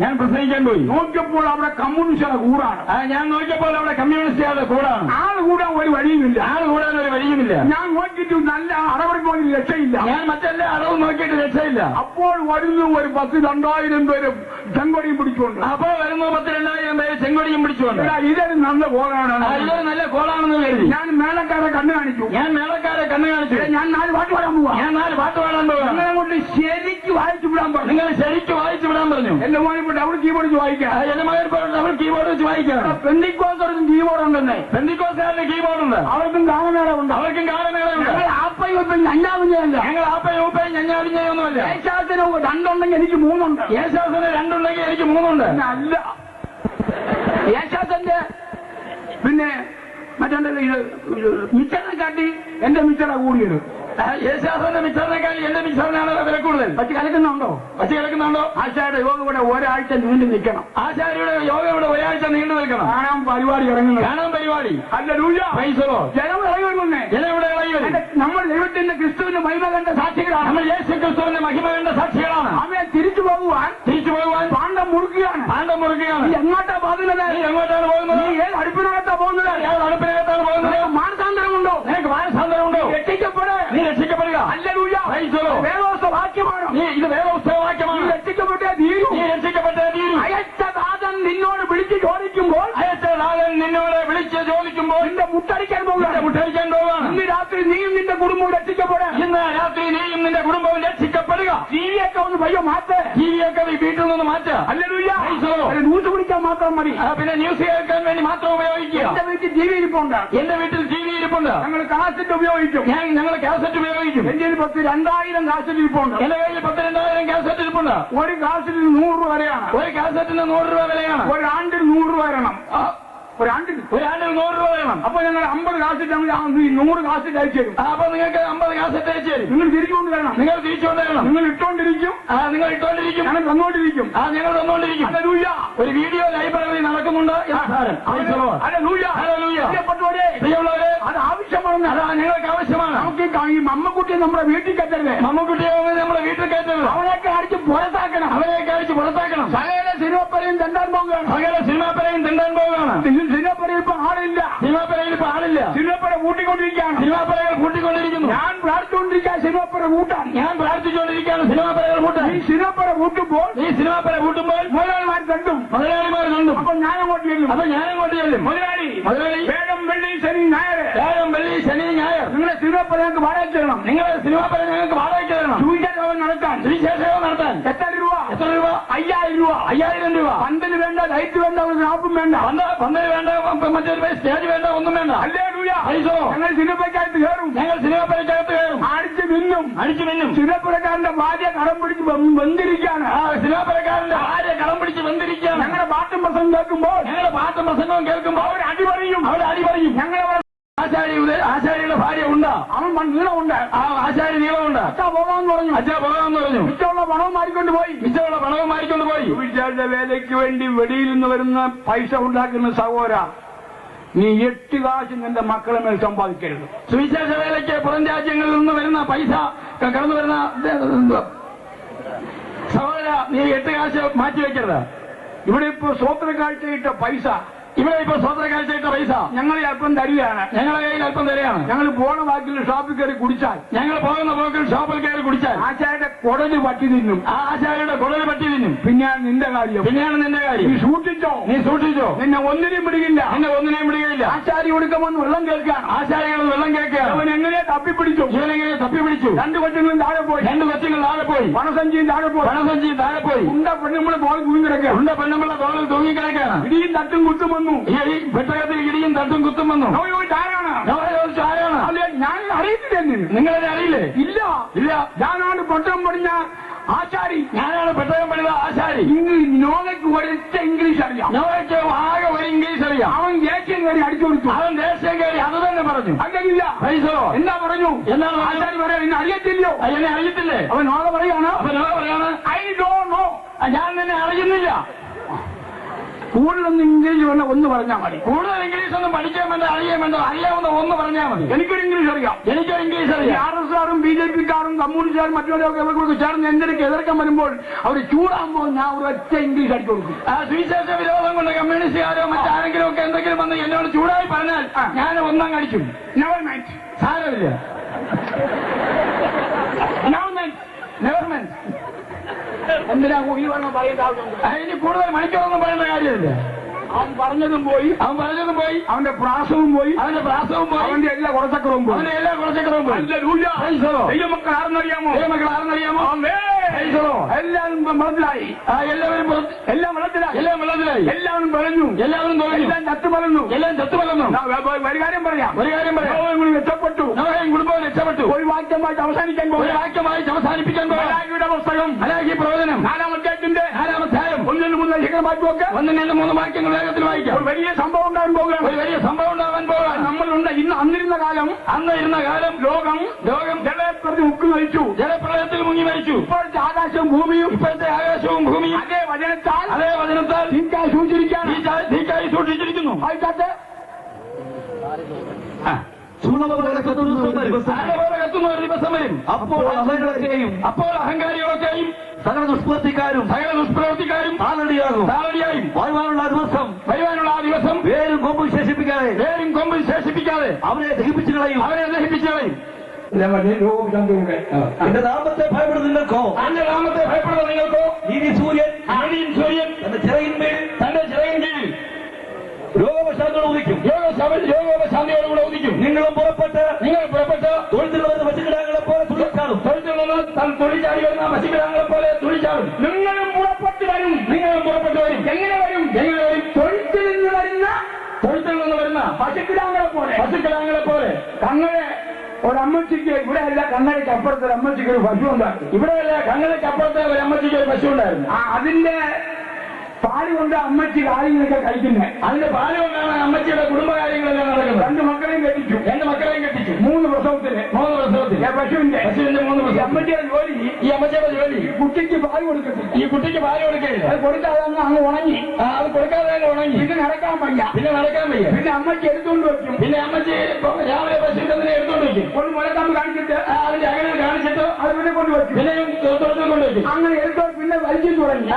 ഞാൻ പ്രസംഗിക്കാൻ പോയി. നോക്കിയപ്പോൾ അവിടെ കമ്മ്യൂണിസ്റ്റുകളുടെ കൂടാണ്. ഞാൻ നോക്കിയപ്പോൾ അവിടെ കമ്മ്യൂണിസ്റ്റുകളുടെ കൂടാണ്. ആള് കൂടാൻ ഒരു വഴിയുമില്ല. ഞാൻ നോക്കിയിട്ട് നല്ല അടവർക്ക് പോയി രക്ഷയില്ല. ഞാൻ മറ്റെല്ലാ അടവും നോക്കിയിട്ട് രക്ഷയില്ല. അപ്പോൾ വരുന്നു ഒരു 10,000-2000 പേര് ചെങ്കൊടിയും പിടിച്ചുകൊണ്ട്. അപ്പോൾ വരുന്നു 10,000-2000 പേര് ചെങ്കൊടിയും പിടിച്ചുകൊണ്ട്. ഇതൊരു നല്ല കോളാണ്, ഇതൊരു നല്ല കോളാണെന്ന് കരുതി ഞാൻ മേളക്കാരെ കണ്ണു കാണിച്ചു. ഞാൻ 4 പാട്ട് പാടാൻ പോവാ. നിങ്ങളെ കൊണ്ട് ശരിക്ക് വായിച്ചു വിടാൻ പറഞ്ഞു. നിങ്ങൾ ശരിക്ക് വായിച്ചു വിടാൻ പറഞ്ഞു. എന്റെ മോനിപ്പോൾ ഡബിൾ കീബോർഡ് വായിക്കാം. എന്റെ മകൻ ഡബിൾ കീബോർഡ് വെച്ച് വായിക്കാം. പെന്തിക്കോസുകാർക്കും കീബോർഡ് ഉണ്ടെന്നേ. പെന്തിക്കോസുകാരുടെ കീബോർഡ് ഉണ്ട്. അവർക്കും ഗാനമേളമുണ്ട്. ഞങ്ങൾ ആപ്പയും ഉപ്പയും ഞഞ്ഞാവിഞ്ഞയല്ല. ഞഞ്ഞാവിഞ്ഞയൊന്നുമല്ല. യേശാസിന് 2 ഉണ്ടെങ്കിൽ എനിക്ക് 3 ഉണ്ട്. യേശാസിന് 2 ഉണ്ടെങ്കിൽ എനിക്ക് 3 ഉണ്ട്. അല്ല, യേശാസന്റെ പിന്നെ മറ്റേ മിച്ചറിനെ കാട്ടി എന്റെ മിച്ചറ കൂടിയത്. യേശാസന്റെ മിച്ചറിനെക്കാൾ എന്റെ മിച്ചറിനാണ് വില കൂടുതൽ. പറ്റി കലക്കുന്നുണ്ടോ? ആശാരിയുടെ യോഗ ഇവിടെ ഒരാഴ്ച നീണ്ടു നിൽക്കണം. ആശാരിയുടെ യോഗ ഇവിടെ ഒരാഴ്ച നീണ്ടു നിൽക്കണം. കാണാൻ പരിപാടി ഇറങ്ങുന്നത്. അല്ല ജനം ഇറങ്ങി വരുന്നേ. ജനം ഇവിടെ ഇറങ്ങി വരും. നമ്മൾ ദൈവത്തിന്റെ ക്രിസ്തുവിന്റെ മഹിമ കണ്ട സാക്ഷികളാണ്. നമ്മൾ യേശു ക്രിസ്തുവിന്റെ മഹിമ കണ്ട സാക്ഷികളാണ്. അവയെ തിരിച്ചു പോകുവാൻ പാണ്ഡം മുറുക്കുകയാണ്. എങ്ങോട്ടാ പോകുന്നത്? എങ്ങോട്ടാണ് പോകുന്നത്? നീ ഏത് അടുപ്പിനകത്താ പോകുന്നത്? മാനസാന്തരമുണ്ടോ? നിനക്ക് മാനസാന്തരമുണ്ടോ? രക്ഷിക്കപ്പെടുക. വേദോസ്ത വാക്യമാണ്. ഇത് വേദോസ്ത വാക്യമാണ്. രക്ഷിക്കപ്പെട്ടേ തീരൂ. അയച്ചദാതൻ നിന്നോട് വിളിച്ച് ചോദിക്കുമ്പോൾ നിന്റെ മുട്ടടിക്കാൻ പോകുകയാണ്. ഇന്ന് രാത്രി നീയും നിന്റെ കുടുംബവും രക്ഷിക്കപ്പെടുക. ജീവിയൊക്കെ ഒന്ന് പയ്യോ മാറ്റ്. ജീവിയൊക്കെ വീട്ടിൽ നിന്ന് മാറ്റുക. ന്യൂസ് പിടിക്കാൻ മാത്രം മതി. പിന്നെ ന്യൂസ് കേൾക്കാൻ വേണ്ടി മാത്രം ഉപയോഗിക്കുക. എന്റെ വീട്ടിൽ ജീവി ഇരിപ്പുണ്ട്. ഞങ്ങൾ കാസറ്റ് ഉപയോഗിക്കും. ഞങ്ങൾ കാസറ്റ് ഉപയോഗിക്കും. എന്റെ 2,000 കാസറ്റ് ഇരിപ്പുണ്ട്. എന്റെ കയ്യിൽ 2,000 കാസറ്റ് ഇരിപ്പുണ്ട്. ഒരു കാസറ്റിന് 100 രൂപ വിലയാണ്. ഒരു കാസറ്റിന് 100 രൂപ വിലയാണ്. ഒരാണ്ടിൽ 100 രൂപ വരണം. ഒരാണ്ടിൽ 100 രൂപ വേണം. അപ്പൊ ഞങ്ങൾ 50 കാസറ്റ് 100 കാസറ്റ് അയച്ചു തരും. അപ്പൊ നിങ്ങൾക്ക് 50 കാസറ്റ് അയച്ചു തരും. നിങ്ങൾ തിരിച്ചുകൊണ്ട് വരണം. നിങ്ങൾ ഇട്ടോണ്ടിരിക്കും. ഞങ്ങൾ തന്നോണ്ടിരിക്കും. ഒരു വീഡിയോ ലൈബ്രറി നടക്കുന്നുണ്ട്. അത് ആവശ്യമാണ്. അതാ ഞങ്ങൾക്ക് ആവശ്യമാണ്. നമുക്ക് ഈ മമ്മക്കുട്ടിയെ നമ്മുടെ വീട്ടിൽ കയറ്റരുത്. നമ്മുടെ വീട്ടിൽ കയറ്റരുത്. അവനെയൊക്കെ അടിച്ച് പുറത്താക്കണം. സകല സിനിമപ്പരയും തെണ്ടാൻ പോകുകയാണ്. സിനിമപ്പരയിൽ ഇപ്പൊ ആളില്ല. സിനിമപ്പര കൂട്ടിക്കൊണ്ടിരിക്കുന്നു. ഞാൻ പ്രാർത്ഥിച്ചുകൊണ്ടിരിക്കാൻ സിനിമപ്പര കൂട്ടാൻ. സിനിമപ്പര കൂട്ടുമ്പോൾ മുതലാളിമാർ കണ്ടു. നിർത്തും. അപ്പൊ ഞാൻ അങ്ങോട്ട് ചെല്ലും. മുതലാളി വേഗം വെള്ളി ശനി ഞായർ നിങ്ങളെ സിനിമ പോലെ ഞങ്ങൾക്ക് വാടക തരണം. സുവിശേഷം നടത്താൻ എത്ര രൂപ? 5000 രൂപ. പന്തല് വേണ്ട, ലൈറ്റ് വേണ്ട, ഒരു ഷാപ്പും വേണ്ട, പന്തല് വേണ്ട, മറ്റൊരു സ്റ്റേജ് വേണ്ട, ഒന്നും വേണ്ട. ഞങ്ങൾ സിനിമയ്ക്കകത്ത് കയറും. അടിച്ചു മിന്നും. സിനിമപ്പുരക്കാരന്റെ ഭാര്യ കടം പിടിച്ച് വെന്തിരിക്കുകയാണ്. ഞങ്ങളുടെ പാട്ടും പ്രസംഗം കേൾക്കുമ്പോൾ അവർ അടി പറയും. ഞങ്ങളെ ആശാരിയുടെ ഭാര്യ ഉണ്ട്. അവൻ നീളമുണ്ട്. ആശാരി നീളമുണ്ട്. അച്ഛാ പോകാമെന്ന് പറഞ്ഞു. മിച്ചമുള്ള പണവും മാറിക്കൊണ്ട് പോയി. സുവിശേഷ വേലയ്ക്ക് വേണ്ടി വെളിയിൽ നിന്ന് വരുന്ന പൈസ ഉണ്ടാക്കുന്ന സഹോദര, നീ 8 കാശ് നിന്റെ മക്കളെ മേൽ സമ്പാദിക്കരുത്. സുവിശേഷ വേലയ്ക്ക് പുറം രാജ്യങ്ങളിൽ നിന്ന് വരുന്ന പൈസ കടന്നു വരുന്ന സഹോദര, നീ 8 കാശ് മാറ്റിവെക്കരുത്. ഇവിടെ ഇപ്പോ സ്വോത്ര കാഴ്ചയിട്ട പൈസ ഞങ്ങളെ അല്പം തരികയാണ്. ഞങ്ങളുടെ കയ്യിൽ അല്പം തരികയാണ്. ഞങ്ങൾ പോണ വാക്കിൽ ഷോപ്പിൽ കയറി കുടിച്ചാൽ ആശാരിയുടെ കുടല് പട്ടി തിന്നും. പിന്നെയാണ് നിന്റെ കാര്യം. നീ സൂക്ഷിച്ചോ. നിന്നെ ഒന്നിനെയും പിടിക്കില്ല. ആശാരി കൊടുക്കുമെന്ന് വെള്ളം കേൾക്കുകയാണ്. അവൻ എങ്ങനെ തപ്പിപ്പിടിച്ചു. 2 കൊച്ചുങ്ങളും താഴെ പോയി. പണസഞ്ചിയും താഴെ പോയി. ഉണ്ട പെണ്ണുമ്പോൾ തോളിൽ തൂങ്ങിക്കിടക്കുകയാണ്. ഇടിയും തട്ടും കുത്തും വന്നു. പെട്ടകത്തിൽ ഇടിയും തട്ടും കുത്തും വന്നു. ആരാണ്? അല്ലെ, ഞാൻ അറിയത്തില്ല. നിങ്ങളെ അറിയില്ലേ? ഇല്ല. ഞാനാണ് പെട്ടകം പണിഞ്ഞ ആശാരി. നോവയ്ക്ക് ഒരൊറ്റ ഇംഗ്ലീഷ് അറിയാം. ആകെ ഒരു ഇംഗ്ലീഷ് അറിയാം. അവൻ ദേശീയം കയറി അടിച്ചു കൊടുത്തു. അത് തന്നെ പറഞ്ഞു. അങ്ങനില്ല. എന്താ പറഞ്ഞു? എന്താണ് ആശാരി പറയാൻ? എന്നെ അറിയത്തില്ലയോ? എന്നെ അറിയത്തില്ലേ? അവൻ നോവ പറയാണ്. I don't know. ഞാൻ നിന്നെ അറിയുന്നില്ല. കൂടുതലൊന്നും ഇംഗ്ലീഷ് വേണ്ട, ഒന്ന് പറഞ്ഞാൽ മതി. കൂടുതൽ ഇംഗ്ലീഷ് ഒന്നും പഠിക്കാൻ വേണ്ട, അറിയാവുന്ന ഒന്ന് പറഞ്ഞാൽ മതി. എനിക്കൊരു ഇംഗ്ലീഷ് അറിയാം. RSകാരും BJPക്കാരും കമ്മ്യൂണിസ്റ്റുകാരും മറ്റുള്ളവർക്ക് ചേർന്ന് എന്റെ എതിർക്കാൻ വരുമ്പോൾ അവർ ചൂടാകുമ്പോൾ ഞാൻ ഒരൊറ്റ ഇംഗ്ലീഷ് അടിച്ചു കൊടുക്കും. സുവിശേഷ വിരോധം കൊണ്ട് കമ്മ്യൂണിസ്റ്റുകാരോ മറ്റാരെങ്കിലും ഒക്കെ എന്തെങ്കിലും വന്ന് എന്നോട് ചൂടായി പറഞ്ഞാൽ ഞാൻ ഒന്നാം അടിക്കും. സാരമില്ല. എന്തിനാ ഈ പറഞ്ഞ പറയേണ്ട ആവശ്യമുണ്ട്? ഇനി കൂടുതൽ മണിക്കൂറൊന്നും പറയേണ്ട കാര്യമില്ല. അവൻ പറഞ്ഞതും പോയി. അവന്റെ പ്രാസവും പോയി. അവന്റെ എല്ലാ കുറച്ചക്കറവും പോയി. ദൈവമക്കൾ ആരെന്നറിയാമോ? എല്ലാവരും വെള്ളത്തിലായി. എല്ലാവരും പറഞ്ഞു. എല്ലാം ചത്തു പറഞ്ഞു. ഒരു കാര്യം പറയാം. രക്ഷപ്പെട്ടു. കുടുംബം രക്ഷപ്പെട്ടു. ഒരു വാക്യമായിട്ട് അവസാനിക്കാൻ പുസ്തകം പ്രവചനം 4-ാം അധ്യായത്തിന്റെ 4-ാം അധ്യായം 1-3 വാക്യങ്ങൾ വേഗത്തിൽ വായിക്കാം. ഒരു വലിയ സംഭവം ഉണ്ടാകാൻ പോകുകയാണ്. നമ്മളുണ്ട് അന്നിരുന്ന കാലം ലോകം ജലപ്രളയത്തിൽ മുങ്ങി മരിച്ചു. ഇപ്പോഴത്തെ ആകാശവും ഭൂമിയും അതേ വചനത്താൽ തീക്കായി സൂക്ഷിച്ചിരിക്കുന്നു. കത്തുന്ന ഒരു ദിവസം വരും. അപ്പോൾ അഹങ്കാരികളൊക്കെയും സകല ദുഷ്പ്രവൃത്തിക്കാരും താളടിയാകും. വരുവാനുള്ള ആ ദിവസം വേരും കൊമ്പ് ശേഷിപ്പിക്കാതെ അവരെ ദഹിപ്പിച്ചു കളയും. എന്റെ നാമത്തെ ഭയപ്പെടുന്ന നിങ്ങൾക്കോ നീതി സൂര്യൻ തന്റെ ചിറകിന്മേൽ രോഗശാന്തിയോടുകൂടെ ഉദിക്കും. നിങ്ങൾ പുറപ്പെട്ട് തൊഴുത്തിൽ വരുന്ന പശുക്കിടാങ്ങളെ പോലെ തുള്ളിച്ചാടും. തൊഴിലാളി വരുന്ന പശുക്കിടാങ്ങളെ പോലെ തുള്ളിച്ചാടും. നിങ്ങളും പുറപ്പെട്ടു വരും. എങ്ങനെ വരും? തൊഴുത്തിൽ നിന്ന് വരുന്ന പശുക്കിടാങ്ങളെ പോലെ. കങ്ങളെ ഒരമ്മച്ചിക്ക് ഇവിടെയല്ല, കണ്ണടയ്ക്ക് അപ്പുറത്തെ ഒരു അമ്മച്ചിക്ക് ഒരു പശു ഉണ്ടായിരുന്നു. ഇവിടെയല്ല, കണ്ണടയ്ക്ക് അപ്പുറത്തെ ഒരു അമ്മച്ചിക്ക് ഒരു പശു ഉണ്ടായിരുന്നു. അതിന്റെ പാല് കൊണ്ട് അമ്മച്ചി കാര്യങ്ങളൊക്കെ കഴിക്കുന്നത്. അതിന്റെ പാല് കൊണ്ടാണ് അമ്മച്ചിയുടെ കുടുംബകാര്യങ്ങളെല്ലാം നടക്കുന്നത്. 2 മക്കളെയും കെട്ടിച്ചു. 3 പ്രസവത്തിന് പശുവിന്റെ 3 പ്രസവം. അമ്മച്ചിയുടെ ജോലി ഈ കുട്ടിക്ക് പാല് കൊടുക്കത്തില്ല. അത് കൊടുക്കാതെ അങ്ങ് ഉണങ്ങി. പിന്നെ നടക്കാൻ വയ്യ. പിന്നെ അമ്മച്ചി എടുത്തുകൊണ്ട് വെക്കും. രാവിലെ പശുവിനെ എടുത്തുകൊണ്ട് വെക്കും. കൊണ്ട് മുലക്കാമ്പ് കാണിച്ചിട്ട് അതിന്റെ അകലെ കാണിച്ചിട്ട് അത് പിന്നെ കൊണ്ടുവയ്ക്കും. പിന്നെയും കൊണ്ട് വെക്കും. അങ്ങനെ എടുത്തോ പിന്നെ വലിച്ചു തുടങ്ങി.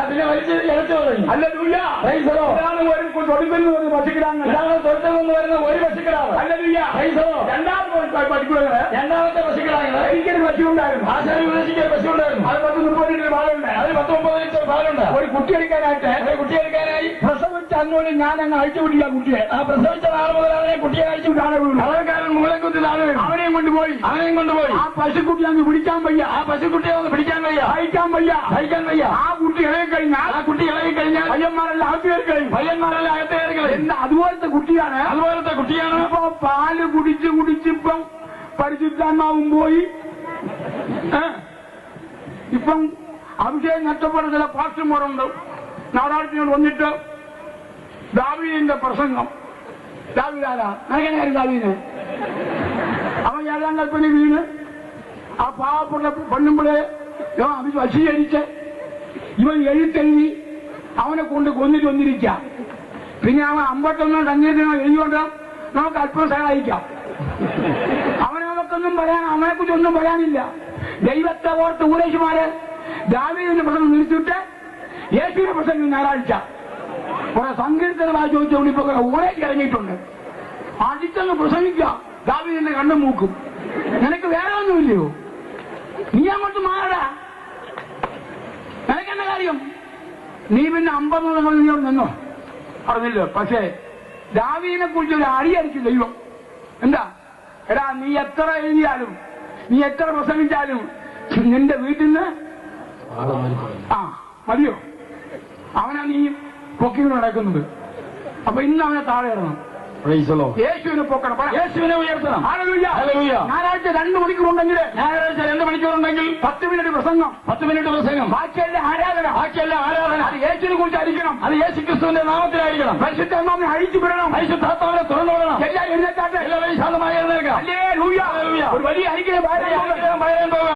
ഇളച്ചു തുടങ്ങി. ഹല്ലേലൂയ. Praise the Lord. ഇതാണ് ഒരു തൊടുമ്പിൽ നിന്ന് ഒരു പശുക്കിടാങ്ങൾ. ഇതാണ് തൊഴുത്തിൽ നിന്ന് വരുന്ന ഒരു പശുക്കിടാവ്. ഹല്ലേലൂയ. Praise the Lord. രണ്ടാമത്തെ പശുക്കിടാവ് എനിക്കൊരു പശു ഉണ്ടായിരുന്നു. ആശാരി ഉപദേശിക്കാൻ പശു ഉണ്ടായിരുന്നു. അത് 10-30 ലിറ്റർ പാലുണ്ട്. അതിൽ 10-30 ലിറ്റർ പാലുണ്ട്. ഒരു കുട്ടി എടുക്കാനായിട്ട് കുട്ടിയെടുക്കാനായി പ്രസവിച്ച അന്നോട് ഞാൻ അങ്ങ് അഴിച്ചു വിട്ടില്ല കുട്ടിയെ. ആ പ്രസവിച്ച നാൾ മുതൽ അവനെ കുട്ടിയെ അഴിച്ചു താഴെ വീണു. അളവക്കാരൻ മുകളെ കുത്തി താഴെ വീണു. അവനെയും കൊണ്ടുപോയി. ആ പശുക്കുട്ടി അങ്ങ് പിടിക്കാൻ വയ്യ. ആ പശുക്കുട്ടിയെ ഒന്ന് പിടിക്കാൻ വയ്യ, സഹിക്കാൻ വയ്യ. ആ കുട്ടി ഇളകി കഴിഞ്ഞാൽ പയ്യന്മാരെല്ലാം അകത്ത് കയറി കഴിയും. പയ്യന്മാരെല്ലാം അകത്ത് കയറി കളയും. എന്താ അതുപോലത്തെ കുട്ടിയാണ്. ഇപ്പൊ പാല് കുടിച്ചിപ്പം പരിശുദ്ധാത്മാവും പോയി. ഇപ്പം അഭിഷേകം നഷ്ടപ്പെട്ട ചില പാസ്റ്റർമാരുണ്ട്. നാടാളത്തിനോട് വന്നിട്ട് ദാവീദിന്റെ പ്രസംഗം. ദാവീദാരാ അങ്ങനെ ദാവീദിനെ അവൻ 7-ാം കൽപ്പന വീണ് ആ പാവപ്പെട്ട പെണ്ണുമ്പളെ വശീകരിച്ച് ഇവൻ എഴുത്തെഴുതി അവനെ കൊണ്ട് കൊന്നിട്ട് വന്നിരിക്കാം. പിന്നെ അവൻ 51 സംഗീതത്തിനോ എഴുതിക്കൊണ്ട് നമുക്ക് അല്പം സഹായിക്കാം. അവനൊന്നും അവനെക്കുറിച്ചൊന്നും പറയാനില്ല. ദൈവത്തെ ഓർത്ത് ഉപദേശിമാര് ദാവീദിന്റെ പ്രസംഗം നിർത്തിയിട്ട് യേശുവിന്റെ പ്രസംഗം ഞായറാഴ്ച കുറെ സങ്കീർത്തനമായി ചോദിച്ചുകൊണ്ട് ഇപ്പൊ ഊഴേക്ക് ഇറങ്ങിയിട്ടുണ്ട്. അടിച്ചങ്ങ് പ്രസംഗിക്കുക. ദാവീദിന്റെ കണ്ണും മൂക്കും. നിനക്ക് വേറെ ഒന്നുമില്ലയോ? നീ അങ്ങോട്ട് മാറടാ. നിനക്കെന്ന കാര്യം? നീ പിന്നെ 50 നീയോട് നിന്നോ അറിഞ്ഞില്ലോ. പക്ഷേ ദാവീദിനെ കുറിച്ച് ഒരു അടിയടിച്ചു ദൈവം. എന്താ എടാ, നീ എത്ര എഴുതിയാലും നീ എത്ര പ്രസംഗിച്ചാലും നിന്റെ വീട്ടിൽ നിന്ന് മതിയോ? അവനാ നീ പൊക്കിന്ന് നടക്കുന്നത്. അപ്പൊ ഇന്ന് അവനെ താഴെ ഇടണം. യേശുവിനെ പൊക്കണം, യേശുവിനെ ഉയർത്തണം. ഞായറാഴ്ച 2 മണിക്കൂറുണ്ടെങ്കിൽ 10 മിനിറ്റ് പ്രസംഗം, 10 മിനിറ്റ് പ്രസംഗം, ബാക്കിയെല്ലാം ആരാധന. അത് യേശുവിനെ കുറിച്ച് അടിക്കണം. അത് യേശു ക്രിസ്തുവിന്റെ നാമത്തിലായിരിക്കണം. പരിശുദ്ധാത്മാവിനെ അഴിച്ചു വിടണം. പരിശുദ്ധാത്മാവിനെ തുറന്നുവിടണം. എല്ലാം എഴുന്നേറ്റാട്ടെ. എല്ലാവരും ശാന്തമായി എഴുന്നേൽക്കാം. ഹല്ലേലൂയ. ഒരു വലിയ അനുഗ്രഹം പോകാം.